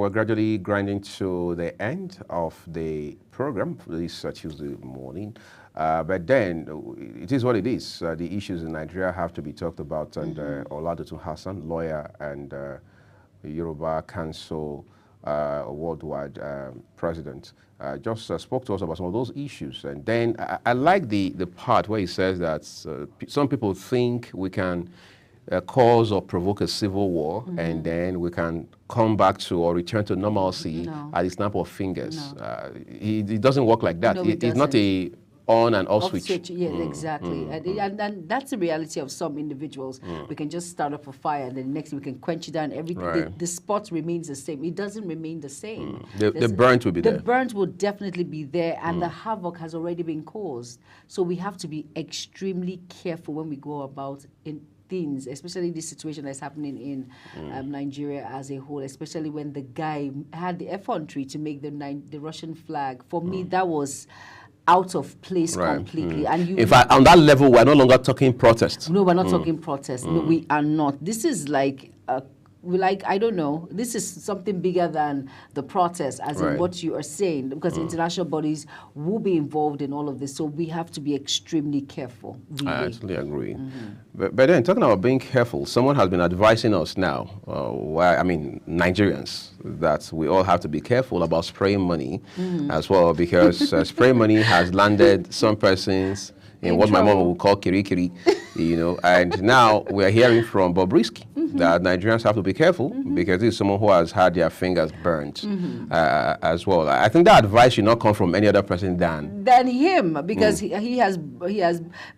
we're gradually grinding to the end of the program for this Tuesday morning. But then, it is what it is. The issues in Nigeria have to be talked about, and Oladoto Hassan, lawyer and Yoruba Council worldwide president, just spoke to us about some of those issues. And then I like the part where he says that some people think we can cause or provoke a civil war, and then we can come back to or return to normalcy at the snap of fingers. It doesn't work like that. It's not a on and off switch. Yes, exactly. And that's the reality of some individuals. We can just start off a fire, and then next we can quench it down. Everything, the spot remains the same. It doesn't remain the same. The burnt will be there. The burnt will definitely be there, and the havoc has already been caused. So we have to be extremely careful when we go about in things, especially this situation that's happening in Nigeria as a whole, especially when the guy had the effrontery to make the Russian flag. For me, that was out of place completely. And in fact, on that level, we're no longer talking protest. No, we're not talking protest. No, we are not. This is like I don't know, this is something bigger than the protest, as in what you are saying, because international bodies will be involved in all of this, so we have to be extremely careful. Really. I absolutely agree. But then, talking about being careful, someone has been advising us now, Nigerians, that we all have to be careful about spraying money as well, because spray money has landed some persons in what my mom would call kiri-kiri, and now we're hearing from Bobrisky that Nigerians have to be careful because this is someone who has had their fingers burnt as well. I think that advice should not come from any other person than him, because he has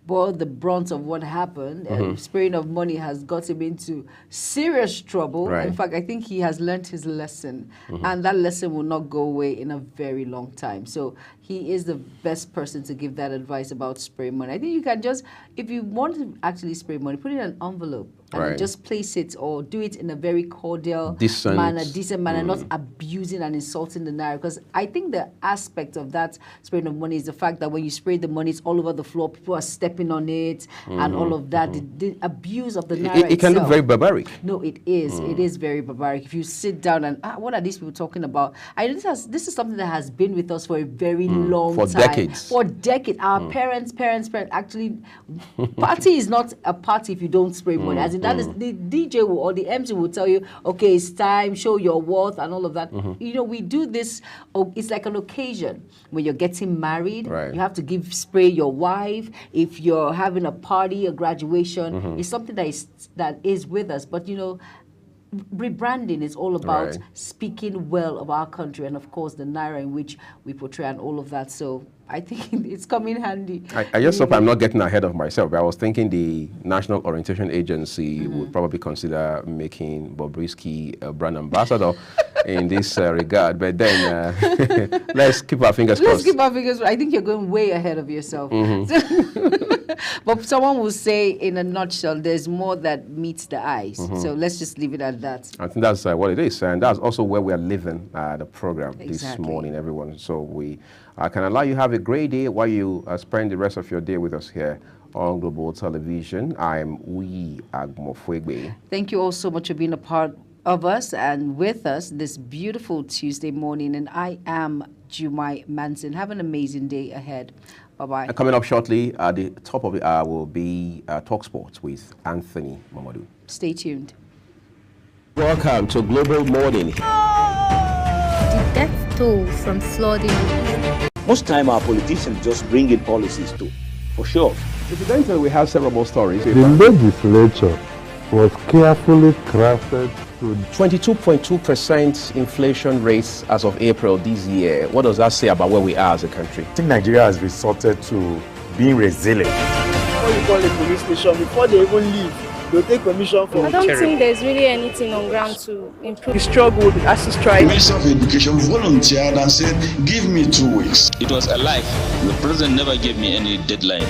bore the brunt of what happened. Spraying of money has got him into serious trouble. In fact, I think he has learned his lesson, and that lesson will not go away in a very long time. So he is the best person to give that advice about spraying money. I think you can just, if you want to actually spray money, put it in an envelope and just place it, or do it in a very cordial decent manner, not abusing and insulting the naira. Because I think the aspect of that spraying of money is the fact that when you spray the money, it's all over the floor, people are stepping on it and all of that. The abuse of the naira it can look very barbaric. No, it is. It is very barbaric. If you sit down and, what are these people talking about? This is something that has been with us for a very long time. For decades. Our parents actually, party is not a party if you don't spray money. As in, that is, the DJ or the MC will tell you, okay, it's time, show your worth and all of that. We do this, it's like an occasion. When you're getting married, you have to spray your wife. If you're having a party, a graduation, it's something that is with us. But, rebranding is all about speaking well of our country and, of course, the naira in which we portray and all of that. So I think it's coming handy. I just hope I'm not getting ahead of myself. I was thinking the National Orientation Agency would probably consider making Bobrisky a brand ambassador in this regard. But then let's keep our fingers crossed. Let's keep our fingers crossed. I think you're going way ahead of yourself. But someone will say, in a nutshell, there's more that meets the eyes. So let's just leave it at that. I think that's what it is. And that's also where we are living the program this morning, everyone. So we can allow you have a great day while you spend the rest of your day with us here on Global Television. I'm Uyi Agmofwegbe. Thank you all so much for being a part of us and with us this beautiful Tuesday morning. And I am Jumai Manson. Have an amazing day ahead. Bye-bye. Coming up shortly, at the top of the hour will be Talk Sports with Anthony Mamadou. Stay tuned. Welcome to Global Morning. The death toll from flooding. Most time our politicians just bring in policies too, for sure. Incidentally, we have several more stories. The legislature was carefully crafted to 22.2% inflation rates as of April this year. What does that say about where we are as a country? I think Nigeria has resorted to being resilient. Before you call a police station, before they even leave, they'll take permission from. I don't think there's really anything on ground to improve. We struggled as a strike. The Minister of Education volunteered and said, give me 2 weeks. It was a lie. The president never gave me any deadline.